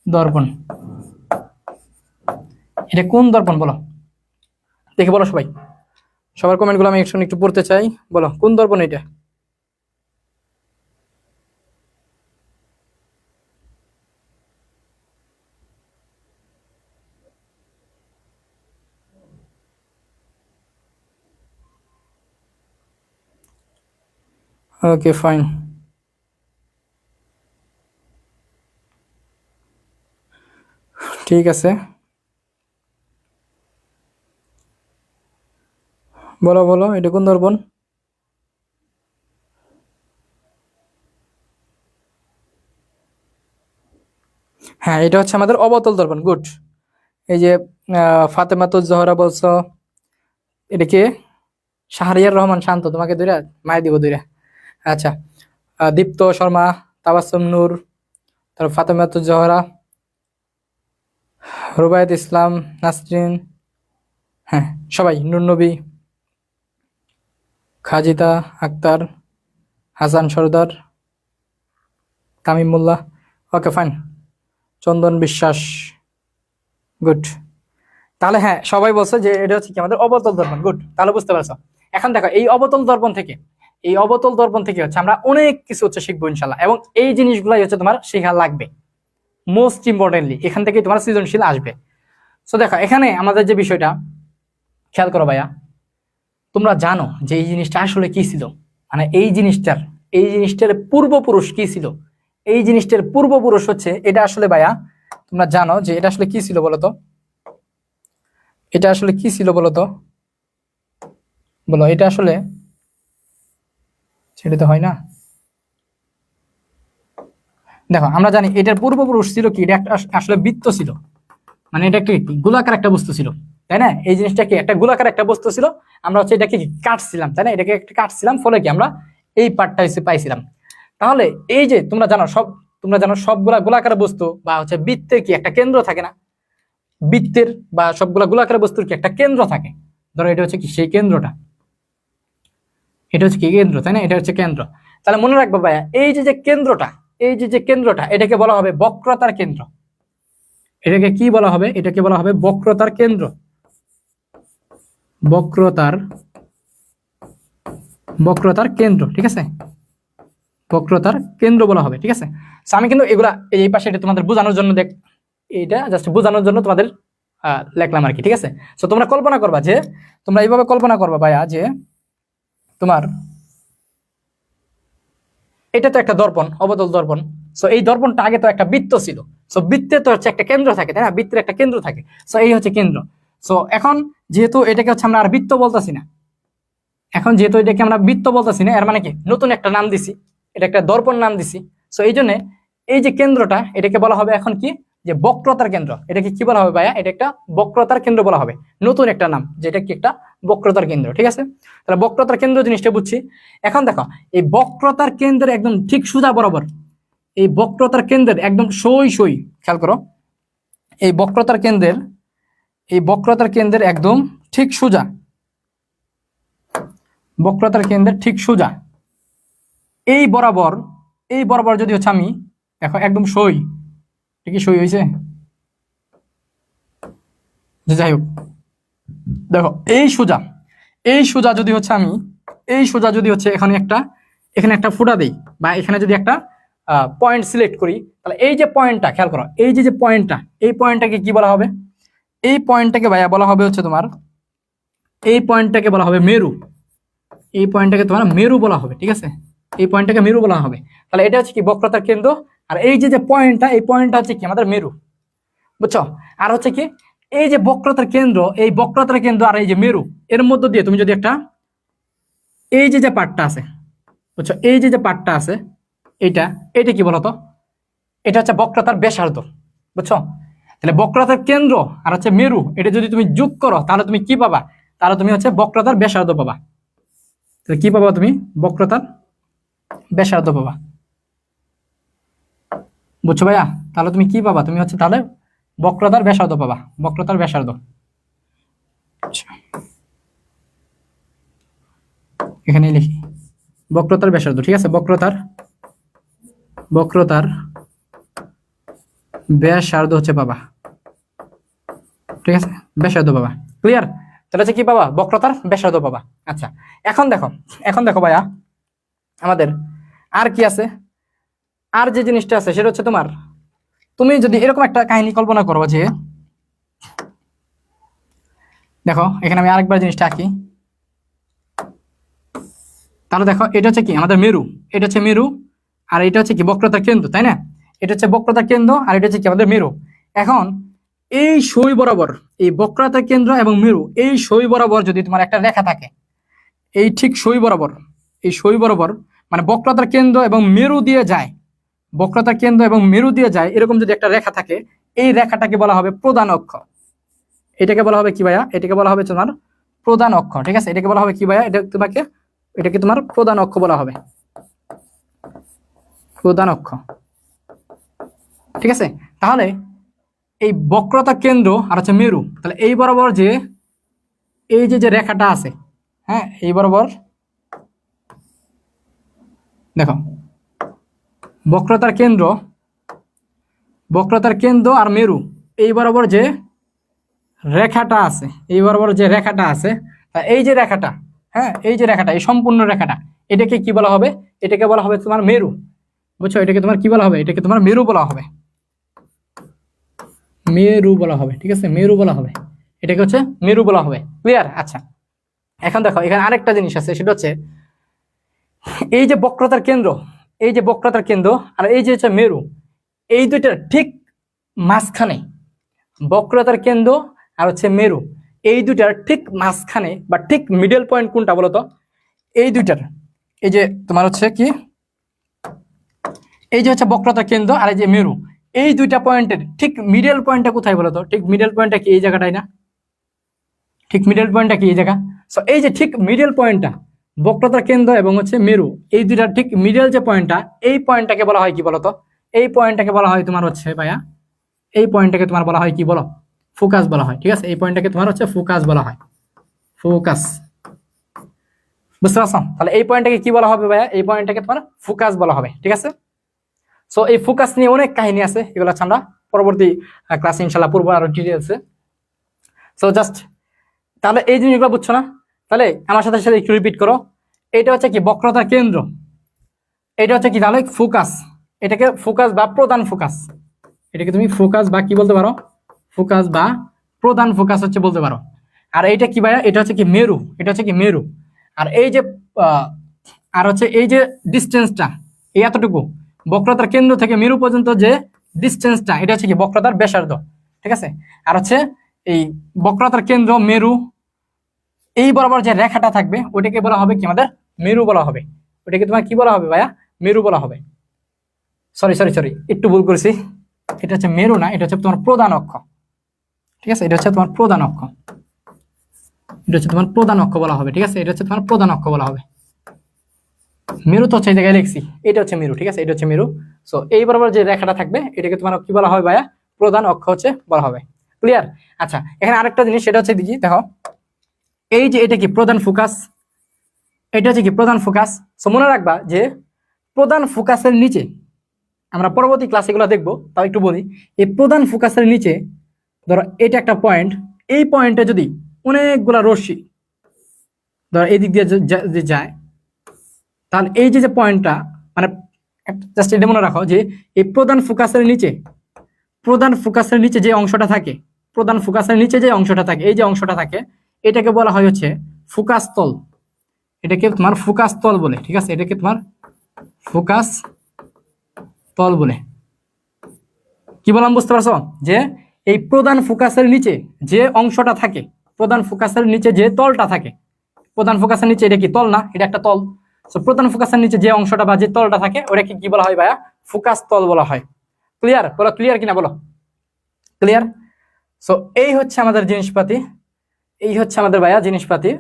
দর্পণ, এটা কোন দর্পণ বলো, দেখে বলো সবাই। সবার কমেন্টগুলো আমি একটু পড়তে চাই। বলো কোন দর্পণ এটা? ওকে ফাইন, ঠিক আছে, বলো বলো এটা কোন দর্পণ? হ্যাঁ, এটা হচ্ছে আমাদের অবতল দর্পণ। গুড। এই যে ফাতেমাতুজ জোহরা বলছো, এটা কে? শাহরিয়ার রহমান শান্ত, তোমাকে দুইরা মাই দিব দুইরা। আচ্ছা, দীপ্ত শর্মা, তাবাসসুম নূর, তারপর ফাতেমাতুজ জোহরা, রুবায়েত ইসলাম, নাসরিন, হ্যাঁ সবাই, নূর নবী, খাজিদা আক্তার, হাসান সর্দার, তামিম মোল্লা, ওকে ফাইন, চন্দন বিশ্বাস, গুড। তাহলে হ্যাঁ, সবাই বলছে যে এটা হচ্ছে কি আমাদের অবতল দর্পণ। গুড, তাহলে বুঝতে পারছো। এখন দেখো, এই অবতল দর্পণ থেকে হচ্ছে আমরা অনেক কিছু হচ্ছে শিখবো ইনশাল্লাহ, এবং এই জিনিসগুলাই হচ্ছে তোমার শেখা লাগবে মোস্ট ইম্পর্টেন্টলি, এখান থেকে তোমার সৃজনশীল আসবে। সো দেখো, এখানে আমাদের যে বিষয়টা খেয়াল করো ভাইয়া, তোমরা জানো যে এই জিনিসটা আসলে কি ছিল, মানে এই জিনিসটার পূর্বপুরুষ কি ছিল। এই জিনিসটার পূর্বপুরুষ হচ্ছে এটা আসলে ভাইয়া, তোমরা জানো যে এটা আসলে কি ছিল বলতো, এটা আসলে কি ছিল বলতো, বলো এটা আসলে, সেটা তো হয় না। দেখো, আমরা জানি এটার পূর্বপুরুষ ছিল কি, এটা একটা আসলে বৃত্ত ছিল, মানে এটা একটা গোলাকার একটা বস্তু ছিল, তাই না? এই জিনিসটা কি একটা গোলাকার একটা বস্তু ছিল, আমরা হচ্ছে এটাকে কাটছিলাম, তাই না? এটাকে একটা কাটছিলাম, ফলে কি আমরা এই পার্টটা হচ্ছে পাইছিলাম। তাহলে এই যে তোমরা জানো সবগুলা গোলাকার বস্তু বা হচ্ছে বৃত্তের কি একটা কেন্দ্র থাকে না? বৃত্তের বা সবগুলা গোলাকার বস্তুর কি একটা কেন্দ্র থাকে। ধরো এটা হচ্ছে কি সেই কেন্দ্রটা, এটা হচ্ছে কি কেন্দ্র, তাই না? এটা হচ্ছে কেন্দ্র। তাহলে মনে রাখবো ভাইয়া, এই যে কেন্দ্রটা এটাকে বলা হবে বক্রতার কেন্দ্র। এটাকে কি বলা হবে? এটাকে বলা হবে বক্রতার কেন্দ্র, বক্রতার কেন্দ্র, ঠিক আছে? বক্রতার কেন্দ্র বলা হবে, ঠিক আছে? আমি কিন্তু এগুলা এই পাশে এটা তোমাদের বোঝানোর জন্য এটা জাস্ট বোঝানোর জন্য তোমাদের লেখলাম আর কি, ঠিক আছে? তো তোমরা কল্পনা করবা যে, তোমরা এইভাবে কল্পনা করবা ভাইয়া যে তোমার এটা তো একটা দর্পণ, অবতল দর্পণ। সো এই দর্পণটা আগে তো একটা বৃত্ত ছিল। সো বৃত্তে তো হচ্ছে একটা কেন্দ্র থাকে, তাই না? বৃত্তের একটা কেন্দ্র থাকে। সো এই হচ্ছে কেন্দ্র। সো এখন যেহেতু এটাকে হচ্ছে আমরা আর বৃত্ত বলতেছি না, এর মানে কি নতুন একটা নাম দিছি, এটা একটা দর্পণ নাম দিছি। সো এই জন্য এই যে কেন্দ্রটা এটাকে বলা হবে এখন কি, যে বক্রতার কেন্দ্র। এটাকে কি বলা হবে ভাইয়া? এটা একটা বক্রতার কেন্দ্র বলা হবে, নতুন একটা নাম, যেটা কি একটা বক্রতার কেন্দ্র। ঠিক আছে, তাহলে বক্রতার কেন্দ্র জিনিসটা বুঝছি। এখন দেখো এই বক্রতার কেন্দ্রের একদম ঠিক সোজা বরাবর, এই বক্রতার কেন্দ্রের একদম সই খেয়াল করো, এই বক্রতার কেন্দ্রের একদম ঠিক সোজা, বক্রতার কেন্দ্রের ঠিক সোজা এই বরাবর যদি হচ্ছে আমি দেখো একদম সই, ঠিকই সই হয়েছে, যাই হোক দেখো এই সোজা যদি হচ্ছে আমি এখানে একটা ফুটা দেই, বা এখানে যদি একটা পয়েন্ট সিলেক্ট করি, তাহলে এই যে পয়েন্টটা খেয়াল করো, এই যে পয়েন্টটা, এই পয়েন্টটাকে কি বলা হবে? এই পয়েন্টটাকে ভাইয়া বলা হবে হচ্ছে তোমার, এই পয়েন্টটাকে বলা হবে মেরু। এই পয়েন্টটাকে তোমার মেরু বলা হবে। ঠিক আছে, এই পয়েন্টটাকে মেরু বলা হবে। তাহলে এটা হচ্ছে কি বক্রতার কেন্দ্র, আর এই যে পয়েন্টটা, এই পয়েন্টটা হচ্ছে কি আমাদের মেরু, বুঝছো? আর হচ্ছে কি এই যে বক্রতার কেন্দ্র, এই বক্রতার কেন্দ্র আর এই যে মেরু, এর মধ্য দিয়ে তুমি যদি একটা এই যে পার্টটা আছে, বুঝছো, এই যে পার্টটা আছে, এটা কি বলতো? এটা হচ্ছে বক্রতার ব্যাসার্ধ, বুঝছো? তাহলে বক্রতার কেন্দ্র আর হচ্ছে মেরু, এটা যদি তুমি যোগ করো তাহলে তুমি কি পাবা? তাহলে তুমি হচ্ছে বক্রতার ব্যাসার্ধ পাবা। তাহলে কি পাবা? তুমি বক্রতার ব্যাসার্ধ পাবা, বুঝছো ভাইয়া? তাহলে তুমি কি পাবা? তুমি হচ্ছে তাহলে বক্রতার ব্যাসার্ধ পাবা, বক্রতার ব্যাসার্ধ। এখানে লিখি বক্রতার ব্যাসার্ধ। ঠিক আছে, বক্রতার ব্যাসার্ধ হচ্ছে পাবা। ঠিক আছে, ব্যাসার্ধ পাবা। ক্লিয়ার? তাহলে হচ্ছে কি পাবা? বক্রতার ব্যাসার্ধ পাবা। আচ্ছা, এখন দেখো ভাইয়া, আমাদের আর কি আছে? আর যে জিনিসটা আছে সেটা হচ্ছে তোমার, তুমি যদি এরকম একটা কাহিনী কল্পনা করো যে, দেখো এখানে আমি আরেকবার জিনিসটা আঁকি, তাহলে দেখো এটা হচ্ছে কি আমাদের মেরু, এটা হচ্ছে মেরু, আর এটা হচ্ছে কি বক্রতার কেন্দ্র, তাই না? এটা হচ্ছে বক্রতার কেন্দ্র, আর এটা হচ্ছে কি আমাদের মেরু। এখন এই সই বরাবর, এই বক্রতার কেন্দ্র এবং মেরু, এই সই বরাবর যদি তোমার একটা রেখা থাকে, এই ঠিক সই বরাবর মানে বক্রতার কেন্দ্র এবং মেরু দিয়ে যায়, বক্রতার কেন্দ্র এবং মেরু দিয়ে যায়, এরকম যদি একটা রেখা থাকে, এই রেখাটাকে বলা হবে প্রধান অক্ষ। এটাকে বলা হবে কি ভাইয়া? এটাকে বলা হবে তোমার প্রধান অক্ষ। ঠিক আছে, এটাকে বলা হবে কি ভাইয়া? এটাকে তোমার প্রধান অক্ষ বলা হবে, প্রধান অক্ষ। ঠিক আছে, তাহলে এই বক্রতা কেন্দ্র আর হচ্ছে মেরু, তাহলে এই বরাবর যে এই যে রেখাটা আছে, হ্যাঁ, এই বরাবর দেখো বক্রতার কেন্দ্র আর মেরু, এই বরাবর যে রেখাটা আছে, এই যে রেখাটা, হ্যাঁ, এই যে রেখাটা, এই সম্পূর্ণ রেখাটা, এটাকে কি বলা হবে? এটাকে বলা হবে তোমার মেরু, বুঝছো? এটাকে তোমার কি বলা হবে? এটাকে তোমার মেরু বলা হবে, ঠিক আছে, মেরু বলা হবে, এটাকে হচ্ছে মেরু বলা হবে। ক্লিয়ার? আচ্ছা, এখন দেখো এখানে আরেকটা জিনিস আছে, সেটা হচ্ছে এই যে বক্রতার কেন্দ্র, আর এই যে হচ্ছে মেরু, এই দুইটার ঠিক মাঝখানে, বক্রতার কেন্দ্র আর হচ্ছে মেরু, এই দুইটার ঠিক মাঝখানে বা ঠিক মিডল পয়েন্ট কোনটা বলতো? এই দুইটার, এই যে তোমার হচ্ছে কি, এই যে হচ্ছে বক্রতার কেন্দ্র আর এই যে মেরু, এই দুইটা পয়েন্টের ঠিক মিডল পয়েন্টটা কোথায় বলতো? ঠিক মিডল পয়েন্টটা কি এই জায়গাটাই না? ঠিক মিডল পয়েন্টটা কি এই জায়গা? সো এই যে ঠিক মিডল পয়েন্টটা, বক্রতার কেন্দ্র এবং হচ্ছে মেরু, এই দুইটার ঠিক মিডল যে পয়েন্টটা, এই পয়েন্টটাকে বলা হয় কি বলতো? এই পয়েন্টটাকে বলা হয় তোমার হচ্ছে ভাইয়া, এই পয়েন্টটাকে তোমার বলা হয় কি বলো? ফোকাস বলা হয়। ঠিক আছে, এই পয়েন্টটাকে তোমার হচ্ছে ফোকাস বলা হয়, ফোকাস। বুঝতে পারছো? তাহলে এই পয়েন্টটাকে কি বলা হবে ভাইয়া? এই পয়েন্টটাকে তোমার ফোকাস বলা হবে। ঠিক আছে, সো এই ফোকাস নিয়ে অনেক কাহিনী আছে, এগুলো আমরা পরবর্তী ক্লাসে ইনশাল্লাহ পড়বো আরো ডিটেলসে। সো জাস্ট তাহলে এই জিনিসগুলো বুঝছো না? তাহলে আমার সাথে একটু রিপিট করো। এটা হচ্ছে কি বক্রতার কেন্দ্র, এটা হচ্ছে কি তাহলে ফোকাস, এটাকে ফোকাস বা প্রধান ফোকাস, এটাকে তুমি ফোকাস বা কি বলতে পারো? ফোকাস বা প্রধান ফোকাস হচ্ছে বলতে পারো। আর এইটা কি ভাইয়া? এটা হচ্ছে কি মেরু, আর এই যে আর হচ্ছে এই যে ডিস্টেন্সটা, এই এতটুকু বক্রতার কেন্দ্র থেকে মেরু পর্যন্ত যে ডিস্টেন্সটা, এটা হচ্ছে কি বক্রতার ব্যাসার্ধ। ঠিক আছে, আর হচ্ছে এই বক্রতার কেন্দ্র মেরু, এই বরাবর যে রেখাটা থাকবে ওটাকে বলা হবে কি আমাদের মেরু বলা হবে। ওটাকে তোমার কি বলা হবে ভাইয়া? মেরু বলা হবে। সরি সরি সরি, একটু ভুল করেছি, এটা হচ্ছে মেরু না, এটা হচ্ছে তোমার প্রধান অক্ষ। ঠিক আছে, এটা হচ্ছে তোমার প্রধান অক্ষ, এটা হচ্ছে তোমার প্রধান অক্ষ বলা হবে। ঠিক আছে, এটা হচ্ছে তোমার প্রধান অক্ষ বলা হবে। মেরু তো হচ্ছে এই জায়গায় লিখছি, এটা হচ্ছে মেরু। ঠিক আছে, এটা হচ্ছে মেরু। সো এই বরাবর যে রেখাটা থাকবে এটাকে তোমার কি বলা হবে ভাইয়া? প্রধান অক্ষ হচ্ছে বলা হবে। ক্লিয়ার? আচ্ছা, এখানে আরেকটা জিনিস, সেটা হচ্ছে দেখি, দেখো এই যে এটা কি প্রধান ফোকাস, এটা হচ্ছে কি প্রধান ফোকাস। সো মনে রাখবা যে প্রধান ফোকাসের নিচে, আমরা পরবর্তী ক্লাস এগুলো দেখবো, তাও একটু বলি। এই প্রধান ফোকাসের নিচে ধরো এটা একটা পয়েন্ট, এই পয়েন্টে যদি অনেকগুলা রশ্মি ধরো এই দিক দিয়ে যে যায়, তাহলে এই যে পয়েন্টটা, মানে জাস্ট এটা মনে রাখো যে এই প্রধান ফোকাসের নিচে, প্রধান ফোকাসের নিচে যে অংশটা থাকে, প্রধান ফোকাসের নিচে যে অংশটা থাকে, এই যে অংশটা থাকে, এটাকে বলা হয় হচ্ছে ফোকাস তল। এটাকে তোমার ফোকাস তল বলে। ঠিক আছে, এটাকে তোমার ফোকাস তল বলে। কি বললাম বুঝতে পারছো? যে এই প্রধান ফোকাসের নিচে যে অংশটা থাকে, প্রধান ফোকাসের নিচে যে তলটা থাকে, প্রধান ফোকাসের নিচে এটা কি তল না? এটা একটা তল। সো প্রধান ফোকাসের নিচে যে অংশটা বা যে তলটা থাকে ওটাকে কি বলা হয় ভাইয়া? ফোকাস তল বলা হয়। ক্লিয়ার? বলো ক্লিয়ার কিনা বলো। ক্লিয়ার? সো এই হচ্ছে আমাদের জিনিসপাতি, এই হচ্ছে আমাদের ভাইয়া জিনিসপাতি।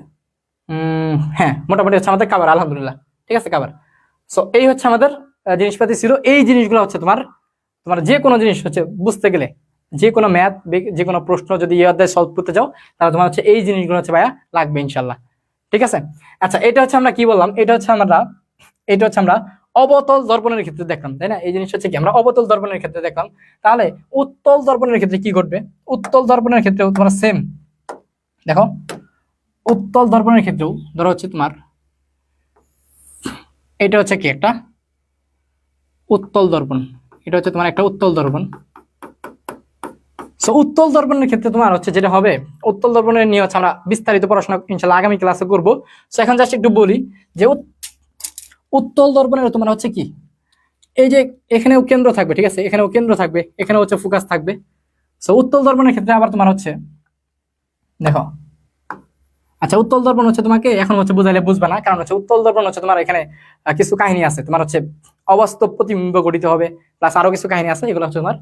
হ্যাঁ, মোটামুটি হচ্ছে আমাদের কাভার, আলহামদুলিল্লাহ। ঠিক আছে, কাভার। সো এই হচ্ছে আমাদের জিনিসপাতি ছিল। এই জিনিসগুলো হচ্ছে তোমার তোমার যে কোনো জিনিস হচ্ছে বুঝতে গেলে, যে কোনো ম্যাথ, যে কোনো প্রশ্ন যদি ইয়াতে সলভ করতে যাও, তাহলে তোমার হচ্ছে এই জিনিসগুলো হচ্ছে ভাইয়া লাগবে ইনশাল্লাহ। ঠিক আছে, আচ্ছা, এটা হচ্ছে আমরা কি বললাম, এটা হচ্ছে আমরা অবতল দর্পণের ক্ষেত্রে দেখলাম, তাই না? এই জিনিস হচ্ছে কি আমরা অবতল দর্পণের ক্ষেত্রে দেখলাম। তাহলে উত্তল দর্পণের ক্ষেত্রে কি ঘটবে? উত্তল দর্পণের ক্ষেত্রেও তোমার সেম। দেখো, উত্তল দর্পণের ক্ষেত্রেও ধরো হচ্ছে তোমার এটা হচ্ছে কি একটা উত্তল দর্পণ, এটা হচ্ছে তোমার একটা উত্তল দর্পণ। সো উত্তল দর্পণের ক্ষেত্রে তোমার হচ্ছে যেটা হবে, উত্তল দর্পণের নিয়ে হচ্ছে আমরা বিস্তারিত পড়াশোনা ইনশাআল্লাহ আগামী ক্লাসে করব। সো এখন জাস্ট একটু বলি যে উত্তল দর্পণের তোমার হচ্ছে কি, এই যে এখানেও কেন্দ্র থাকবে, ঠিক আছে, এখানেও কেন্দ্র থাকবে, এখানে হচ্ছে ফোকাস থাকবে। সো উত্তল দর্পণের ক্ষেত্রে আবার তোমার হচ্ছে, দেখো, আচ্ছা, উত্তল দর্পণ হচ্ছে তোমাকে এখন হচ্ছে বুঝাইলে বুঝবে না, কারণ হচ্ছে উত্তল দর্পণ হচ্ছে তোমার এখানে কিছু কাহিনী আছে, তোমার হচ্ছে অবাস্তব প্রতিবিম্ব গঠিত হবে, প্লাস আরো কিছু কাহিনী আছে, এগুলো হচ্ছে তোমার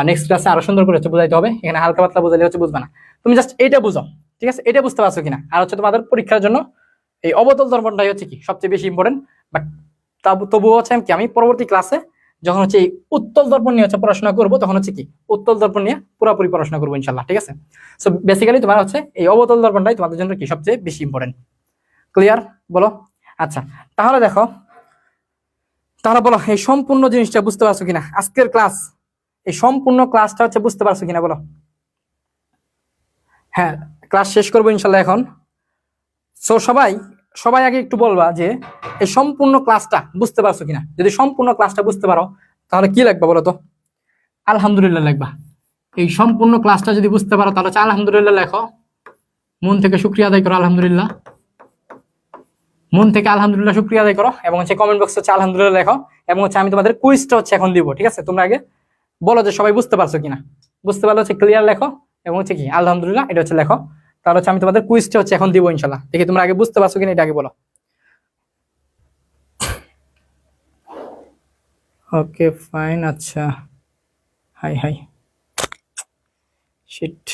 নেক্সট ক্লাসে আরো সুন্দর করে হচ্ছে বুঝাইতে হবে। এখানে হালকা পাতলা বুঝাইলে হচ্ছে বুঝবে না। তুমি জাস্ট এটা বুঝো, ঠিক আছে, এটা বুঝতে পারছো কিনা। আর হচ্ছে তোমাদের পরীক্ষার জন্য এই অবতল দর্পণটাই হচ্ছে কি সবচেয়ে বেশি ইম্পর্টেন্ট। বাট তবুও হচ্ছে কি আমি পরবর্তী ক্লাসে যখন হচ্ছে এই উত্তল দর্পণ নিয়ে হচ্ছে পড়াশোনা করবো, তখন হচ্ছে কি উত্তল দর্পণ নিয়ে পুরোপুরি পড়াশোনা করবো ইনশাল্লাহ। ঠিক আছে, সো বেসিক্যালি তোমার হচ্ছে এই অবতল দর্পণটাই তোমাদের জন্য কি সবচেয়ে বেশি ইম্পর্টেন্ট। ক্লিয়ার? বলো। আচ্ছা, তাহলে দেখো, তাহলে বলো এই সম্পূর্ণ জিনিসটা বুঝতে পারছো কিনা আজকের ক্লাস, এই সম্পূর্ণ ক্লাসটা হচ্ছে বুঝতে পারছো কিনা বলো। হ্যাঁ, ক্লাস শেষ করবো ইনশাল্লাহ এখন। সো সবাই সবাই আগে একটু বলবা যে এই সম্পূর্ণ ক্লাসটা বুঝতে পারছো কিনা। যদি সম্পূর্ণ ক্লাসটা বুঝতে পারো তাহলে কি লাগবে বলো তো? আলহামদুলিল্লাহ লিখবা। এই সম্পূর্ণ ক্লাসটা যদি বুঝতে পারো তাহলে হচ্ছে আলহামদুলিল্লাহ লেখো, মন থেকে শুকরিয়া আদায় করো আলহামদুলিল্লাহ, মন থেকে আলহামদুলিল্লাহ শুকরিয়া আদায় করো, এবং হচ্ছে কমেন্ট বক্সে হচ্ছে আলহামদুলিল্লাহ লেখো। এবং হচ্ছে আমি তোমাদের কুইজটা হচ্ছে এখন দিব, ঠিক আছে? তোমরা আগে বলো যে সবাই বুঝতে পারছো কিনা। বুঝতে পারলে হচ্ছে ক্লিয়ার লেখো, এবং হচ্ছে কি আলহামদুলিল্লাহ এটা হচ্ছে লেখো। তাহলে হচ্ছে আমি তোমাদের কুইজটা হচ্ছে এখন দিব ইনশাল্লাহ। দেখি তোমরা আগে বুঝতে পারছো কিনা, এটা আগে বলো। ওকে ফাইন, আচ্ছা, হাই হাই, শিট।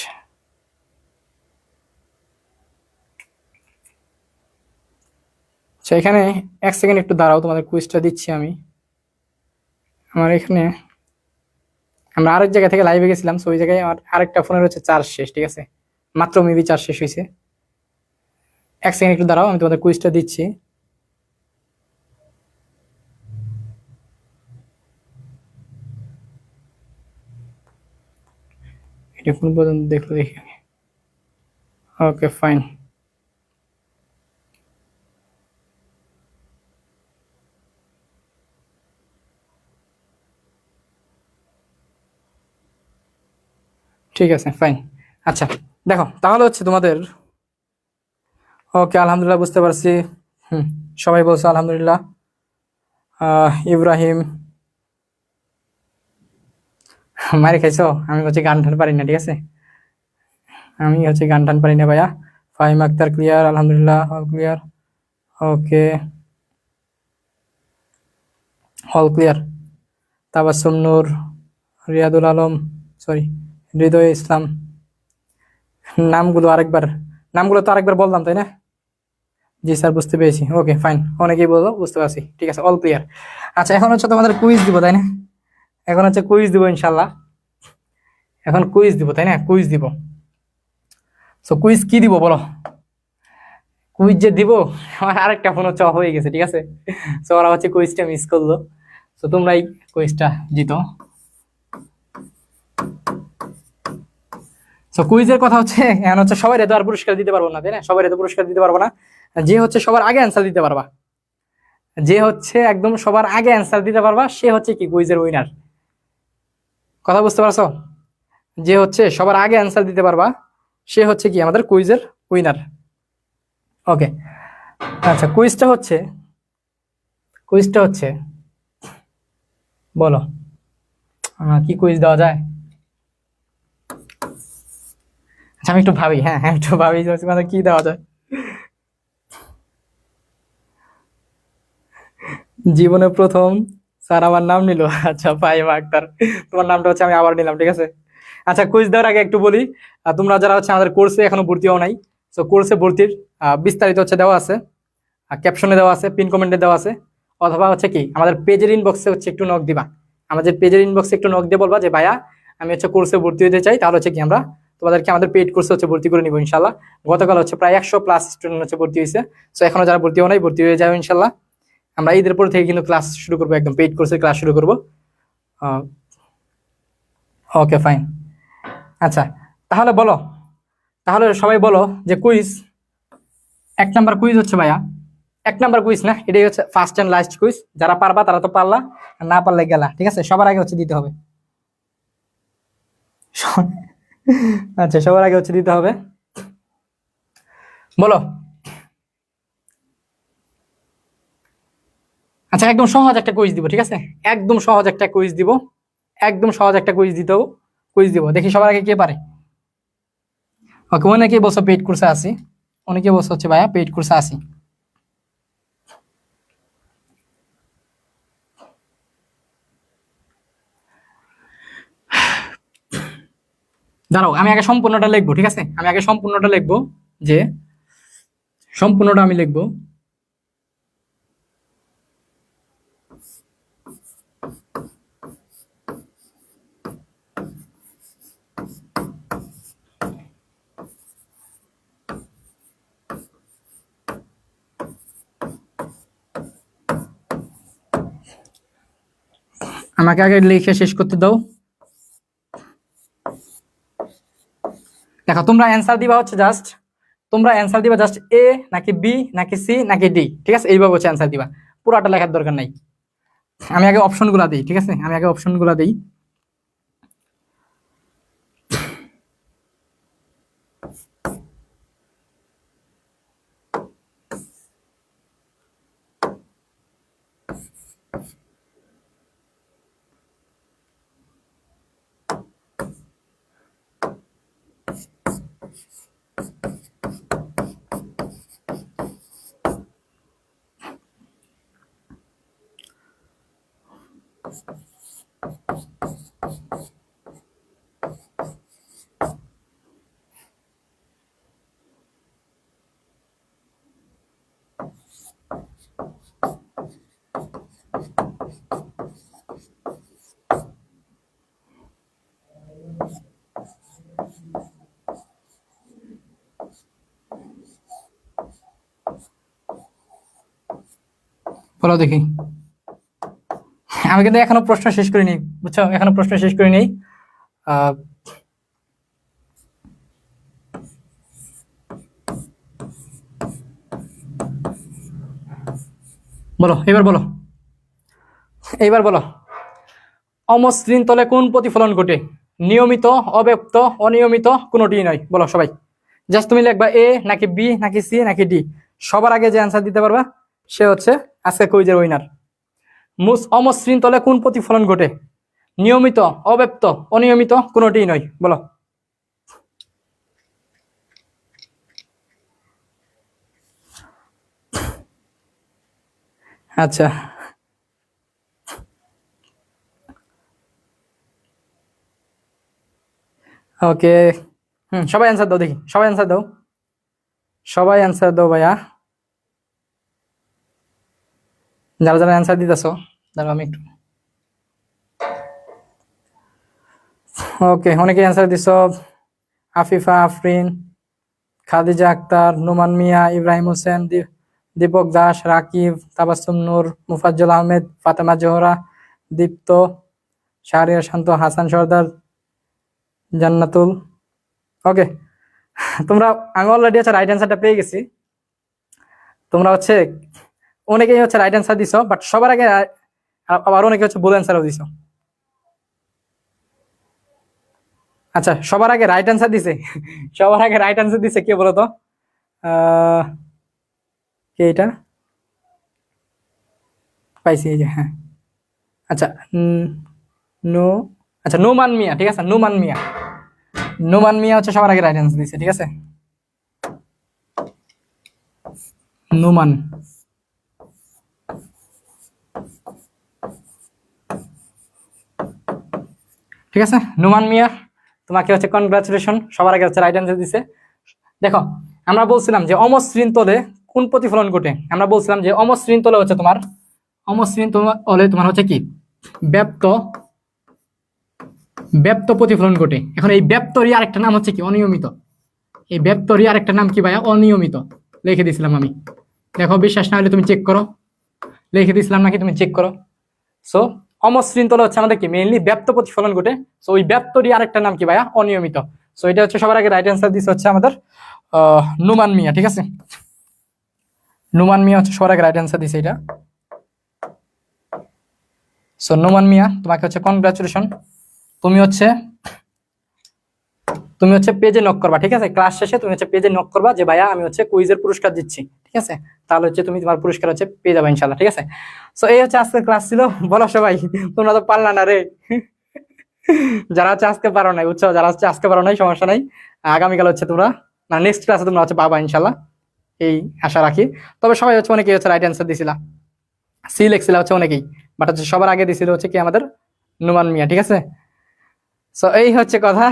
আচ্ছা, এখানে এক সেকেন্ড একটু দাঁড়াও, তোমাদের কুইজটা দিচ্ছি আমি। আমার এখানে আমরা আরেক জায়গা থেকে লাইভে গেছিলাম, সো ওই জায়গায় আমার আরেকটা ফোনের হচ্ছে চার্জ শেষ, ঠিক আছে, মাত্র মেবি চার্জ শেষ হয়েছে। এক সেকেন্ড একটু দাঁড়াও, আমি তোমাদের কুইজটা দিচ্ছি। এটা কোন পর্যন্ত দেখলো দেখি। ওকে ফাইন, ঠিক আছে ফাইন। আচ্ছা, দেখো তাহলে হচ্ছে তোমাদের, ওকে আলহামদুলিল্লাহ বুঝতে পারছি। হুম, সবাই বলছো আলহামদুলিল্লাহ। ইব্রাহিম, মারি খাইছো? আমি হচ্ছে গান টান পারি না, ঠিক আছে, আমি হচ্ছে গান টান পারি না ভাইয়া। ফাহিম আক্তার ক্লিয়ার, আলহামদুলিল্লাহ অল ক্লিয়ার। ওকে, অল ক্লিয়ার। তাবাসসুম নূর, রিয়াদুল আলম, সরি হৃদয় ইসলাম। নামগুলো আরেকবার, নামগুলো তো আরেকবার বললাম তাই না? জি স্যার, বুঝতে পেরেছি। ওকে ফাইন, অনেকেই বললো, বুঝতে পারছি, ঠিক আছে, অল ক্লিয়ার। আচ্ছা, এখন হচ্ছে তোমাদের কুইজ দিব তাই না? এখন হচ্ছে কুইজ দিব ইনশাল্লাহ। এখন কুইজ দিব তাই না? কুইজ দিব। সো কুইজ কি দিব বলো? কুইজ যে দিব, আমার আরেকটা ফোন হচ্ছে অফ হয়ে গেছে, ঠিক আছে? সো ওরা হচ্ছে কুইজটা মিস করলো। তো তোমরাই কুইজটা জিতো। তো কুইজের কথা হচ্ছে, এখন হচ্ছে সবাই তো আর পুরস্কার দিতে পারবো না তাই না? সবাই তো পুরস্কার দিতে পারবো না। যে হচ্ছে সবার আগে অ্যান্সার দিতে পারবা, যে হচ্ছে একদম সবার আগে অ্যান্সার দিতে পারবা, সে হচ্ছে কি কুইজের উইনার। কথা বুঝতে পারছো? যে হচ্ছে সবার আগে অ্যান্সার দিতে পারবা, সে হচ্ছে কি আমাদের কুইজের উইনার। ওকে, আচ্ছা, কুইজটা হচ্ছে বলো কি কুইজ দেওয়া যায়? আচ্ছা, আমি একটু ভাবি, হ্যাঁ হ্যাঁ, একটু ভাবি যে হচ্ছে মানে কি দেওয়া যায়। জীবনে প্রথম স্যার আমার নাম নিল। আচ্ছা, ফাহিমা আক্তার, তোমার নামটা হচ্ছে আমি আবার নিলাম, ঠিক আছে? আচ্ছা, কুইজ দেওয়ার আগে একটু বলি, তোমরা যারা হচ্ছে আমাদের কোর্সে এখনো ভর্তি হও নাই, তো কোর্সে ভর্তির বিস্তারিত হচ্ছে দেওয়া আছে, ক্যাপশনে দেওয়া আছে, পিন কমেন্টে দেওয়া আছে, অথবা হচ্ছে কি আমাদের পেজের ইনবক্সে হচ্ছে একটু নক দিবা। আমাদের পেজের ইনবক্সে একটু নক দিয়ে বলবা যে ভাইয়া আমি হচ্ছে কোর্সে ভর্তি হতে চাই, তাহলে হচ্ছে কি আমরা তোমাদেরকে আমাদের পেইড কোর্সে হচ্ছে ভর্তি করে নিবো ইনশাল্লাহ। গতকাল হচ্ছে প্রায় 100+ স্টুডেন্ট হচ্ছে ভর্তি হয়েছে। সো এখনো যারা ভর্তি হও নাই, ভর্তি হয়ে যাবে ইনশাল্লাহ। আমরা ঈদের পর থেকে কিন্তু ক্লাস শুরু করবো, একদম পেইড কোর্সের ক্লাস শুরু করবো। Okay fine. আচ্ছা, তাহলে বলো, তাহলে সবাই বলো যে কুইজ, 1 নাম্বার কুইজ হচ্ছে ভাইয়া, 1 নাম্বার কুইজ না, এটাই হচ্ছে ফার্স্ট এন্ড লাস্ট কুইজ। যারা পারবা তারা তো পারলা, আর না পারলে গেলা, ঠিক আছে? সবার আগে হচ্ছে দিতে হবে। আচ্ছা, সবার আগে হচ্ছে দিতে হবে, বলো। আচ্ছা, একদম সহজ একটা কুইজ দিব, ঠিক আছে? একদম সহজ একটা কুইজ দিব, একদম সহজ একটা কুইজ দিব, দেখি সবার আগে কে পারে। ওকে, অনেকে বলছো পেইড কোর্সে আসি, অনেকে বলছো হচ্ছে ভাইয়া পেইড কোর্সে আসি। দাঁড়াও, আমি আগে সম্পূর্ণটা লিখবো, ঠিক আছে? আমি আগে সম্পূর্ণটা লিখবো, যে সম্পূর্ণটা আমি লিখবো। আমাকে আগে লিখে শেষ করতে দাও। দেখো, তোমরা অ্যান্সার দিবা হচ্ছে জাস্ট, তোমরা অ্যান্সার দিবা জাস্ট এ নাকি বি নাকি সি নাকি ডি, ঠিক আছে? এইভাবে হচ্ছে অ্যান্সার দিবা, পুরাটা লেখার দরকার নাই। আমি আগে অপশনগুলো দিই, ঠিক আছে? আমি আগে অপশনগুলো দিই। বলো দেখি। আমি কিন্তু এখনো প্রশ্ন শেষ করিনি, বুঝছো? এখনো প্রশ্ন শেষ করিনি। আহ, বলো, এবার বলো, এইবার বলো। অমসৃণ তলে কোন প্রতিফলন ঘটে? নিয়মিত, অব্যক্ত, অনিয়মিত, কোনোটি নয়। বলো সবাই, জাস্ট তুমি লিখবা এ নাকি বি নাকি সি নাকি ডি। সবার আগে যে অ্যান্সার দিতে পারবা, সে হচ্ছে আজকে কুইজের উইনার। অমসৃণ তলে কোন প্রতিফলন ঘটে? নিয়মিত, অব্যক্ত, অনিয়মিত, কোনোটি নয়। বলো। আচ্ছা, ওকে, সবাই অ্যান্সার দাও দেখি, সবাই অ্যান্সার দাও, সবাই অ্যান্সার দাও ভাইয়া, যারা যারা অ্যান্সার দিতেছো। দাঁড়াও আমি একটু, ওকে অনেকে অ্যান্সার দিছো। আফিফা, আফরিন, খাদিজা আক্তার, নোমান মিয়া, ইব্রাহিম হোসেন, দীপক দাস, রাকিব, তাবাসসুম নূর, মুফাজ্জল আহমেদ, ফাতেমা জোহরা, দীপ্ত, শাহরিয়ার শান্ত, হাসান সর্দার, জান্নাতুল। ওকে, তোমরা, আমি অলরেডি হচ্ছে রাইট অ্যান্সারটা পেয়ে গেছি। তোমরা হচ্ছে অনেকেই হচ্ছে রাইট অ্যান্সার দিছো, বাট সবার আগে আবার অনেকে হচ্ছে ভুল অ্যান্সারও দিছো। আচ্ছা, সবার আগে রাইট অ্যান্সার দিছে, সবার আগে রাইট অ্যান্সার দিছে কে বলো তো? কে এটা? পাইছি, এই যে, হ্যাঁ। আচ্ছা, নো, আচ্ছা নোমান মিয়া, ঠিক আছে, নোমান মিয়া, নোমান মিয়া হচ্ছে সবার আগে রাইট অ্যান্সার দিছে, ঠিক আছে, নোমান। ঠিক আছে, নোমান মিয়া, তোমাকে হচ্ছে কনগ্রাচুলেশন, সবার আগে হচ্ছে রাইট অ্যান্সার দিছে। দেখো, আমরা বলছিলাম যে অমসৃণ তলে কোন প্রতিফলন ঘটে, আমরা বলছিলাম যে অমসৃণ তলে হচ্ছে তোমার, অমসৃণ তলে তোমার হচ্ছে কি ব্যাপ্ত, ব্যাপ্ত প্রতিফলন ঘটে। এখন এই ব্যাপ্তরই আরেকটা নাম হচ্ছে কি অনিয়মিত, এই ব্যাপ্তরই আরেকটা নাম কি ভাইয়া? অনিয়মিত। লিখে দিয়েছিলাম আমি, দেখো বিশ্বাস না হলে তুমি চেক করো, লিখে দিয়েছিলাম নাকি, তুমি চেক করো। সো অমসৃণ তলে হচ্ছে আমাদের কি মেইনলি ব্যাপ্ত প্রতিফলন ঘটে। সো ওই ব্যাপ্তরই আরেকটা নাম কি ভাইয়া? অনিয়মিত। সো এটা হচ্ছে সবার আগে রাইট অ্যান্সার দিচ্ছে হচ্ছে আমাদের নোমান মিয়া, ঠিক আছে, নোমান মিয়া হচ্ছে সবার আগে রাইট অ্যান্সার দিছে এটা। সো নোমান মিয়া, তোমাকে হচ্ছে কনগ্রাচুলেশন, তুমি হচ্ছে পেজে নক করবা, ঠিক আছে, ক্লাস শেষে তুমি হচ্ছে পেজে নক করবা যে ভাইয়া আমি হচ্ছে কুইজের পুরস্কার দিচ্ছি, ঠিক আছে, তাহলে হচ্ছে তুমি তোমার পুরস্কার হচ্ছে পেয়ে যাবে ইনশাল্লাহ, ঠিক আছে। সো এই হচ্ছে আজকের ক্লাস ছিল। বলো সবাই, তোমরা তো পারলা না রে, যারা হচ্ছে আজকে পারো নাই, বুঝছো, যারা হচ্ছে আজকে পারো নাই সমস্যা নাই, আগামীকাল হচ্ছে তোমরা, মানে নেক্সট ক্লাসে তোমরা হচ্ছে পাবা ইনশাল্লাহ, এই আশা রাখি। তবে সবাই হচ্ছে অনেকেই হচ্ছে রাইট অ্যান্সার দিছিলা, সি লেখছিলা হচ্ছে অনেকেই, বাট হচ্ছে সবার আগে দিছিল হচ্ছে কি আমাদের নোমান মিয়া, ঠিক আছে। সো এই হচ্ছে কথা।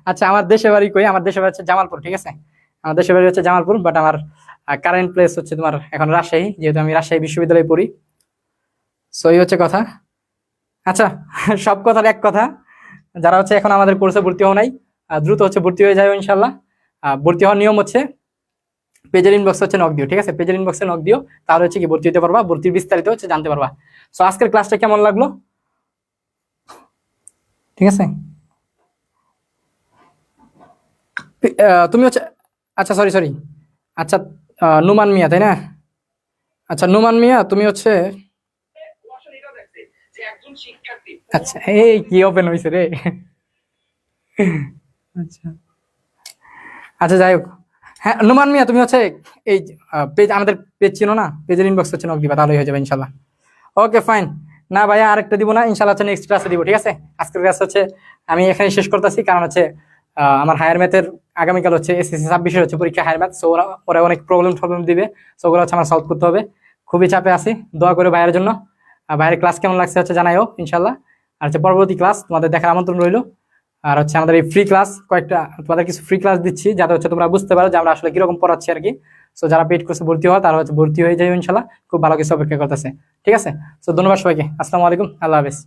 আচ্ছা, আমার দেশের বাড়ি কই? আমার দেশের বাড়ি হচ্ছে জামালপুর, ঠিক আছে, আমার দেশের বাড়ি হচ্ছে জামালপুর, বাট আমার কারেন্ট প্লেস হচ্ছে তোমার এখন রাজশাহী, যেহেতু আমি রাজশাহী বিশ্ববিদ্যালয়ে পড়ি। সো এই হচ্ছে কথা। আচ্ছা, সব কথার এক কথা, যারা হচ্ছে এখন আমাদের কোর্সে ভর্তি হও নাই, দ্রুত হচ্ছে ভর্তি হয়ে যাও ইনশাল্লাহ। ভর্তি হওয়ার নিয়ম হচ্ছে পেজের ইনবক্স হচ্ছে নক দিও, ঠিক আছে, পেজের ইনবক্সে নক দিও, তাহলে হচ্ছে কি ভর্তি হতে পারবা, ভর্তির বিস্তারিত হচ্ছে জানতে পারবা। সো আজকের ক্লাসটা কেমন লাগলো? ঠিক আছে, তুমি হচ্ছে, আচ্ছা সরি সরি, আচ্ছা নোমান মিয়া তাই না? আচ্ছা নোমান মিয়া, তুমি হচ্ছে, আচ্ছা এই কি ওপেন হয়েছে রে, আচ্ছা আচ্ছা যাই হোক, হ্যাঁ নোমান মিয়া, তুমি হচ্ছে এই পেজ, আমাদের পেজ চিনো না, পেজের ইনবক্স হচ্ছে নক দিবা, তাহলেই হয়ে যাবে ইনশাল্লাহ। ওকে ফাইন, না ভাইয়া আরেকটা দিব না ইনশাল্লাহ, হচ্ছে নেক্সট ক্লাসে দিব, ঠিক আছে। আজকের ক্লাস হচ্ছে আমি এখানে শেষ করতেছি, কারণ হচ্ছে আমার হায়ার ম্যাথের আগামীকাল হচ্ছে এসএসসি 26-এর হচ্ছে পরীক্ষা, হায়ার ম্যাথ। সো ওরা অনেক প্রবলেম দিবে, সো ওগুলো হচ্ছে আমার সলভ করতে হবে, খুবই চাপে আছি, দোয়া করে ভাইয়ের জন্য। ভাইয়ের ক্লাস কেমন লাগছে হচ্ছে জানাইও ইনশাল্লাহ। আর হচ্ছে পরবর্তী ক্লাস তোমাদের দেখার আমন্ত্রণ রইলো। আর হচ্ছে আমাদের এই ফ্রি ক্লাস কয়েকটা, তোমাদের কিছু ফ্রি ক্লাস দিচ্ছি যাতে হচ্ছে তোমরা বুঝতে পারো যে আমরা আসলে কিরকম পড়াচ্ছি আর কি। সো যারা পেইড কোর্সে ভর্তি হওয়া তারা হচ্ছে ভর্তি হয়ে যাবে ইনশাল্লাহ, খুব ভালো কিছু অপেক্ষা করতেছে, ঠিক আছে। সো ধন্যবাদ সবাইকে, আসসালামু আলাইকুম, আল্লাহ হাফেজ।